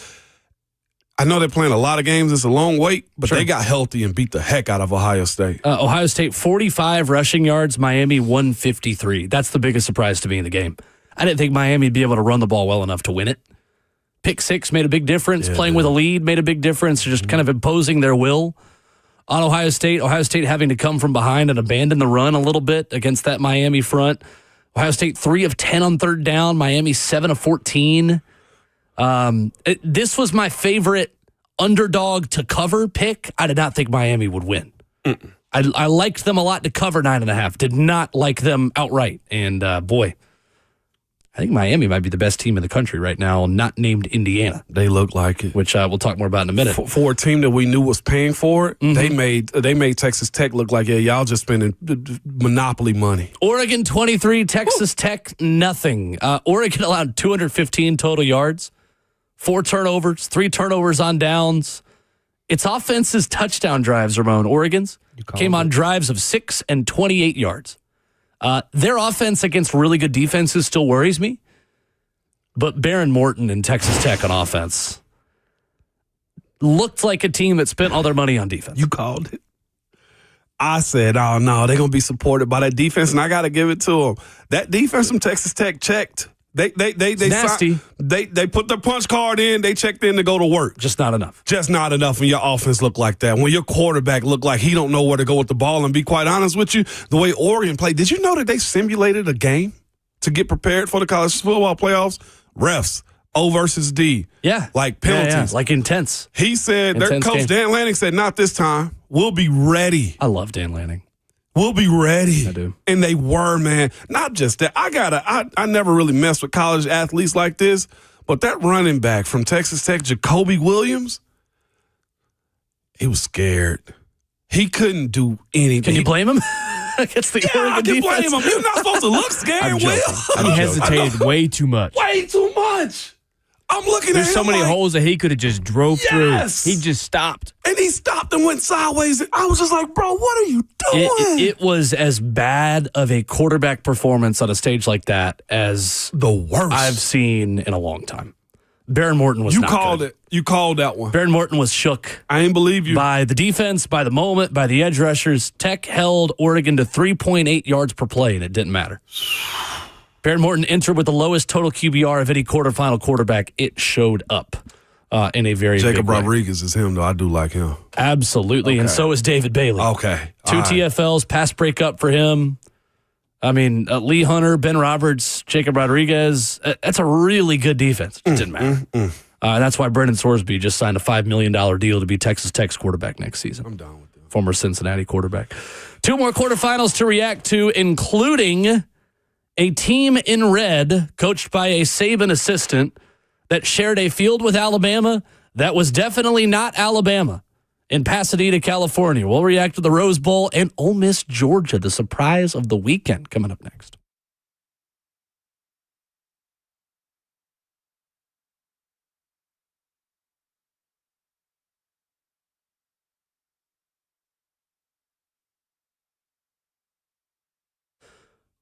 I know they're playing a lot of games. It's a long wait, but they got healthy and beat the heck out of Ohio State. Ohio State, 45 rushing yards. Miami, 153. That's the biggest surprise to me in the game. I didn't think Miami would be able to run the ball well enough to win it. Pick 6 made a big difference. Playing with a lead made a big difference. Just kind of imposing their will on Ohio State. Ohio State having to come from behind and abandon the run a little bit against that Miami front. Ohio State 3 of 10 on 3rd down. Miami 7 of 14. This was my favorite underdog to cover pick. I did not think Miami would win. I liked them a lot to cover 9.5. Did not like them outright. And boy, I think Miami might be the best team in the country right now, not named Indiana. They look like it. Which we'll talk more about in a minute. For a team that we knew was paying for it, they made Texas Tech look like, y'all just spending monopoly money. Oregon 23, Texas Tech nothing. Oregon allowed 215 total yards, 4 turnovers, 3 turnovers on downs. Its offense's touchdown drives, Ramon, Oregon's, came on drives of 6 and 28 yards. Their offense against really good defenses still worries me But Baron Morton and Texas Tech on offense looked like a team that spent all their money on defense. You called it. I said, oh, no, they're going to be supported by that defense, and I got to give it to them. That defense from Texas Tech checked. They nasty. They put their punch card in. They checked in to go to work. Just not enough. Just not enough when your offense look like that. When your quarterback look like he don't know where to go with the ball. And be quite honest with you, the way Oregon played, did you know that they simulated a game to get prepared for the college football playoffs? Refs, O versus D. Yeah. Like penalties. Yeah. Like intense. He said, their coach game. Dan Lanning said, not this time. We'll be ready. I love Dan Lanning. We'll be ready. I do. And they were, man. Not just that. I never really messed with college athletes like this, but that running back from Texas Tech, Jacoby Williams, he was scared. He couldn't do anything. Can you blame him? Against the Oregon I can defense? blame him. You're not supposed to look scared, Will. He hesitated way too much. Way too much. I'm looking There's at him so many like, holes that he could have just drove Yes. through. He just stopped. and he stopped and went sideways. And I was just like, bro, what are you doing? It was as bad of a quarterback performance on a stage like that as the worst I've seen in a long time. Baron Morton was You not called good. it. You called that one. Baron Morton was shook I ain't believe you. by the defense, by the moment, by the edge rushers. Tech held Oregon to 3.8 yards per play, and it didn't matter. Baron Morton entered with the lowest total QBR of any quarterfinal quarterback. It showed up in a very Jacob big way. Rodriguez is him, though. I do like him. Absolutely, and so is David Bailey. Okay. Two All right. TFLs, pass breakup for him. I mean, Lee Hunter, Ben Roberts, Jacob Rodriguez. That's a really good defense. It didn't matter. And that's why Brendan Sorsby just signed a $5 million deal to be Texas Tech's quarterback next season. I'm done with that. Former Cincinnati quarterback. Two more quarterfinals to react to, including a team in red coached by a Saban assistant that shared a field with Alabama that was definitely not Alabama in Pasadena, California. We'll react to the Rose Bowl and Ole Miss, Georgia, the surprise of the weekend, coming up next.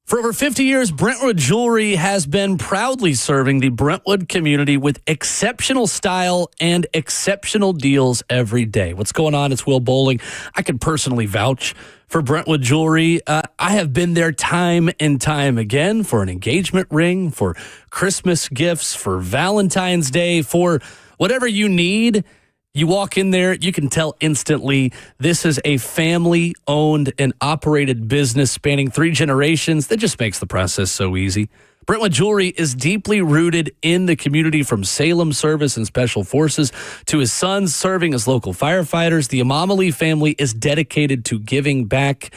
For over 50 years, Brentwood Jewelry has been proudly serving the Brentwood community with exceptional style and exceptional deals every day. What's going on? It's Will Bowling. I can personally vouch for Brentwood Jewelry. I have been there time and time again for an engagement ring, for Christmas gifts, for Valentine's Day, for whatever you need. You walk in there, you can tell instantly this is a family-owned and operated business spanning 3 generations. That just makes the process so easy. Brentwood Jewelry is deeply rooted in the community, from Salem Service and Special Forces to his sons serving as local firefighters. The Amamali family is dedicated to giving back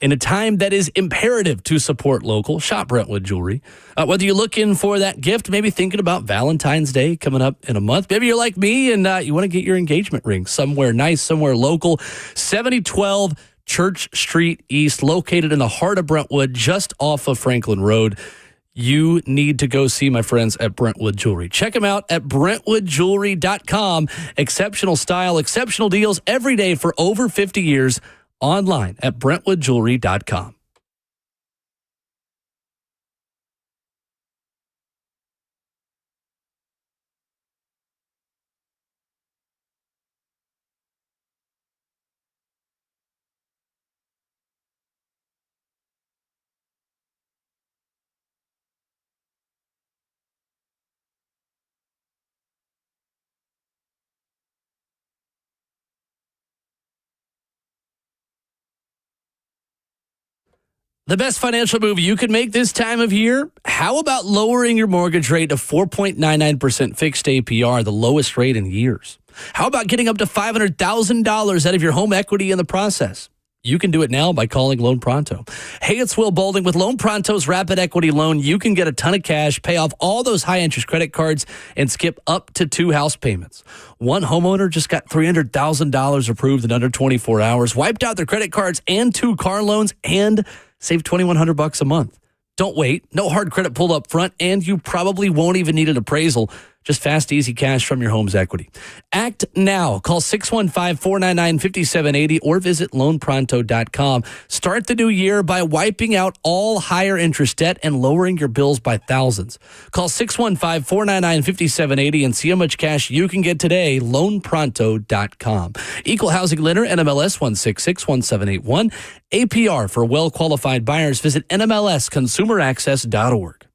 in a time that is imperative to support local. Shop Brentwood Jewelry. Whether you're looking for that gift, maybe thinking about Valentine's Day coming up in a month. Maybe you're like me and you want to get your engagement ring somewhere nice, somewhere local. 7012 Church Street East, located in the heart of Brentwood, just off of Franklin Road. You need to go see my friends at Brentwood Jewelry. Check them out at BrentwoodJewelry.com. Exceptional style, exceptional deals every day for over 50 years. Online at BrentwoodJewelry.com. The best financial move you could make this time of year? How about lowering your mortgage rate to 4.99% fixed APR, the lowest rate in years? How about getting up to $500,000 out of your home equity in the process? You can do it now by calling Loan Pronto. Hey, it's Will Bowling. With Loan Pronto's Rapid Equity Loan, you can get a ton of cash, pay off all those high-interest credit cards, and skip up to 2 house payments. One homeowner just got $300,000 approved in under 24 hours, wiped out their credit cards and 2 car loans, and saved $2,100 a month. Don't wait. No hard credit pulled up front, and you probably won't even need an appraisal. Just fast, easy cash from your home's equity. Act now. Call 615-499-5780 or visit loanpronto.com. Start the new year by wiping out all higher interest debt and lowering your bills by thousands. Call 615-499-5780 and see how much cash you can get today. Loanpronto.com. Equal housing lender, NMLS 1661781. APR for well-qualified buyers. Visit NMLSconsumeraccess.org.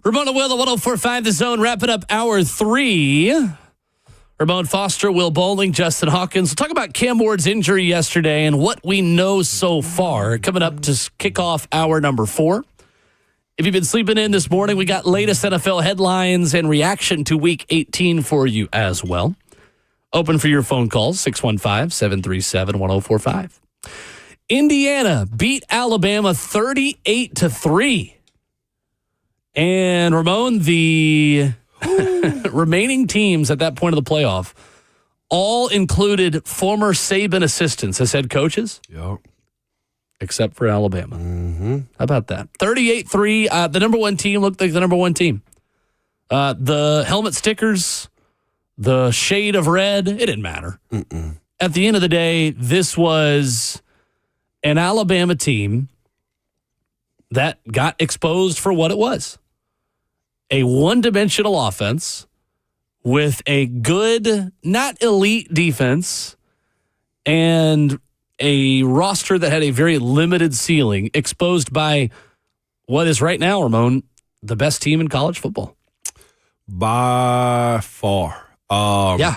Ramona Will at 104.5 The Zone, wrapping up hour 3. Ramon Foster, Will Bowling, Justin Hawkins. We'll talk about Cam Ward's injury yesterday and what we know so far. Coming up to kick off hour number 4. If you've been sleeping in this morning, we got latest NFL headlines and reaction to Week 18 for you as well. Open for your phone calls, 615-737-1045. Indiana beat Alabama 38-3. And Ramon, the remaining teams at that point of the playoff all included former Saban assistants as head coaches. Yep. Except for Alabama. Mm-hmm. How about that? 38-3. The number one team looked like the number one team. The helmet stickers, the shade of red, it didn't matter. Mm-mm. At the end of the day, this was an Alabama team that got exposed for what it was. A one-dimensional offense with a good, not elite defense, and a roster that had a very limited ceiling, exposed by what is right now, Ramon, the best team in college football. By far. Yeah.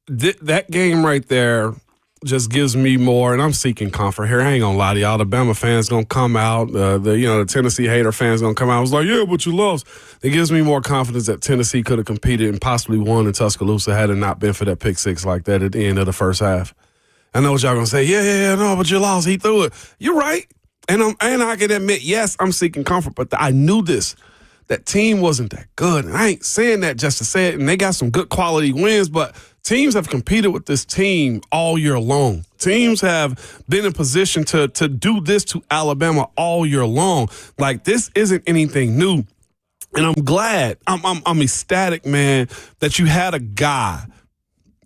That game right there just gives me more, and I'm seeking comfort here. I ain't gonna lie to you. Alabama fans gonna come out. The Tennessee hater fans gonna come out. I was like, yeah, but you lost. It gives me more confidence that Tennessee could have competed and possibly won in Tuscaloosa had it not been for that pick six like that at the end of the first half. I know what y'all gonna say. Yeah, no, but you lost. He threw it. You're right, and I can admit, yes, I'm seeking comfort, but I knew this. That team wasn't that good. And I ain't saying that just to say it. And they got some good quality wins, but teams have competed with this team all year long. Teams have been in position to do this to Alabama all year long. Like, this isn't anything new. And I'm glad, I'm ecstatic, man, that you had a guy.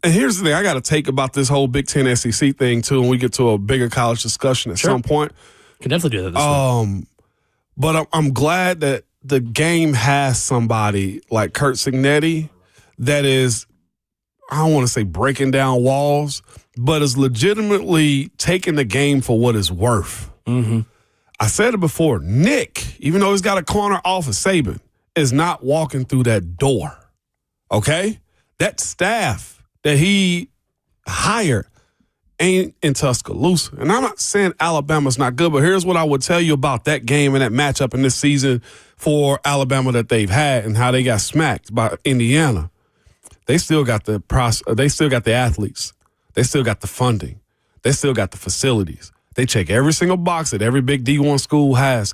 And here's the thing I got to take about this whole Big Ten SEC thing, too, when we get to a bigger college discussion at some point. Can definitely do that this week. But I'm glad that the game has somebody like Curt Cignetti that is, I don't want to say breaking down walls, but is legitimately taking the game for what it's worth. Mm-hmm. I said it before. Nick, even though he's got a corner off of Saban, is not walking through that door. Okay? That staff that he hired ain't in Tuscaloosa. And I'm not saying Alabama's not good, but here's what I would tell you about that game and that matchup in this season for Alabama that they've had and how they got smacked by Indiana. They still got the athletes. They still got the funding. They still got the facilities. They check every single box that every big D1 school has.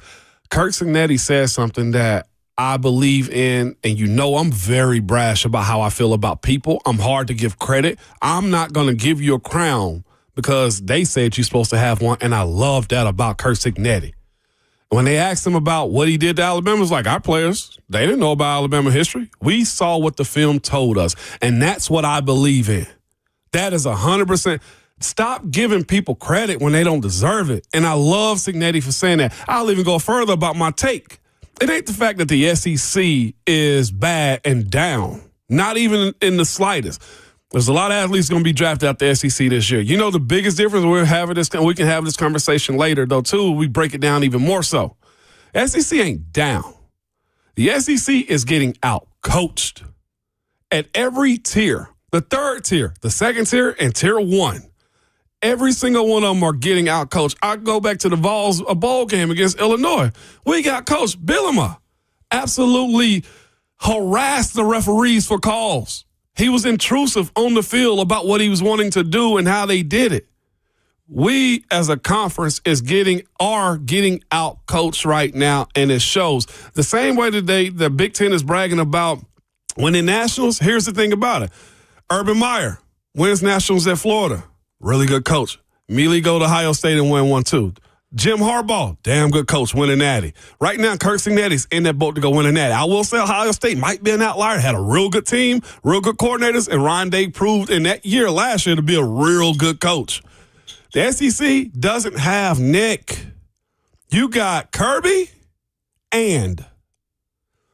Curt Cignetti says something that I believe in, and I'm very brash about how I feel about people. I'm hard to give credit. I'm not going to give you a crown because they said you're supposed to have one, and I love that about Curt Cignetti. When they asked him about what he did to Alabama, it's like, our players, they didn't know about Alabama history. We saw what the film told us, and that's what I believe in. That is 100%. Stop giving people credit when they don't deserve it, and I love Cignetti for saying that. I'll even go further about my take. It ain't the fact that the SEC is bad and down, not even in the slightest. There's a lot of athletes going to be drafted out the SEC this year. You know the biggest difference we can have this conversation later, though, too. We break it down even more so. SEC ain't down. The SEC is getting out-coached at every tier, the third tier, the second tier, and tier one. Every single one of them are getting out-coached. I go back to the Vols, a bowl game against Illinois. We got Coach Bielema absolutely harassed the referees for calls. He was intrusive on the field about what he was wanting to do and how they did it. We, as a conference, are getting out-coached right now, and it shows. The same way that the Big Ten is bragging about winning nationals, here's the thing about it. Urban Meyer wins nationals at Florida. Really good coach. Immediately go to Ohio State and win one, too. Jim Harbaugh, damn good coach, winning natty. Right now, Curt Cignetti's in that boat to go win a natty. I will say Ohio State might be an outlier. Had a real good team, real good coordinators, and Ryan Day proved in that year last year to be a real good coach. The SEC doesn't have Nick. You got Kirby and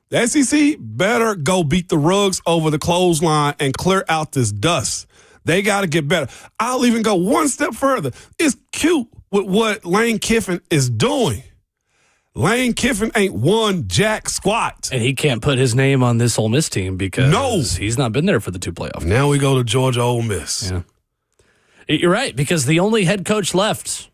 the SEC better go beat the rugs over the clothesline and clear out this dust. They got to get better. I'll even go one step further. It's cute with what Lane Kiffin is doing. Lane Kiffin ain't won jack squat. And he can't put his name on this Ole Miss team because he's not been there for the two playoff. Now we go to Georgia Ole Miss. Yeah. You're right, because the only head coach left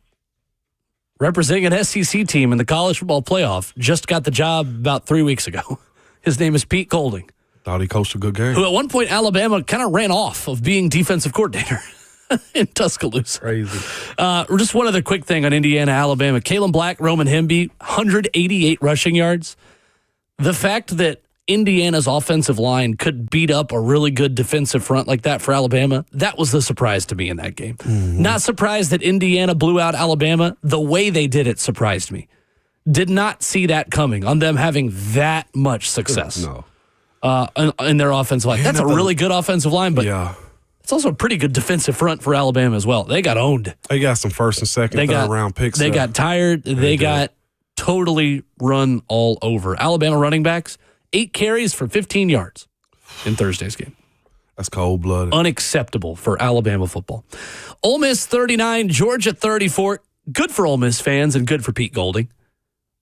representing an SEC team in the college football playoff just got the job about 3 weeks ago. His name is Pete Golding. Thought he coached a good game. Who at one point Alabama kind of ran off of being defensive coordinator in Tuscaloosa. Crazy. Just one other quick thing on Indiana, Alabama. Kalen Black, Roman Hemby, 188 rushing yards. The fact that Indiana's offensive line could beat up a really good defensive front like that for Alabama, that was the surprise to me in that game. Mm-hmm. Not surprised that Indiana blew out Alabama. The way they did it surprised me. Did not see that coming on them having that much success. No. In their offensive line. That's a really good offensive line, but it's also a pretty good defensive front for Alabama as well. They got owned. They got some first and second, third round picks. They got tired. They got totally run all over. Alabama running backs, 8 carries for 15 yards in Thursday's game. That's cold-blooded. Unacceptable for Alabama football. Ole Miss 39, Georgia 34. Good for Ole Miss fans and good for Pete Golding.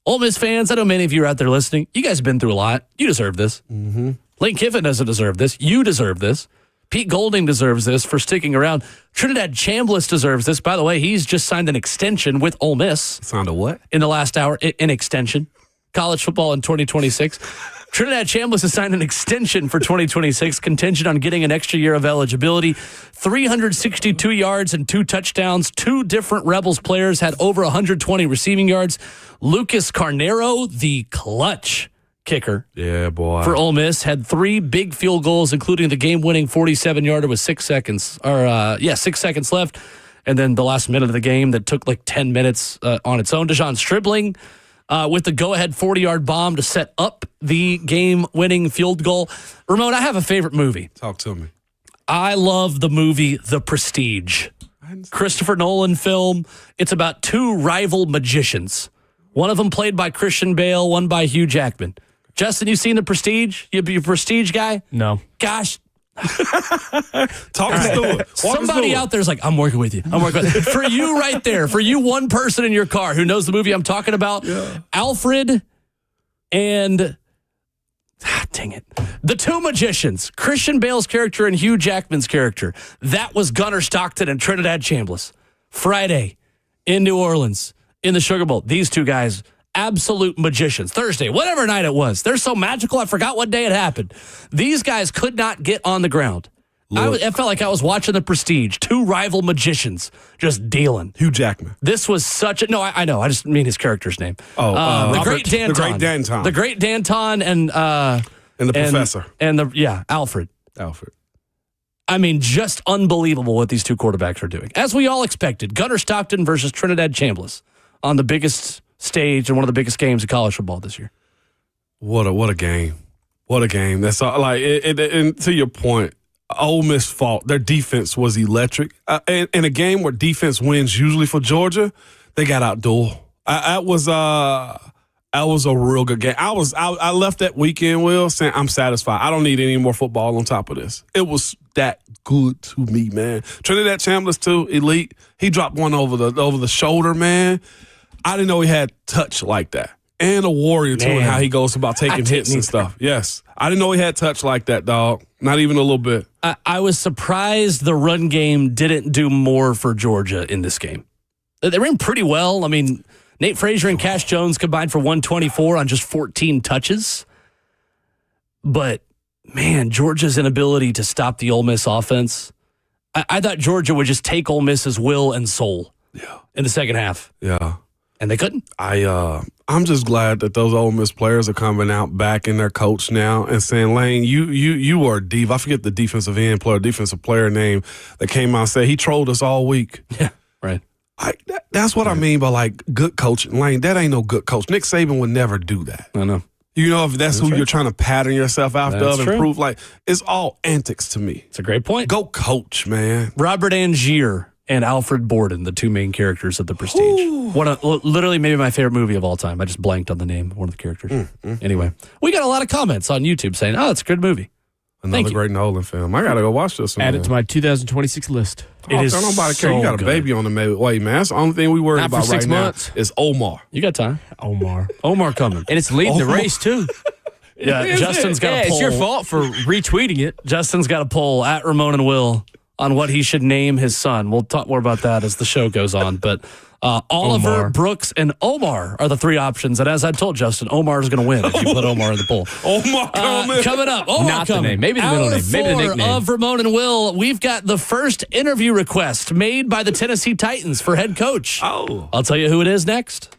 Ole Miss fans, I know many of you are out there listening. You guys have been through a lot. You deserve this. Mm-hmm. Lane Kiffin doesn't deserve this. You deserve this. Pete Golding deserves this for sticking around. Trinidad Chambliss deserves this. By the way, he's just signed an extension with Ole Miss. Signed a what? In the last hour, an extension. College football in 2026. Trinidad Chambliss has signed an extension for 2026, contingent on getting an extra year of eligibility. 362 yards and 2 touchdowns. 2 different Rebels players had over 120 receiving yards. Lucas Carnero, the clutch kicker. Yeah, boy. For Ole Miss, had 3 big field goals, including the game-winning 47-yarder with 6 seconds. 6 seconds left. And then the last minute of the game that took like 10 minutes on its own. Dejon Stribling with the go-ahead 40-yard bomb to set up the game-winning field goal. Ramon, I have a favorite movie. Talk to me. I love the movie The Prestige. Christopher Nolan film. It's about 2 rival magicians. One of them played by Christian Bale, one by Hugh Jackman. Justin, you seen The Prestige? You a Prestige guy? No. Gosh. Talk us through it. Somebody out there's like, I'm working with you. For you right there, for you one person in your car who knows the movie I'm talking about, Alfred and, dang it, the 2 magicians, Christian Bale's character and Hugh Jackman's character. That was Gunnar Stockton and Trinidad Chambliss. Friday in New Orleans in the Sugar Bowl. These 2 guys, absolute magicians. Thursday, whatever night it was. They're so magical, I forgot what day it happened. These guys could not get on the ground. I felt like I was watching The Prestige. 2 rival magicians just dealing. Hugh Jackman. This was such a... No, I know. I just mean his character's name. The Great Danton. The Great Danton. The Great Danton and the Professor. And Alfred. I mean, just unbelievable what these 2 quarterbacks are doing. As we all expected, Gunnar Stockton versus Trinidad Chambliss on the biggest stage and one of the biggest games of college football this year. What a game. What a game. That's all, like, and to your point, Ole Miss fault. Their defense was electric. In a game where defense wins usually for Georgia, they got outdueled. That was a real good game. I left that weekend, Will, saying I'm satisfied. I don't need any more football on top of this. It was that good to me, man. Trinidad Chambliss too, elite. He dropped one over the shoulder, man. I didn't know he had touch like that. And a warrior, too, and how he goes about taking hits and stuff. Yes. I didn't know he had touch like that, dog. Not even a little bit. I was surprised the run game didn't do more for Georgia in this game. They ran pretty well. I mean, Nate Frazier and Cash Jones combined for 124 on just 14 touches. But, man, Georgia's inability to stop the Ole Miss offense. I thought Georgia would just take Ole Miss's will and soul in the second half. Yeah. And they couldn't. I'm just glad that those Ole Miss players are coming out backing their coach now and saying, Lane, you are a diva. I forget the defensive player name that came out and said he trolled us all week. Yeah, right. That's what I mean by, like, good coaching. Lane, that ain't no good coach. Nick Saban would never do that. I know. You know, if that's who you're trying to pattern yourself after and prove, like, it's all antics to me. It's a great point. Go coach, man. Robert Angier and Alfred Borden, the 2 main characters of The Prestige. Literally maybe my favorite movie of all time. I just blanked on the name of one of the characters. Anyway, we got a lot of comments on YouTube saying, oh, it's a good movie. Another great Nolan film. I got to go watch this one. Add it to my 2026 list. It is nobody so care. You got a good. baby on the way, man. That's the only thing we worry Not for about 6 right months. now is Omar. You got time. Omar coming. And it's leading the race, too. Yeah, Justin's got a poll. It's your fault for retweeting it. Justin's got a poll at Ramon and Will on what he should name his son. We'll talk more about that as the show goes on. But Oliver, Omar. Brooks, and Omar are the 3 options. And as I told Justin, Omar is going to win if you put Omar in the poll. Omar coming up. Omar Not the coming. name. Maybe the middle name. Maybe the Hour nickname. 4 of Ramon and Will, we've got the first interview request made by the Tennessee Titans for head coach. Oh. I'll tell you who it is next.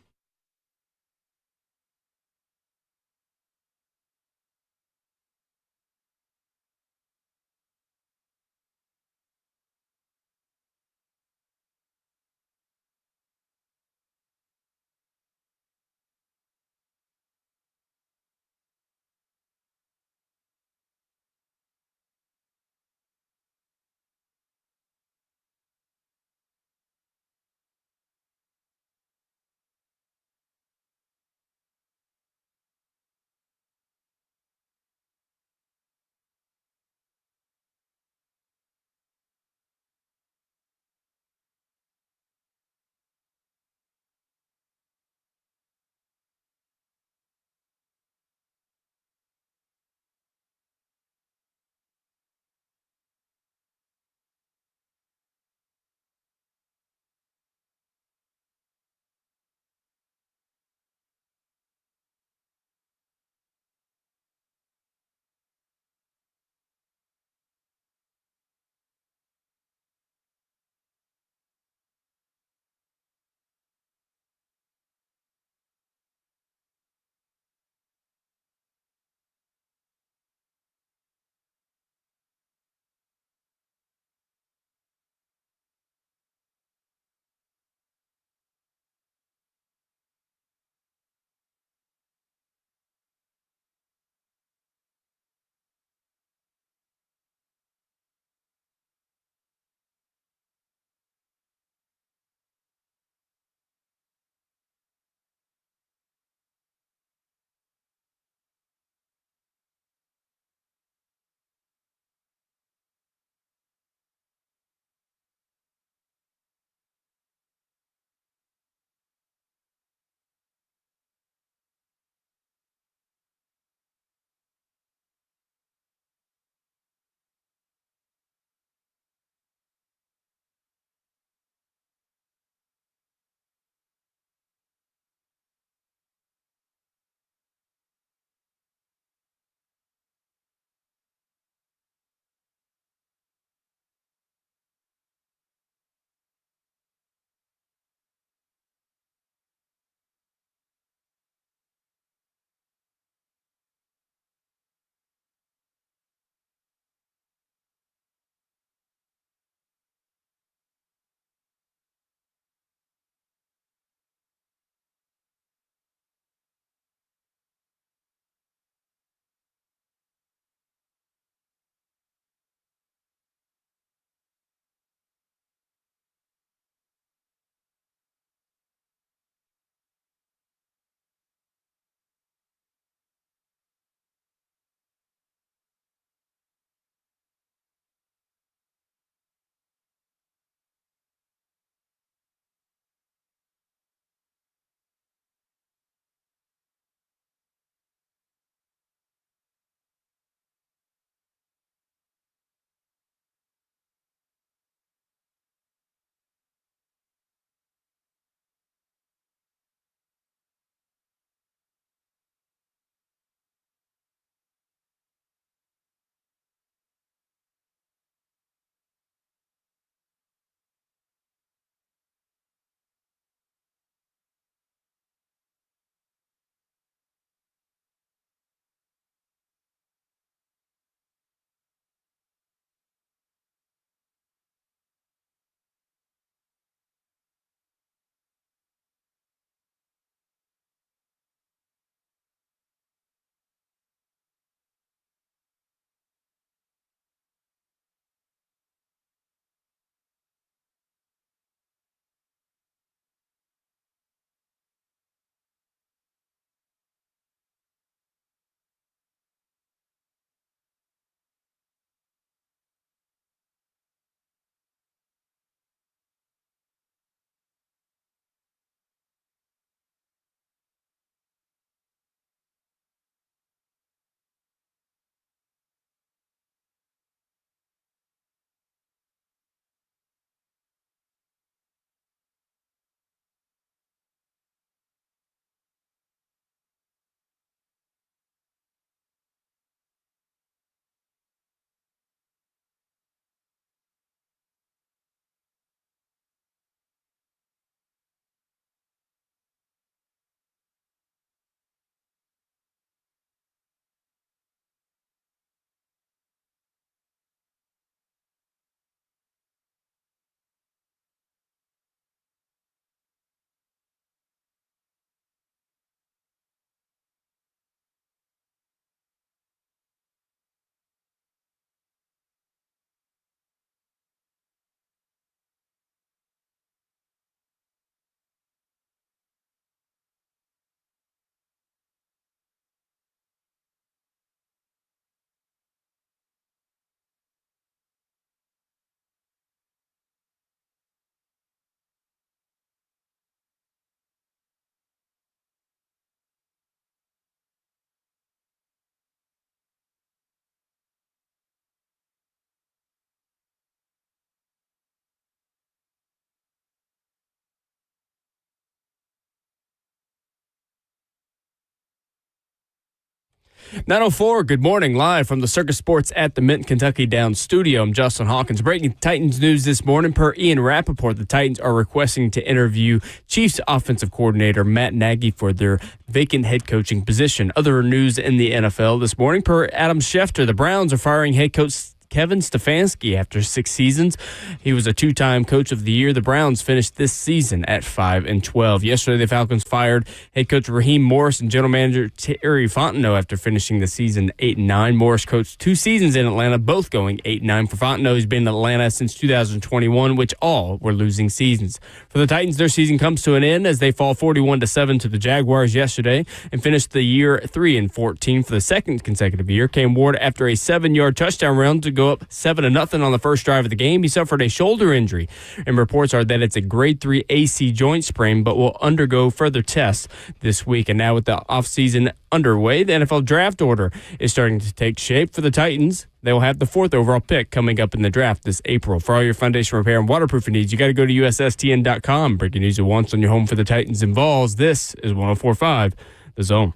9:04, good morning, live from the Circus Sports at the Mint Kentucky Downs studio. I'm Justin Hawkins. Breaking Titans news this morning. Per Ian Rappaport, the Titans are requesting to interview Chiefs offensive coordinator Matt Nagy for their vacant head coaching position. Other news in the NFL this morning. Per Adam Schefter, the Browns are firing head coach Kevin Stefanski after 6 seasons. He was a 2-time coach of the year. The Browns finished this season at 5-12. Yesterday, the Falcons fired head coach Raheem Morris and general manager Terry Fontenot after finishing the season 8-9. Morris coached 2 seasons in Atlanta, both going 8-9. For Fontenot, he's been in Atlanta since 2021, which all were losing seasons. For the Titans, their season comes to an end as they fall 41-7 to the Jaguars yesterday and finished the year 3-14 for the second consecutive year. Came Ward after a 7-yard touchdown run to go up 7-0 on the first drive of the game. He suffered a shoulder injury, and reports are that it's a grade 3 AC joint sprain, but will undergo further tests this week. And now with the offseason underway, the NFL draft order is starting to take shape for the Titans. They will have the 4th overall pick coming up in the draft this April. For all your foundation repair and waterproofing needs, you got to go to USSTN.com. Breaking news at once on your home for the Titans and Vols. This is 104.5 The Zone.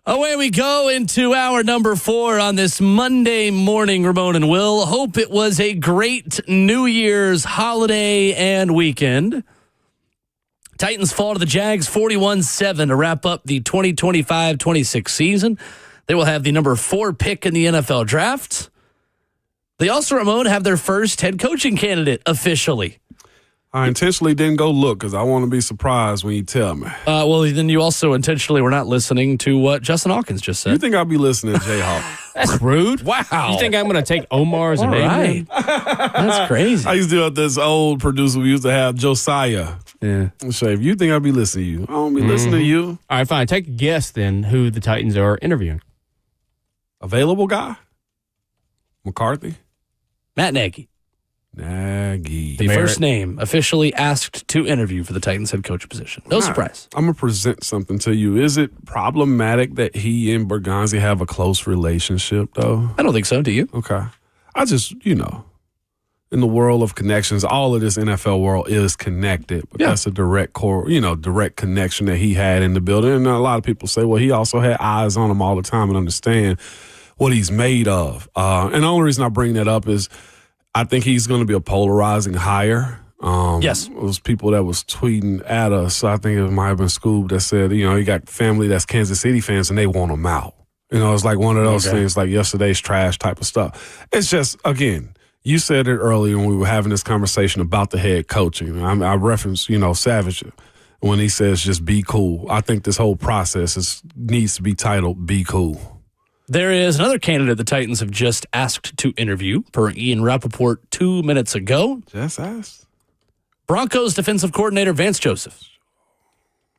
Away we go into hour number 4 on this Monday morning, Ramon and Will. Hope it was a great New Year's holiday and weekend. Titans fall to the Jags 41-7 to wrap up the 2025-26 season. They will have the number 4 pick in the NFL draft. They also, Ramon, have their first head coaching candidate officially. I intentionally didn't go look because I want to be surprised when you tell me. Well, then you also intentionally were not listening to what Justin Hawkins just said. You think I'll be listening to Jayhawk? That's rude. Wow. You think I'm going to take Omar's All name? right. That's crazy. I used to have this old producer. We used to have Josiah. Yeah. Say, if you think I'll be listening to you, I don't be listening to you. All right, fine. Take a guess then who the Titans are interviewing. Available guy? McCarthy? Matt Nagy. The first name officially asked to interview for the Titans head coach position. No surprise. I'm going to present something to you. Is it problematic that he and Berganzi have a close relationship, though? I don't think so. Do you? Okay. I just, in the world of connections, all of this NFL world is connected. But that's a direct direct connection that he had in the building. And a lot of people say, well, he also had eyes on him all the time and understand what he's made of. And the only reason I bring that up is I think he's going to be a polarizing hire. Yes. It was people that was tweeting at us. I think it might have been Scoob that said, he got family that's Kansas City fans and they want him out. It's like one of those things like yesterday's trash type of stuff. It's just, again, you said it earlier when we were having this conversation about the head coaching. I referenced, Savage when he says just be cool. I think this whole process needs to be titled Be Cool. There is another candidate the Titans have just asked to interview, per Ian Rappaport 2 minutes ago. Just asked. Broncos defensive coordinator Vance Joseph.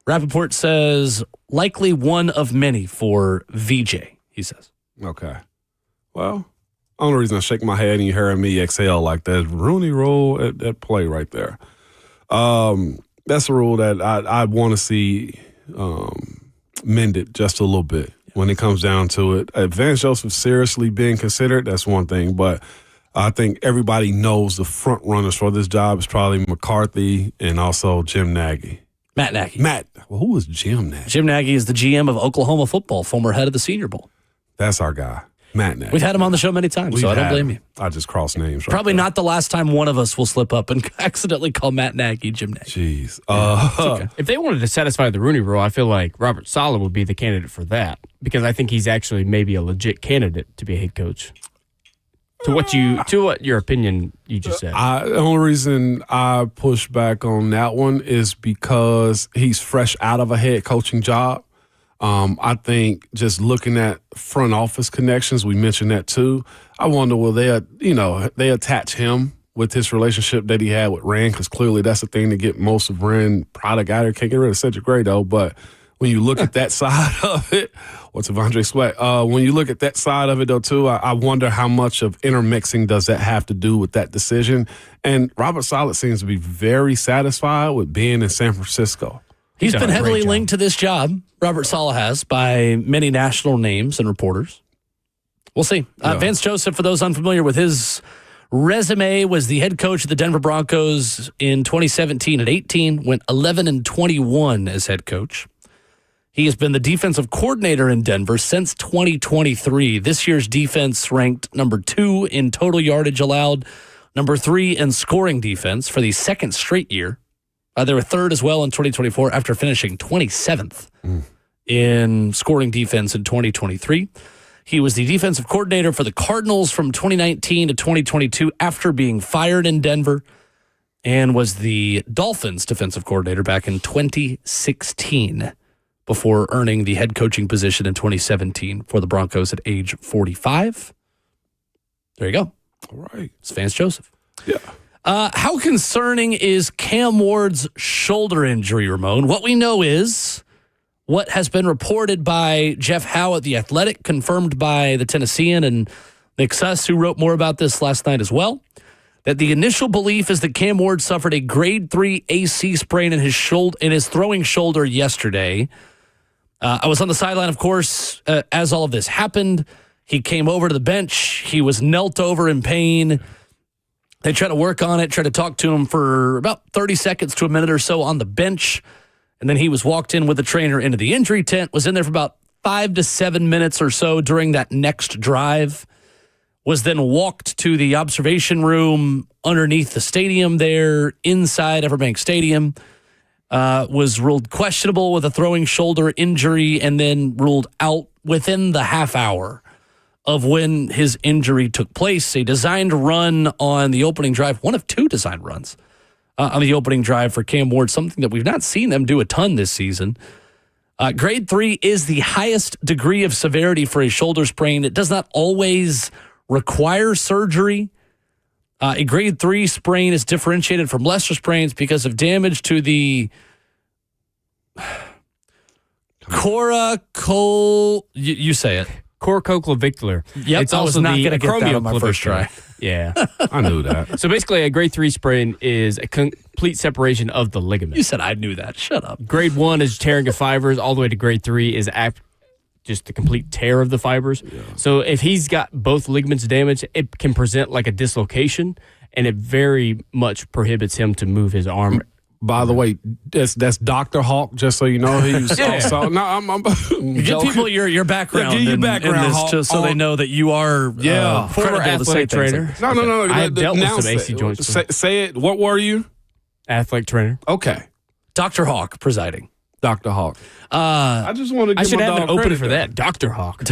Rappaport says likely one of many for VJ, he says. Okay. Well, only reason I shake my head and you hear me exhale like that is Rooney Rule at play right there. That's a rule that I want to see mended just a little bit. When it comes down to it, Vance Joseph seriously being considered, that's one thing. But I think everybody knows the front runners for this job is probably McCarthy and also Jim Nagy. Matt Nagy. Well, who is Jim Nagy? Jim Nagy is the GM of Oklahoma football, former head of the Senior Bowl. That's our guy, Matt Nagy. We've had him on the show many times, so I don't blame you. I just cross names. Probably not the last time one of us will slip up and accidentally call Matt Nagy Jim Nagy. Jeez. Okay. If they wanted to satisfy the Rooney Rule, I feel like Robert Saleh would be the candidate for that because I think he's actually maybe a legit candidate to be a head coach. To what your opinion you just said. The only reason I push back on that one is because he's fresh out of a head coaching job. I think just looking at front office connections, we mentioned that too. I wonder will they attach him with his relationship that he had with Rand, because clearly that's the thing to get most of Rand product out of. Can't get rid of Cedric Gray though, but when you look at that side of it, what's Evandre Sweat? When you look at that side of it though too, I wonder how much of intermixing does that have to do with that decision. And Robert Saleh seems to be very satisfied with being in San Francisco. He's done been a heavily great job. linked to this job, Robert Saleh has, by many national names and reporters. We'll see. Vance Joseph, for those unfamiliar with his resume, was the head coach of the Denver Broncos in 2017 and 18, went 11-21 as head coach. He has been the defensive coordinator in Denver since 2023. This year's defense ranked number 2 in total yardage allowed, number 3 in scoring defense for the second straight year. They were third as well in 2024 after finishing 27th in scoring defense in 2023. He was the defensive coordinator for the Cardinals from 2019 to 2022 after being fired in Denver, and was the Dolphins defensive coordinator back in 2016 before earning the head coaching position in 2017 for the Broncos at age 45. There you go. All right. It's Vance Joseph. Yeah. How concerning is Cam Ward's shoulder injury, Ramon? What we know is what has been reported by Jeff Howe at The Athletic, confirmed by the Tennessean and Nick Suss, who wrote more about this last night as well, that the initial belief is that Cam Ward suffered a grade 3 AC sprain in his throwing shoulder yesterday. I was on the sideline, of course, as all of this happened. He came over to the bench. He was knelt over in pain. They tried to work on it, tried to talk to him for about 30 seconds to a minute or so on the bench. And then he was walked in with the trainer into the injury tent, was in there for about 5 to 7 minutes or so during that next drive, was then walked to the observation room underneath the stadium there inside Everbank Stadium, was ruled questionable with a throwing shoulder injury, and then ruled out within the half hour of when his injury took place. A designed run on the opening drive, one of 2 designed runs on the opening drive for Cam Ward, something that we've not seen them do a ton this season. Grade 3 is the highest degree of severity for a shoulder sprain. It does not always require surgery. A grade 3 sprain is differentiated from lesser sprains because of damage to the you say it. Coracoclavicular. Yep, It's I was also not the going to get that on my first try. acromioclavicular. Yeah. I knew that. So basically, a grade 3 sprain is a complete separation of the ligament. You said I knew that. Shut up. Grade 1 is tearing of fibers. All the way to grade 3 is just the complete tear of the fibers. Yeah. So if he's got both ligaments damaged, it can present like a dislocation, and it very much prohibits him to move his arm. By the way, that's Dr. Hawk, just so you know. He was also, no, I'm give people your background, give your background in this, Hawk, just so they know that you are former credible to say athletic trainer. things. No. I have dealt with some AC joints. Say it. What were you? Athletic trainer. Okay. Dr. Hawk presiding. Dr. Hawk. I just want to give I should my have dog an opener credit for there. that. Dr. Hawk.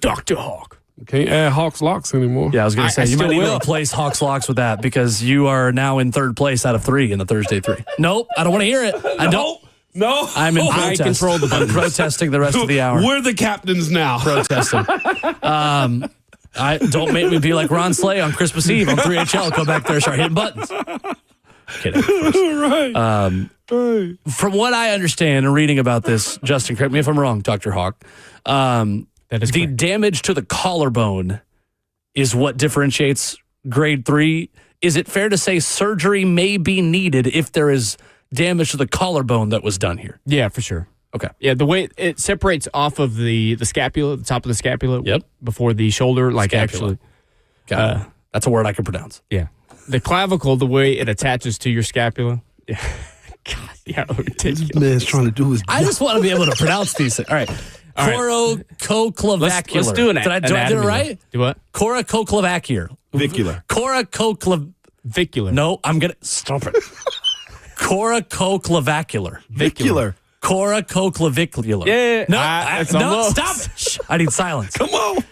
Dr. Hawk. Can't add Hawks locks anymore. Yeah, I was going to say, you might need to will. replace Hawks Locks with that, because you are now in third place out of 3 in the Thursday 3. Nope, I don't want to hear it. I don't. No. I'm in protest. I control the I'm protesting the rest of the hour. We're the captains now. Protesting. I don't make me be like Ron Slay on Christmas Eve on 3HL. Go back there and start hitting buttons. Kidding. Right. From what I understand and reading about this, Justin, correct me if I'm wrong, Dr. Hawk, That is the correct. damage to the collarbone is what differentiates grade 3. Is it fair to say surgery may be needed if there is damage to the collarbone that was done here? Yeah, for sure. Okay. Yeah, the way it separates off of the scapula, the top of the scapula. Yep. Before the shoulder, like Scapula. actually. That's a word I can pronounce. Yeah. The clavicle, the way it attaches to your scapula. Yeah. God, yeah, ridiculous. Man's trying to do his I just want to be able to pronounce these things. All right. Coracoclavicular. Let's do an Did I do it right? Do what? Coracoclavicular. Vicular. Vicular. No, I'm going to stop it. Coracoclavicular. Vicular. Coracoclavicular. Yeah. No, it's no, almost. stop it. Shh, I need silence. Come on.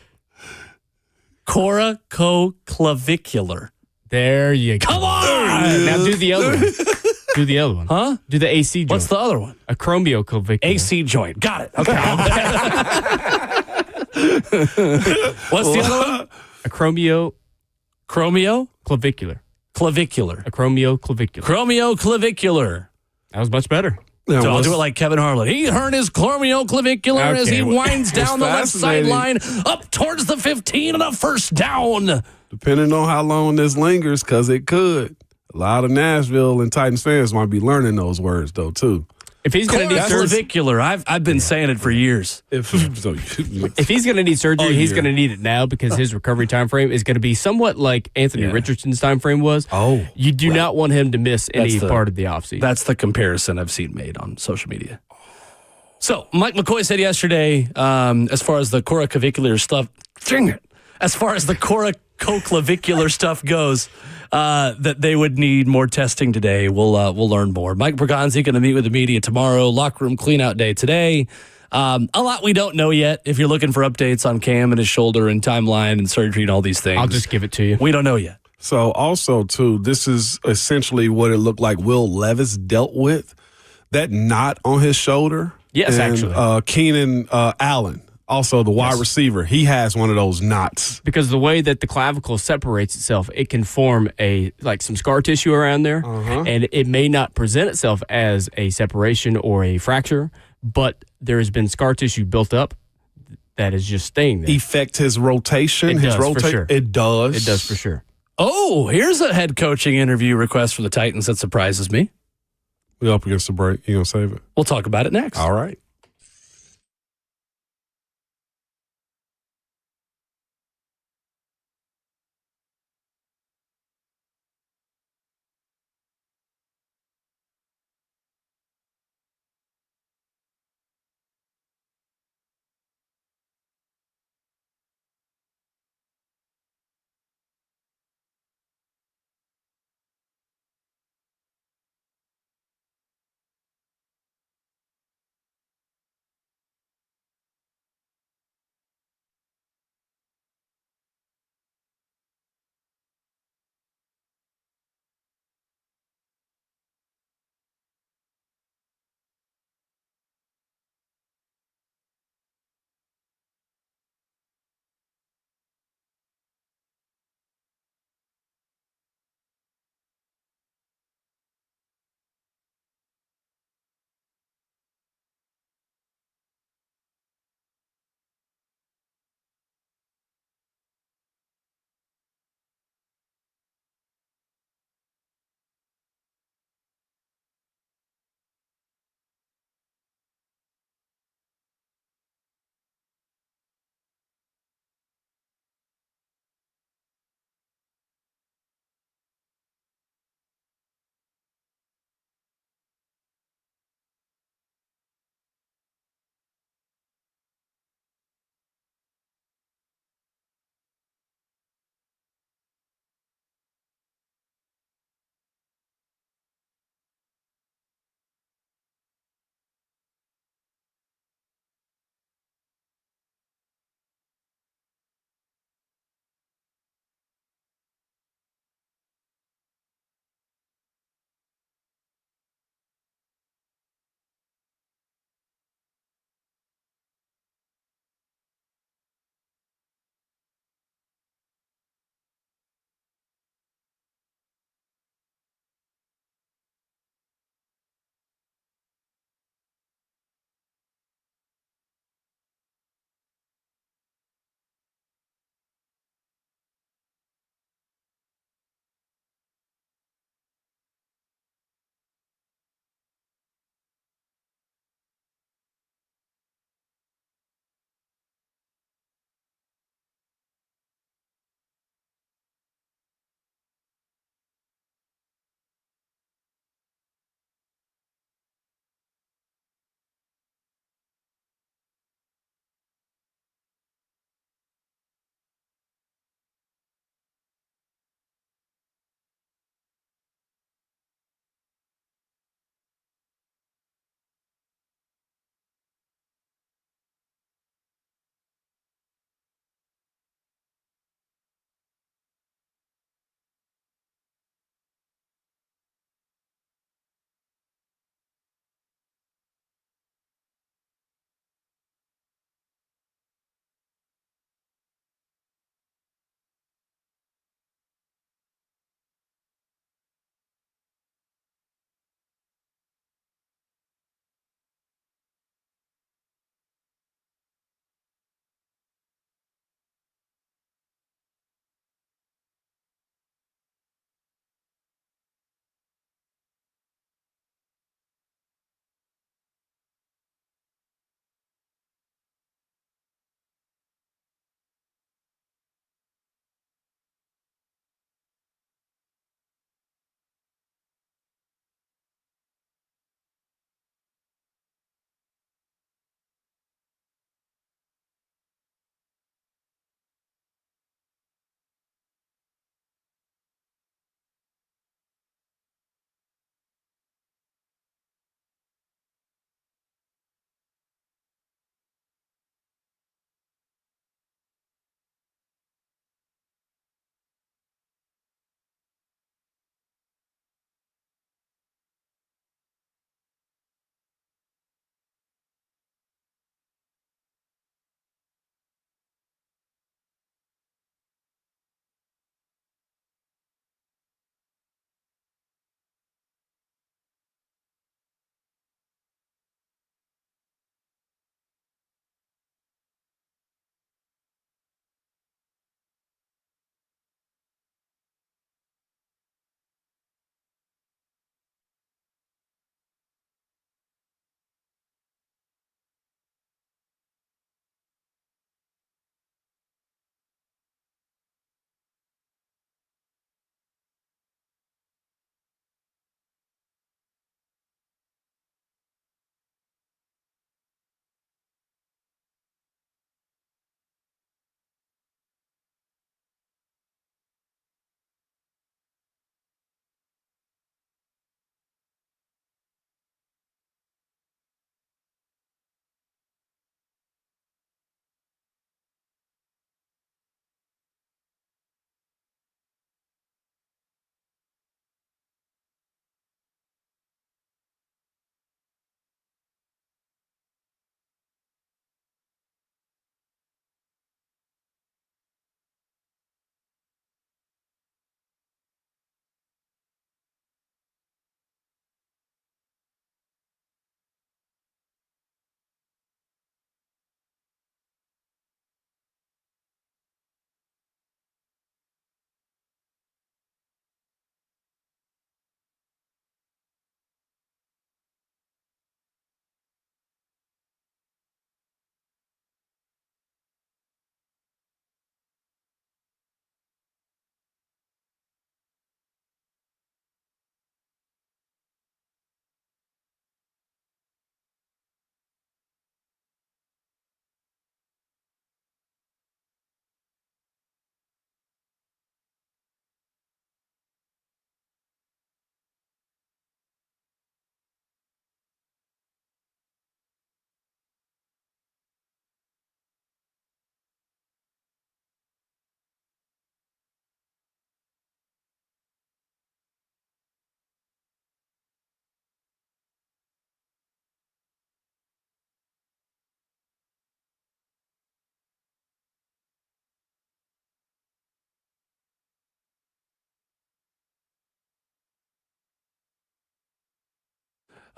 Coracoclavicular. There you go. Come on. Now do the other one. Do the other one. Huh? Do the AC joint. What's the other one? acromioclavicular? AC joint. Got it. Okay. What's the other one? Acromioclavicular. Clavicular. Acromioclavicular. Chromioclavicular. That was much better. Yeah, So I'll do it like Kevin Harlan. He hurt his chromioclavicular as he Okay. winds down the left fascinating. sideline up towards the 15 and a first down. Depending on how long this lingers, because it could. A lot of Nashville and Titans fans might be learning those words, though, too. If he's going to need surgery, clavicular. I've been saying it for years. if he's going to need surgery, he's going to need it now because his recovery time frame is going to be somewhat like Anthony Richardson's time frame was. Oh, you do not want him to miss any part of the offseason. That's the comparison I've seen made on social media. So Mike McCoy said yesterday, as far as the coracovicular stuff, as far as the coracoclavicular stuff goes, that they would need more testing today. We'll learn more. Mike Bergonzi going to meet with the media tomorrow. Locker room cleanout day today. A lot we don't know yet. If you're looking for updates on Cam and his shoulder and timeline and surgery and all these things, I'll just give it to you. We don't know yet. So also too, this is essentially what it looked like Will Levis dealt with, that knot on his shoulder. Yes, and, actually. Keenan Allen, also the wide receiver, he has one of those knots. Because the way that the clavicle separates itself, it can form some scar tissue around there, and it may not present itself as a separation or a fracture, but there has been scar tissue built up that is just staying there. Affect his rotation. It does, for sure. It does. It does for sure. Oh, here's a head coaching interview request for the Titans that surprises me. We up against the break. You gonna save it? We'll talk about it next. All right.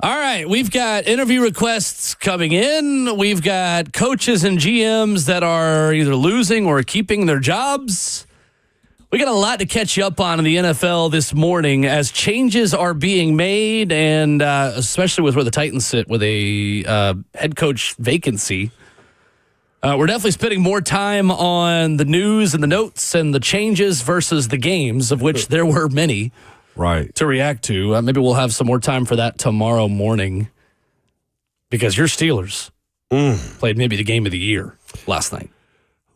All right, we've got interview requests coming in. We've got coaches and GMs that are either losing or keeping their jobs. We got a lot to catch you up on in the NFL this morning as changes are being made, and especially with where the Titans sit with a head coach vacancy. We're definitely spending more time on the news and the notes and the changes versus the games, of which there were many. Right. To react to. Maybe we'll have some more time for that tomorrow morning because your Steelers played maybe the game of the year last night.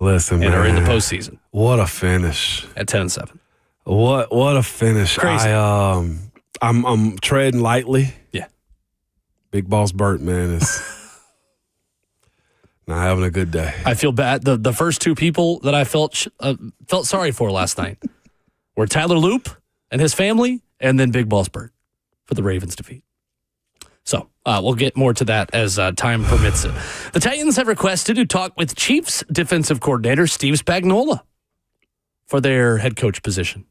Listen, and man. are in the postseason. What a finish. At 10-7. What a finish. Crazy. I'm treading lightly. Yeah. Big Boss Burt, man, is not having a good day. I feel bad. The first two people that I felt sorry for last night were Tyler Loop and his family, and then Big Boss Burt for the Ravens defeat. So we'll get more to that as time permits it. The Titans have requested to talk with Chiefs defensive coordinator Steve Spagnuolo for their head coach position.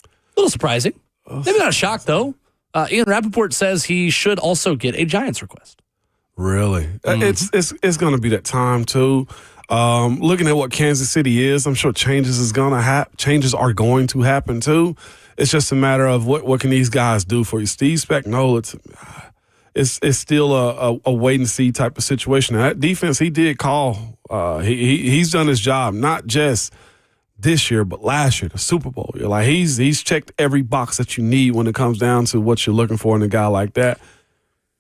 A little surprising. Maybe not a shock, though. Ian Rappaport says he should also get a Giants request. Really? It's going to be that time, too. Looking at what Kansas City is, I'm sure changes are going to happen too. It's just a matter of what can these guys do for you. Steve Spagnuolo, it's still a wait and see type of situation. Now, that defense he did call. He's done his job, not just this year, but last year, the Super Bowl. You're like he's checked every box that you need when it comes down to what you're looking for in a guy like that.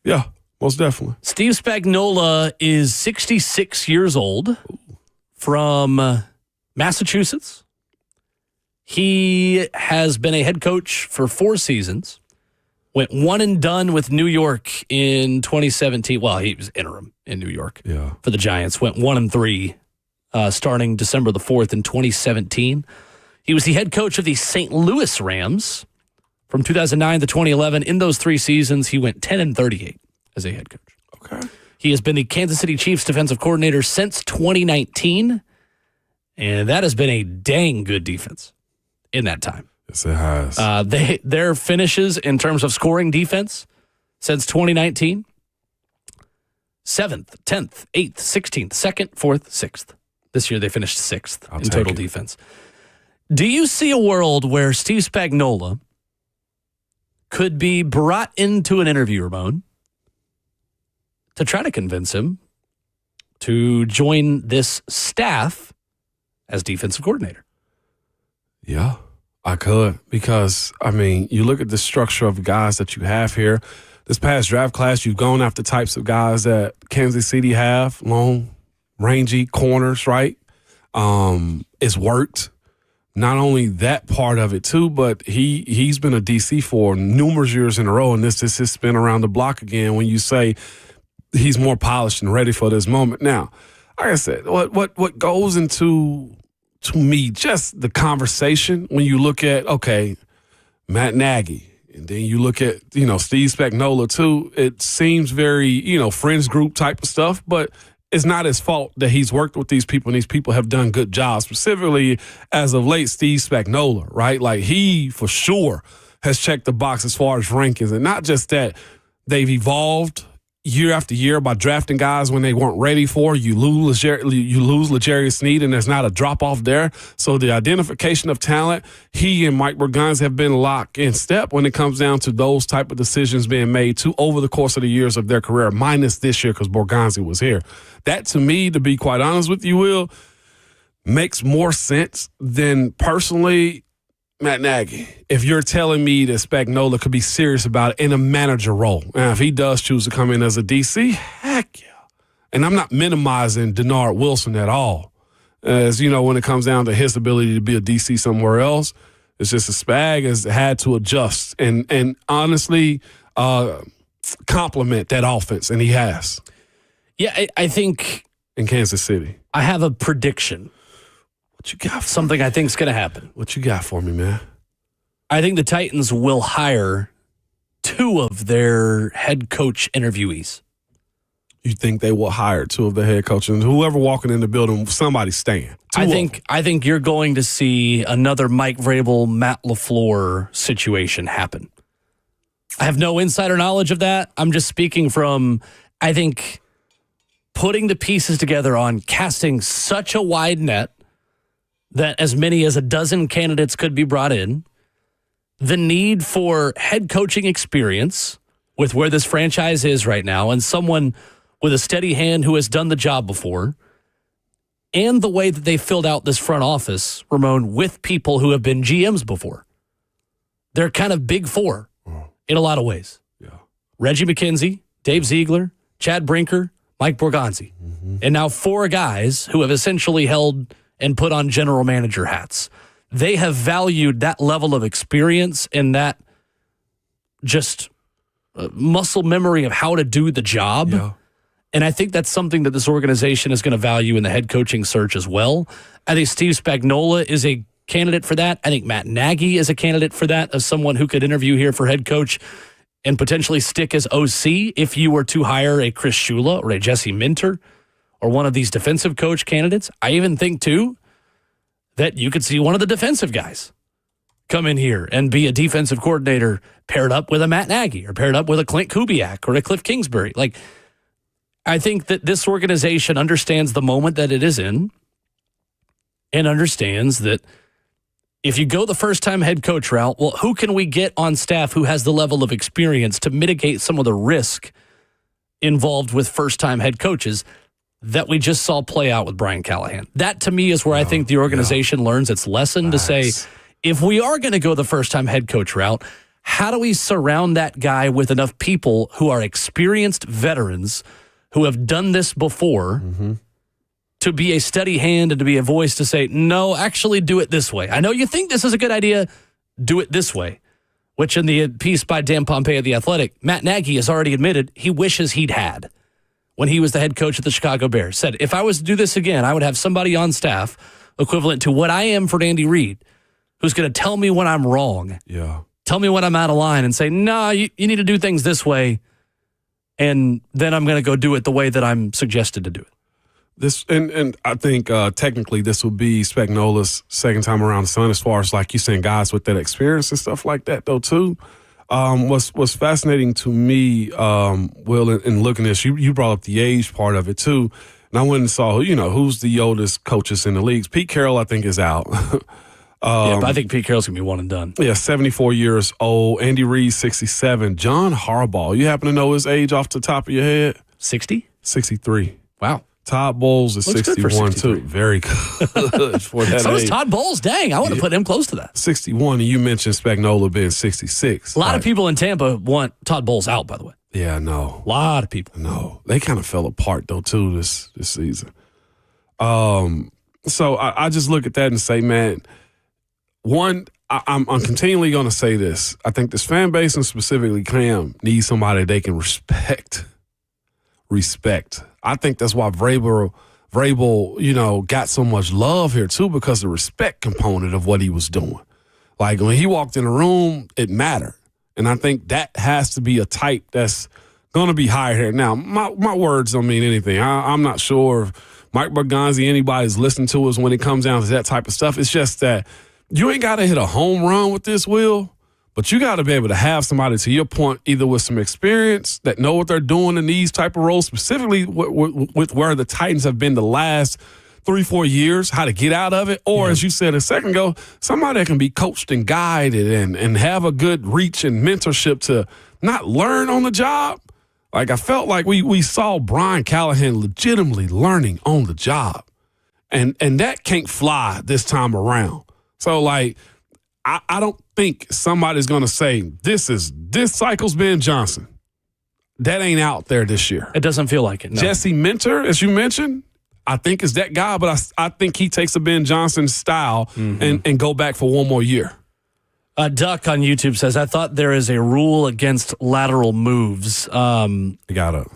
Yeah. Most definitely. Steve Spagnuolo is 66 years old from Massachusetts. He has been a head coach for 4 seasons. Went one and done with New York in 2017. Well, he was interim in New York for the Giants. Went 1-3 starting December the 4th in 2017. He was the head coach of the St. Louis Rams from 2009 to 2011. In those 3 seasons, he went 10-38. As a head coach. Okay. He has been the Kansas City Chiefs defensive coordinator since 2019, and that has been a dang good defense in that time. Yes, it has. Their finishes in terms of scoring defense since 2019, 7th, 10th, 8th, 16th, 2nd, 4th, 6th. This year they finished 6th in total defense. Do you see a world where Steve Spagnuolo could be brought into an interview, Ramon, to try to convince him to join this staff as defensive coordinator? Yeah, I could. Because, you look at the structure of guys that you have here. This past draft class, you've gone after types of guys that Kansas City have, long, rangy corners, right? It's worked. Not only that part of it, too, but he's been a DC for numerous years in a row, and this is his spin around the block again when you say – he's more polished and ready for this moment. Now, like I said, what goes into, to me, just the conversation when you look at, okay, Matt Nagy, and then you look at, Steve Spagnuolo too, it seems very, friends group type of stuff, but it's not his fault that he's worked with these people and these people have done good jobs, specifically as of late, Steve Spagnuolo, right? Like he, for sure, has checked the box as far as rankings, and not just that, they've evolved year after year by drafting guys when they weren't ready for. You lose L'Jarius Sneed, and there's not a drop-off there. So the identification of talent, he and Mike Borgonzi have been locked in step when it comes down to those type of decisions being made too over the course of the years of their career, minus this year because Borgonzi was here. That, to me, to be quite honest with you, Will, makes more sense than personally Matt Nagy, if you're telling me that Spagnuolo could be serious about it in a manager role. Now, if he does choose to come in as a DC, heck yeah. And I'm not minimizing Denard Wilson at all. As you know, when it comes down to his ability to be a DC somewhere else, it's just a Spag has had to adjust and honestly compliment that offense, and he has. Yeah, I think in Kansas City. I have a prediction. What you got? Something I think is going to happen. What you got for me, man? I think the Titans will hire 2 of their head coach interviewees. You think they will hire 2 of the head coaches? And whoever walking in the building, somebody's staying. I think you're going to see another Mike Vrabel, Matt LaFleur situation happen. I have no insider knowledge of that. I'm just speaking from, I think, putting the pieces together on casting such a wide net that as many as a dozen candidates could be brought in, the need for head coaching experience with where this franchise is right now and someone with a steady hand who has done the job before, and the way that they filled out this front office, Ramon, with people who have been GMs before. They're kind of big four in a lot of ways. Yeah. Reggie McKenzie, Dave Ziegler, Chad Brinker, Mike Borgonzi. And now 4 guys who have essentially held and put on general manager hats. They have valued that level of experience and that just muscle memory of how to do the job. Yeah. And I think that's something that this organization is going to value in the head coaching search as well. I think Steve Spagnuolo is a candidate for that. I think Matt Nagy is a candidate for that, as someone who could interview here for head coach and potentially stick as OC if you were to hire a Chris Shula or a Jesse Minter or one of these defensive coach candidates. I even think, too, that you could see one of the defensive guys come in here and be a defensive coordinator paired up with a Matt Nagy or paired up with a Clint Kubiak or a Cliff Kingsbury. Like, I think that this organization understands the moment that it is in and understands that if you go the first-time head coach route, well, who can we get on staff who has the level of experience to mitigate some of the risk involved with first-time head coaches that we just saw play out with Brian Callahan? That, to me, is where I think the organization learns its lesson to say, if we are going to go the first-time head coach route, how do we surround that guy with enough people who are experienced veterans who have done this before to be a steady hand and to be a voice to say, no, actually do it this way. I know you think this is a good idea. Do it this way. Which in the piece by Dan Pompei of The Athletic, Matt Nagy has already admitted he wishes he'd had when he was the head coach of the Chicago Bears. Said, if I was to do this again, I would have somebody on staff equivalent to what I am for Andy Reid, who's going to tell me when I'm wrong. Yeah. Tell me when I'm out of line and say, no, you need to do things this way. And then I'm going to go do it the way that I'm suggested to do it. This and I think technically this will be Spagnuolo's second time around the sun, as far as like you saying guys with that experience and stuff like that though too. What's fascinating to me, Will, in looking at this, you brought up the age part of it too, and I went and saw who's the oldest coaches in the leagues. Pete Carroll, I think, is out. Yeah, but I think Pete Carroll's going to be one and done. Yeah, 74 years old. Andy Reid, 67. John Harbaugh, you happen to know his age off the top of your head? 60? 63. Wow. Todd Bowles is Looks 61, too. Very good for that So age. is Todd Bowles. Dang, I want to put him close to that. 61, and you mentioned Spagnuolo being 66. A lot of people in Tampa want Todd Bowles out, by the way. Yeah, no. A lot of people. No. They kind of fell apart, though, too, this season. So I just look at that and say, man, one, I'm continually going to say this. I think this fan base, and specifically Cam, needs somebody they can respect. I think that's why Vrabel, got so much love here too, because the respect component of what he was doing. Like when he walked in the room, it mattered, and I think that has to be a type that's going to be hired here. Now, my words don't mean anything. I'm not sure if Mike Borgonzi, anybody's listening to us when it comes down to that type of stuff. It's just that you ain't got to hit a home run with this, Will. But you got to be able to have somebody, to your point, either with some experience that know what they're doing in these type of roles, specifically with where the Titans have been the last 3-4 years, how to get out of it, or as you said a second ago, somebody that can be coached and guided and have a good reach and mentorship to not learn on the job. Like I felt like we saw Brian Callahan legitimately learning on the job, and that can't fly this time around. So like, I don't think somebody's going to say, this cycle's Ben Johnson. That ain't out there this year. It doesn't feel like it. No. Jesse Minter, as you mentioned, I think is that guy, but I think he takes a Ben Johnson style and go back for one more year. Duck on YouTube says, I thought there is a rule against lateral moves. You got it.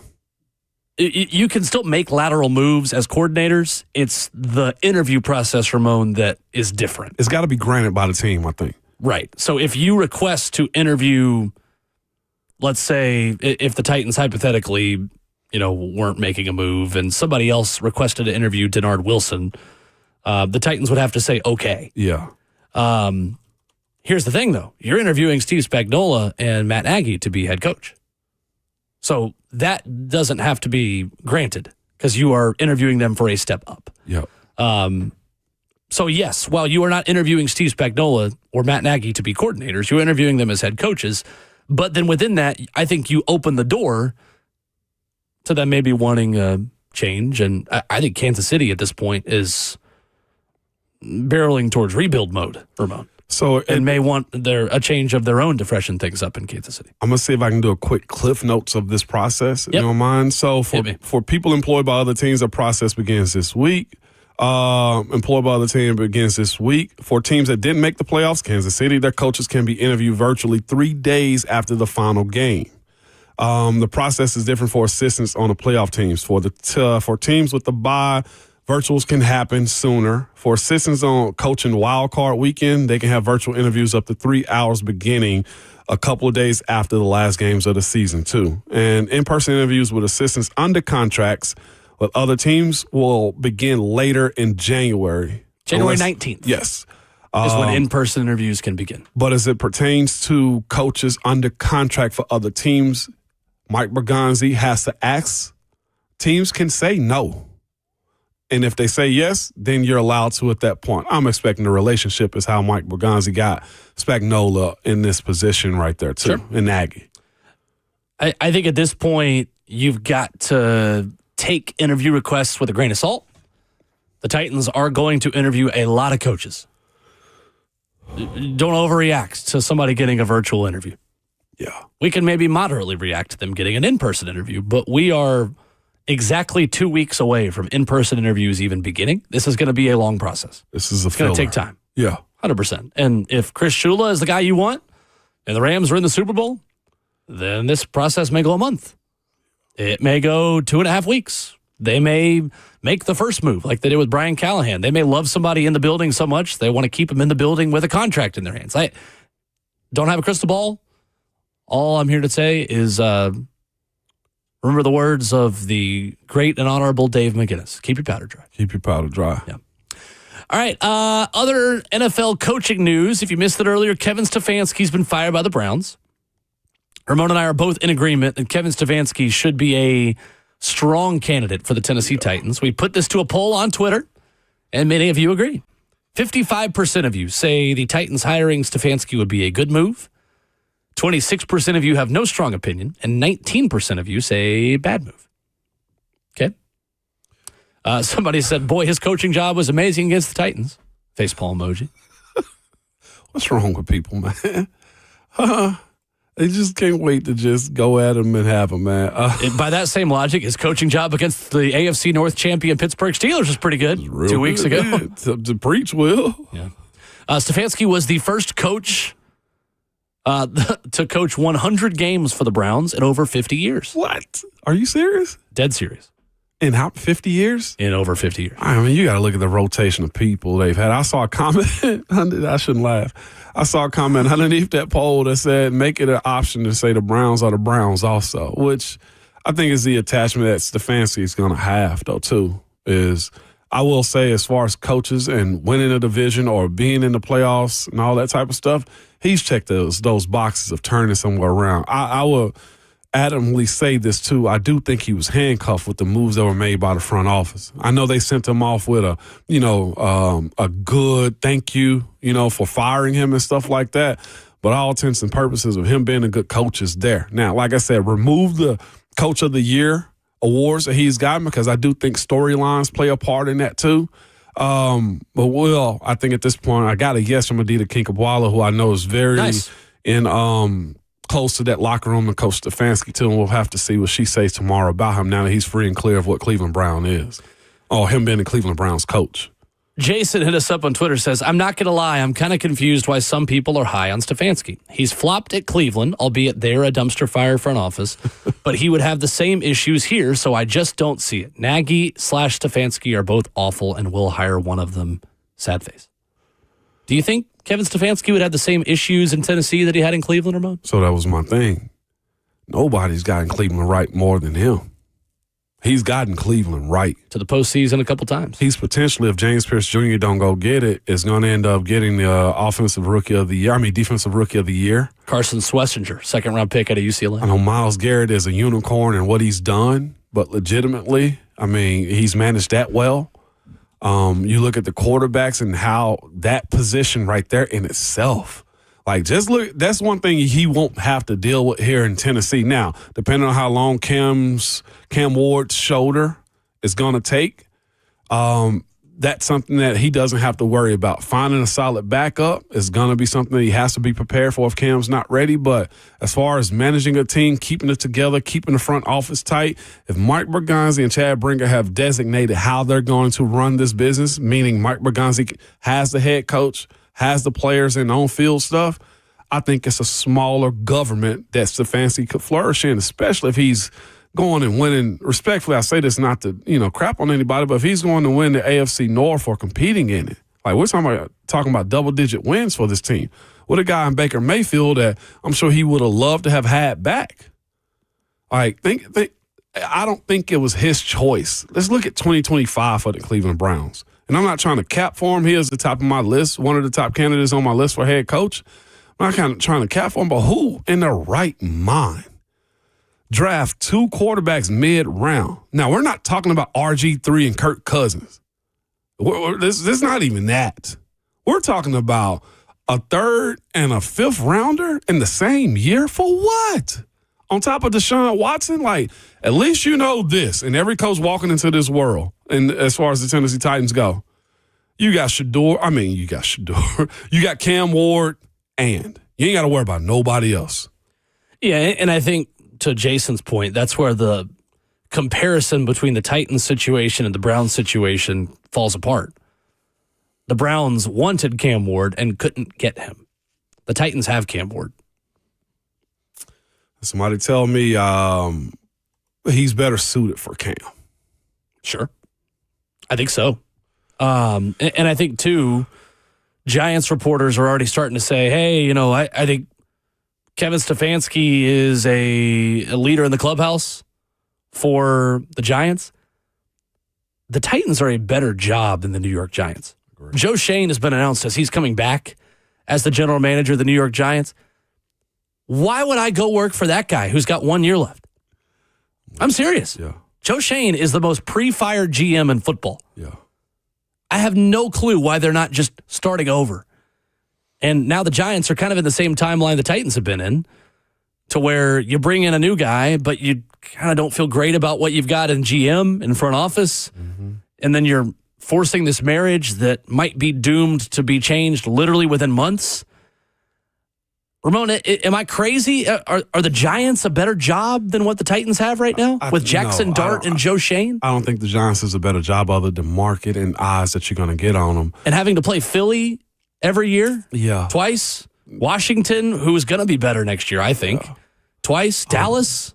You can still make lateral moves as coordinators. It's the interview process, Ramon, that is different. It's got to be granted by the team, I think. Right. So if you request to interview, let's say, if the Titans hypothetically, weren't making a move and somebody else requested to interview Denard Wilson, the Titans would have to say, okay. Yeah. Here's the thing, though. You're interviewing Steve Spagnuolo and Matt Nagy to be head coach. So that doesn't have to be granted because you are interviewing them for a step up. Yep. So, yes, while you are not interviewing Steve Spagnuolo or Matt Nagy to be coordinators, you're interviewing them as head coaches. But then within that, I think you open the door to them maybe wanting a change. And I think Kansas City at this point is barreling towards rebuild mode, Ramon. And may want a change of their own to freshen things up in Kansas City. I'm going to see if I can do a quick cliff notes of this process, if you don't mind. So for people employed by other teams, the process begins this week. Employed by other team begins this week. For teams that didn't make the playoffs, Kansas City, their coaches can be interviewed virtually 3 days after the final game. The process is different for assistants on the playoff teams. For teams with the bye, virtuals can happen sooner. For assistants on coaching wild card weekend, they can have virtual interviews up to 3 hours beginning a couple of days after the last games of the season, too. And in-person interviews with assistants under contracts with other teams will begin later in January. January 19th. Yes. Is when in-person interviews can begin. But as it pertains to coaches under contract for other teams, Mike Bergonzi has to ask. Teams can say no. And if they say yes, then you're allowed to at that point. I'm expecting the relationship is how Mike Bergonzi got Spagnuolo in this position right there, too, and Nagy. I think at this point, you've got to take interview requests with a grain of salt. The Titans are going to interview a lot of coaches. Don't overreact to somebody getting a virtual interview. Yeah. We can maybe moderately react to them getting an in-person interview, but we are exactly 2 weeks away from in-person interviews even beginning. This is going to be a long process. This is It's going to take time. Yeah. 100%. And if Chris Shula is the guy you want and the Rams are in the Super Bowl, then this process may go a month. It may go 2.5 weeks. They may make the first move like they did with Brian Callahan. They may love somebody in the building so much they want to keep him in the building with a contract in their hands. I don't have a crystal ball. All I'm here to say is remember the words of the great and honorable Dave McGinnis. Keep your powder dry. Keep your powder dry. Yeah. All right. Other NFL coaching news. If you missed it earlier, Kevin Stefanski's been fired by the Browns. Ramon and I are both in agreement that Kevin Stefanski should be a strong candidate for the Tennessee Titans. We put this to a poll on Twitter, and many of you agree. 55% of you say the Titans hiring Stefanski would be a good move. 26% of you have no strong opinion, and 19% of you say bad move. Okay? Somebody said, boy, his coaching job was amazing against the Titans. Facepalm emoji. What's wrong with people, man? They just can't wait to just go at him and have him, man. By that same logic, his coaching job against the AFC North champion Pittsburgh Steelers was pretty good 2 weeks ago. Yeah, to preach, Will. Yeah. Stefanski was the first coach to coach 100 games for the Browns in over 50 years. What? Are you serious? Dead serious. In how 50 years? In over 50 years. I mean, you got to look at the rotation of people they've had. I saw a comment. I shouldn't laugh. I saw a comment underneath that poll that said, make it an option to say the Browns are the Browns also, which I think is the attachment that Stefanski is going to have, though, too, is I will say as far as coaches and winning a division or being in the playoffs and all that type of stuff, he's checked those boxes of turning somewhere around. I will adamantly say this, too. I do think he was handcuffed with the moves that were made by the front office. I know they sent him off with a good thank you, for firing him and stuff like that. But all intents and purposes of him being a good coach is there. Now, like I said, remove the Coach of the Year awards that he's gotten because I do think storylines play a part in that, too. But Will, I think at this point, I got a yes from Adita Kinkabwala, who I know is very nice. Close to that locker room and Coach Stefanski, too, and we'll have to see what she says tomorrow about him now that he's free and clear of what Cleveland Brown is. Or him being the Cleveland Browns coach. Jason hit us up on Twitter, says, I'm not going to lie, I'm kind of confused why some people are high on Stefanski. He's flopped at Cleveland, albeit they're a dumpster fire front office, but he would have the same issues here, so I just don't see it. Nagy/Stefanski are both awful, and we'll hire one of them. Sad face. Do you think Kevin Stefanski would have the same issues in Tennessee that he had in Cleveland, Ramon? So that was my thing. Nobody's gotten Cleveland right more than him. He's gotten Cleveland right to the postseason a couple times. He's potentially, if James Pierce Jr. don't go get it, is going to end up getting the defensive rookie of the year. Carson Schlesinger, second-round pick out of UCLA. I know Myles Garrett is a unicorn in what he's done, but legitimately, I mean, he's managed that well. You look at the quarterbacks and how that position right there in itself, like, just look, that's one thing he won't have to deal with here in Tennessee. Now, depending on how long Cam Ward's shoulder is going to take, that's something that he doesn't have to worry about. Finding a solid backup is going to be something that he has to be prepared for if Cam's not ready. But as far as managing a team, keeping it together, keeping the front office tight, if Mike Bergonzi and Chad Brinker have designated how they're going to run this business, meaning Mike Bergonzi has the head coach, has the players and on-field stuff, I think it's a smaller government that Stefanski could flourish in, especially if he's going and winning. Respectfully, I say this not to, crap on anybody, but if he's going to win the AFC North or competing in it, like, we're talking about double-digit wins for this team. With a guy in Baker Mayfield that I'm sure he would have loved to have had back. Like, I don't think it was his choice. Let's look at 2025 for the Cleveland Browns. And I'm not trying to cap for him. He is the top of my list, one of the top candidates on my list for head coach. I'm not kind of trying to cap for him, but who in their right mind draft 2 quarterbacks mid-round? Now, we're not talking about RG3 and Kirk Cousins. This is not even that. We're talking about a 3rd and a 5th rounder in the same year for what? On top of Deshaun Watson? Like, at least you know this, and every coach walking into this world, and as far as the Tennessee Titans go, you got you got Cam Ward, and you ain't got to worry about nobody else. Yeah, and I think, to Jason's point, that's where the comparison between the Titans situation and the Browns situation falls apart. The Browns wanted Cam Ward and couldn't get him. The Titans have Cam Ward. Somebody tell me he's better suited for Cam. Sure. I think so. And I think, too, Giants reporters are already starting to say, hey, I think Kevin Stefanski is a leader in the clubhouse for the Giants. The Titans are a better job than the New York Giants. Great. Joe Schoen has been announced as he's coming back as the general manager of the New York Giants. Why would I go work for that guy who's got 1 year left? I'm serious. Yeah. Joe Schoen is the most pre-fired GM in football. Yeah. I have no clue why they're not just starting over. And now the Giants are kind of in the same timeline the Titans have been in, to where you bring in a new guy, but you kind of don't feel great about what you've got in GM, in front office. Mm-hmm. And then you're forcing this marriage that might be doomed to be changed literally within months. Ramon, am I crazy? Are the Giants a better job than what the Titans have right now with Jackson Dart and Joe Schoen? I don't think the Giants is a better job other than market and eyes that you're going to get on them. And having to play Philly every year? Yeah. Twice? Washington, who is going to be better next year, I think. Yeah. Twice? Dallas?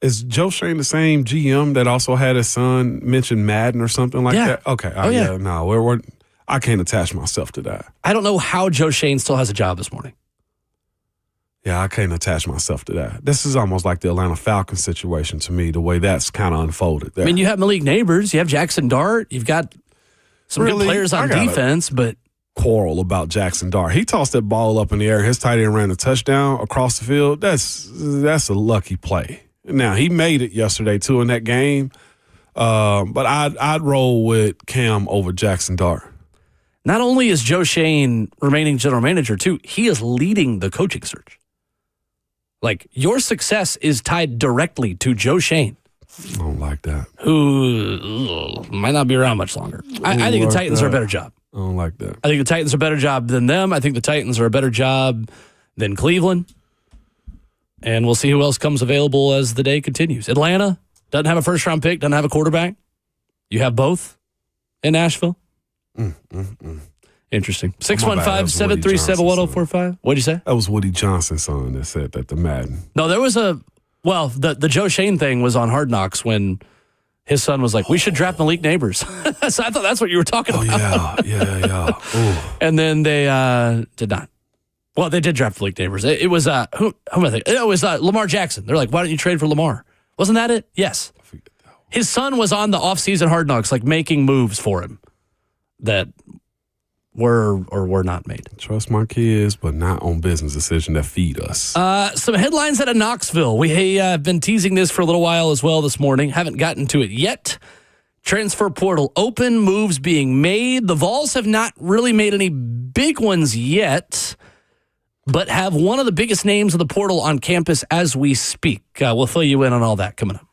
Is Joe Schoen the same GM that also had his son mention Madden or something like that? Okay. Yeah. No, I can't attach myself to that. I don't know how Joe Schoen still has a job this morning. Yeah, I can't attach myself to that. This is almost like the Atlanta Falcons situation to me, the way that's kind of unfolded there. I mean, you have Malik Neighbors, you have Jackson Dart, you've got some good players on defense, but quarrel about Jackson Dart. He tossed that ball up in the air, and his tight end ran a touchdown across the field. That's a lucky play. Now, he made it yesterday, too, in that game, but I'd roll with Cam over Jackson Dart. Not only is Joe Schoen remaining general manager, too, he is leading the coaching search. Like, your success is tied directly to Joe Schoen. I don't like that. Who might not be around much longer. I think the Titans are a better job. I don't like that. I think the Titans are a better job than them. I think the Titans are a better job than Cleveland. And we'll see who else comes available as the day continues. Atlanta doesn't have a first-round pick, doesn't have a quarterback. You have both in Nashville. Interesting. 615-737-1045. What'd you say? That was Woody Johnson's son that said that, the Madden. No, there was the Joe Schoen thing was on Hard Knocks when his son was like, we should draft Malik Neighbors. So I thought that's what you were talking about. Yeah. Ooh. And then they did not. Well, they did draft Malik Neighbors. It was, who am I thinking? It was Lamar Jackson. They're like, why don't you trade for Lamar? Wasn't that it? Yes. His son was on the offseason Hard Knocks, like making moves for him that were or were not made. Trust my kids, but not on business decision that feed us. Some headlines out of Knoxville. We have been teasing this for a little while as well this morning. Haven't gotten to it yet. Transfer portal open, moves being made. The Vols have not really made any big ones yet, but have one of the biggest names of the portal on campus as we speak. We'll fill you in on all that coming up.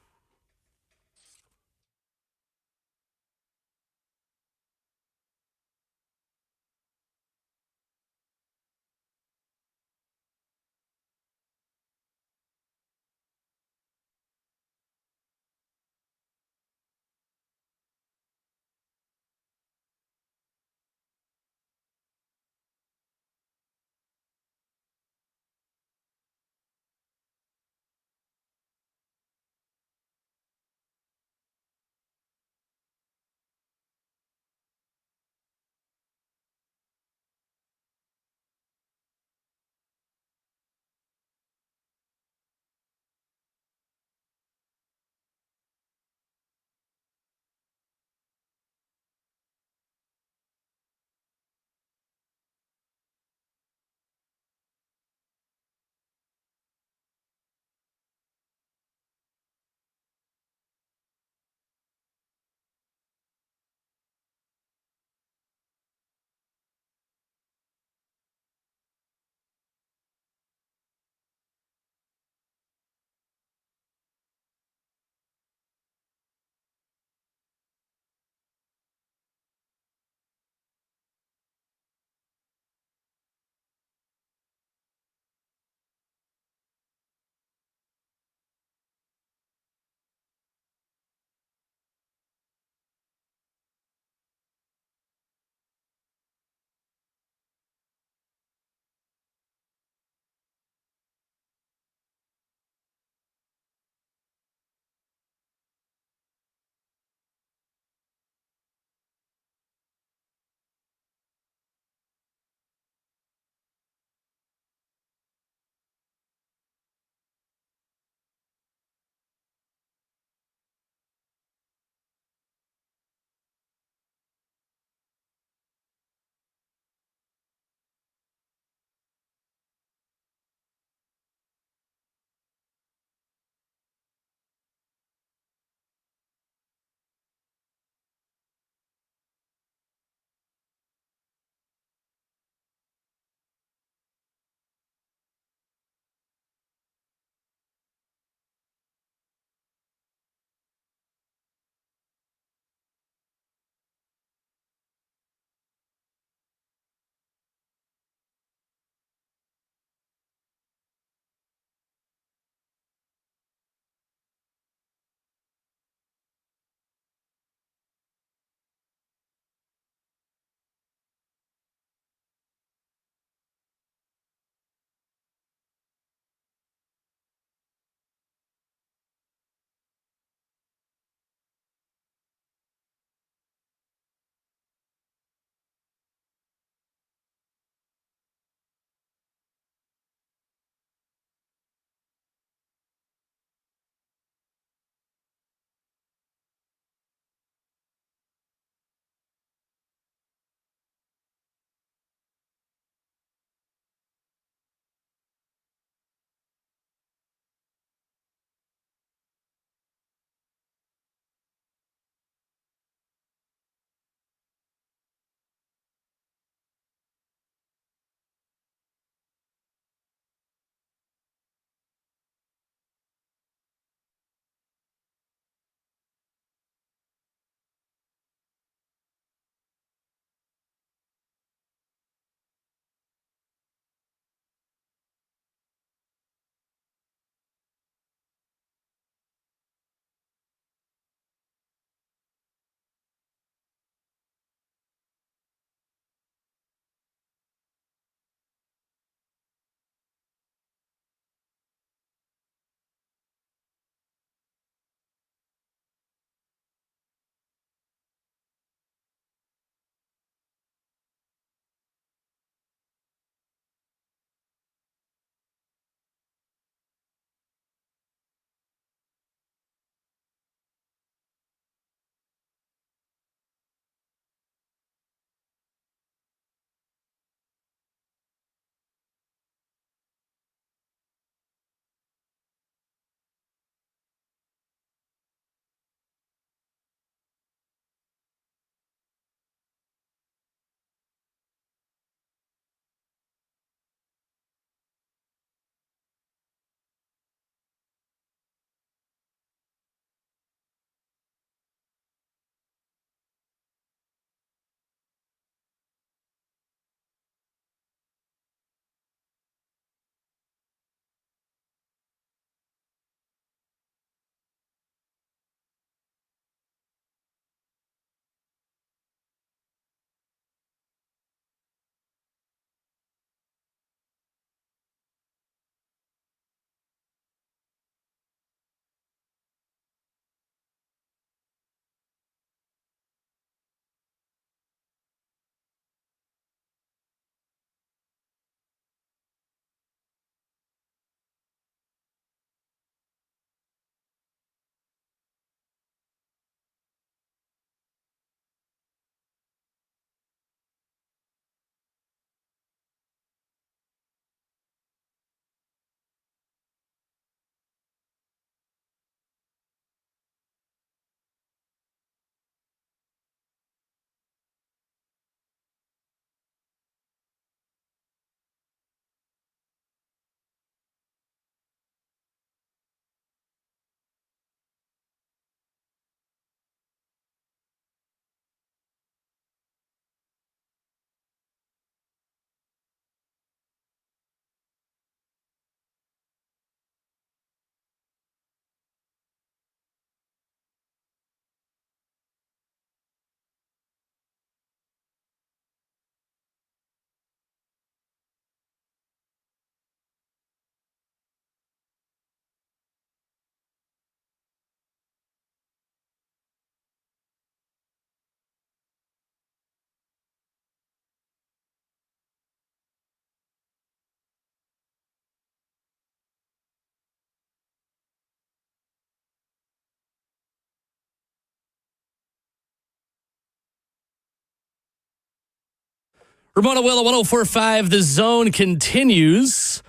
Ramona Willow, 104.5. The Zone continues.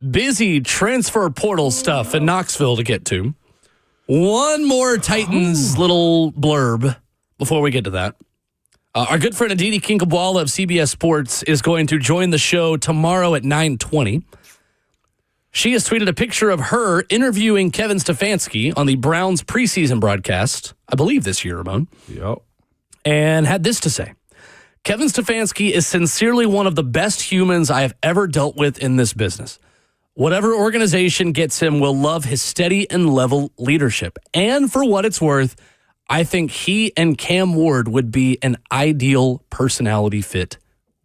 Busy transfer portal stuff in Knoxville to get to. One more Titans little blurb before we get to that. Our good friend Aditi Kinkabwala of CBS Sports is going to join the show tomorrow at 9:20. She has tweeted a picture of her interviewing Kevin Stefanski on the Browns preseason broadcast, I believe this year, Ramon. Yep. And had this to say. Kevin Stefanski is sincerely one of the best humans I have ever dealt with in this business. Whatever organization gets him will love his steady and level leadership. And for what it's worth, I think he and Cam Ward would be an ideal personality fit.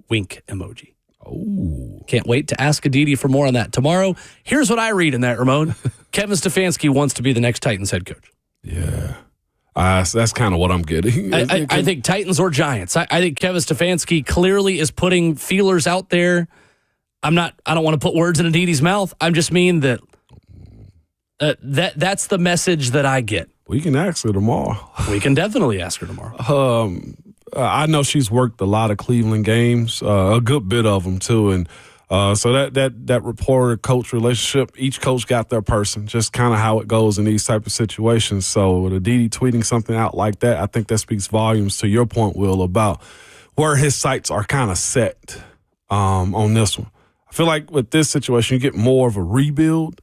Wink emoji. Oh. Can't wait to ask Aditi for more on that tomorrow. Here's what I read in that, Ramon. Kevin Stefanski wants to be the next Titans head coach. Yeah. So that's kind of what I'm getting. I think Titans or Giants. I think Kevin Stefanski clearly is putting feelers out there. I don't want to put words in Aditi's mouth. I'm just mean that that's the message that I get. We can ask her tomorrow. We can definitely ask her tomorrow. I know she's worked a lot of Cleveland games, a good bit of them too, and so that reporter-coach relationship, each coach got their person, just kind of how it goes in these type of situations. So with Aditi tweeting something out like that, I think that speaks volumes to your point, Will, about where his sights are kind of set on this one. I feel like with this situation, you get more of a rebuild.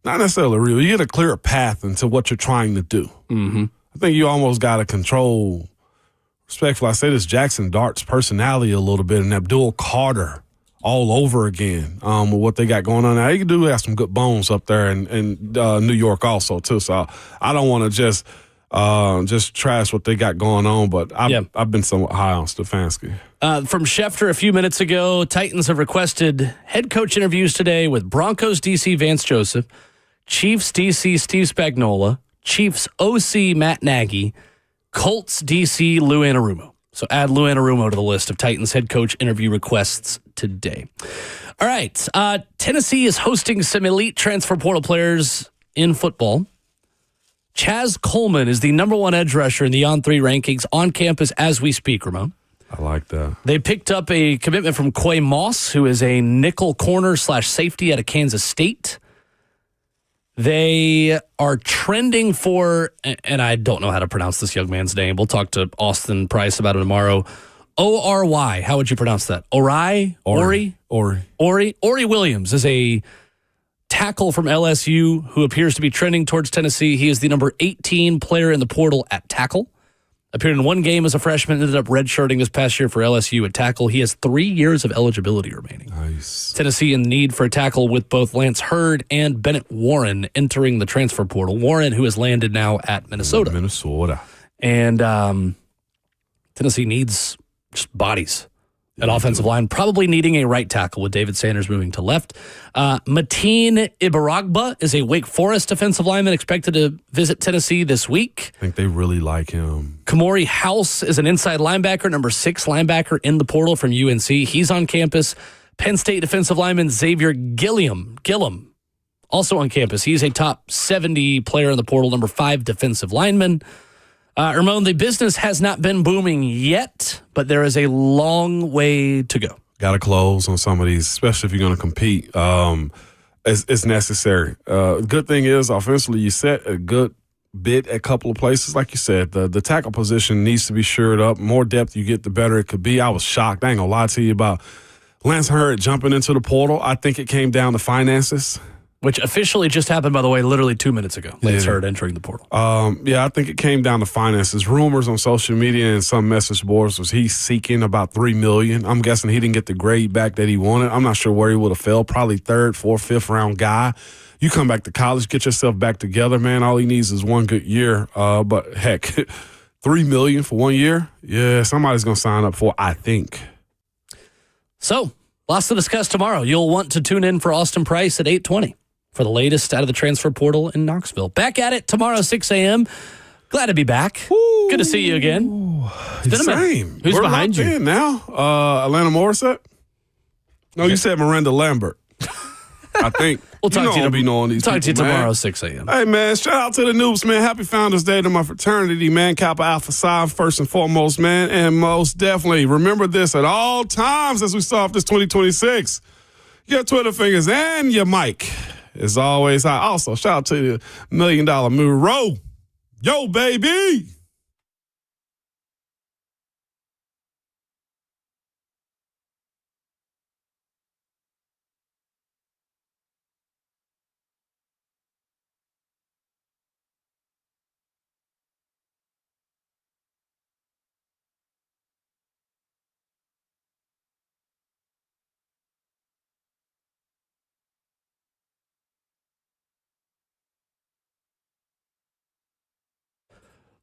Not necessarily a rebuild. You get a clearer path into what you're trying to do. Mm-hmm. I think you almost got to control, respectfully, I say this, Jackson Dart's personality a little bit, and Abdul Carter all over again with what they got going on now. You do have some good bones up there in New York also, too. So I don't want to just trash what they got going on, but I've been somewhat high on Stefanski. From Schefter a few minutes ago, Titans have requested head coach interviews today with Broncos DC Vance Joseph, Chiefs DC Steve Spagnuolo, Chiefs OC Matt Nagy, Colts DC Lou Anarumo. So add Lou Anarumo to the list of Titans head coach interview requests today. All right. Tennessee is hosting some elite transfer portal players in football. Chaz Coleman is the number one edge rusher in the On3 rankings on campus as we speak, Ramon. I like that. They picked up a commitment from Quay Moss, who is a nickel corner / safety out of Kansas State. They are trending for, and I don't know how to pronounce this young man's name. We'll talk to Austin Price about it tomorrow. O-R-Y. How would you pronounce that? Ori Williams is a tackle from LSU who appears to be trending towards Tennessee. He is the number 18 player in the portal at tackle. Appeared in one game as a freshman, ended up redshirting this past year for LSU at tackle. He has 3 years of eligibility remaining. Nice. Tennessee in need for a tackle with both Lance Hurd and Bennett Warren entering the transfer portal. Warren, who has landed now at Minnesota. And Tennessee needs just bodies at offensive line, probably needing a right tackle with David Sanders moving to left. Mateen Ibaragba is a Wake Forest defensive lineman expected to visit Tennessee this week. I think they really like him. Kamori House is an inside linebacker, number 6 linebacker in the portal from UNC. He's on campus. Penn State defensive lineman Xavier Gilliam, also on campus. He's a top 70 player in the portal, number 5 defensive lineman. Ramon, the business has not been booming yet, but there is a long way to go. Got to close on some of these, especially if you're going to compete. It's necessary. Good thing is, offensively, you set a good bit at a couple of places. Like you said, the tackle position needs to be shored up. More depth you get, the better it could be. I was shocked. I ain't going to lie to you about Lance Hurd jumping into the portal. I think it came down to finances. Which officially just happened, by the way, literally 2 minutes ago. Lance Hurd entering the portal. I think it came down to finances. Rumors on social media and some message boards was he's seeking about $3 million. I'm guessing he didn't get the grade back that he wanted. I'm not sure where he would have fell. Probably 3rd, 4th, 5th round guy. You come back to college, get yourself back together, man. All he needs is one good year. But heck, $3 million for 1 year? Yeah, somebody's going to sign up for it, I think. So, lots to discuss tomorrow. You'll want to tune in for Austin Price at 8:20. For the latest out of the transfer portal in Knoxville. Back at it tomorrow, 6 a.m. Glad to be back. Ooh, good to see you again. It's been a minute. Who's behind you now? Atlanta Morissette? No, you said Miranda Lambert. I think. We'll talk to you be knowing these talk to you people, man. tomorrow, 6 a.m. Hey, man, shout out to the Noobs, man. Happy Founders Day to my fraternity, man. Kappa Alpha Psi, first and foremost, man. And most definitely, remember this at all times as we start off this 2026. Your Twitter fingers and your mic is always high. Also, shout out to the $1 Million Muro. Yo, baby.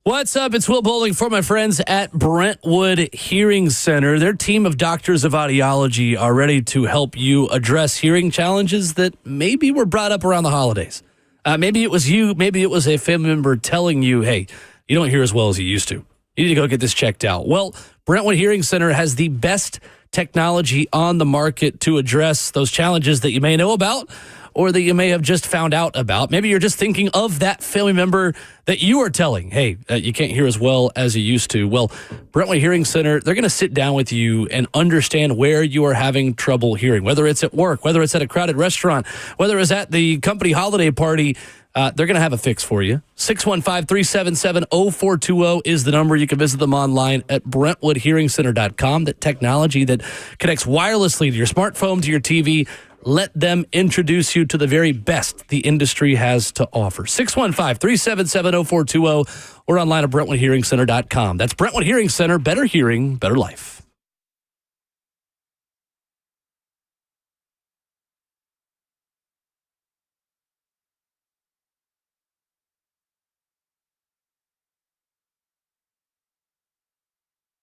What's up? It's Will Bowling for my friends at Brentwood Hearing Center. Their team of doctors of audiology are ready to help you address hearing challenges that maybe were brought up around the holidays. Maybe it was you, maybe it was a family member telling you, hey, you don't hear as well as you used to. You need to go get this checked out. Well, Brentwood Hearing Center has the best technology on the market to address those challenges that you may know about or that you may have just found out about. Maybe you're just thinking of that family member that you are telling, hey, you can't hear as well as you used to. Well, Brentwood Hearing Center, they're going to sit down with you and understand where you are having trouble hearing, whether it's at work, whether it's at a crowded restaurant, whether it's at the company holiday party. They're going to have a fix for you. 615-377-0420 is the number. You can visit them online at BrentwoodHearingCenter.com. That technology that connects wirelessly to your smartphone, to your TV. Let them introduce you to the very best the industry has to offer. 615-377-0420 or online at BrentwoodHearingCenter.com. That's Brentwood Hearing Center. Better hearing, better life.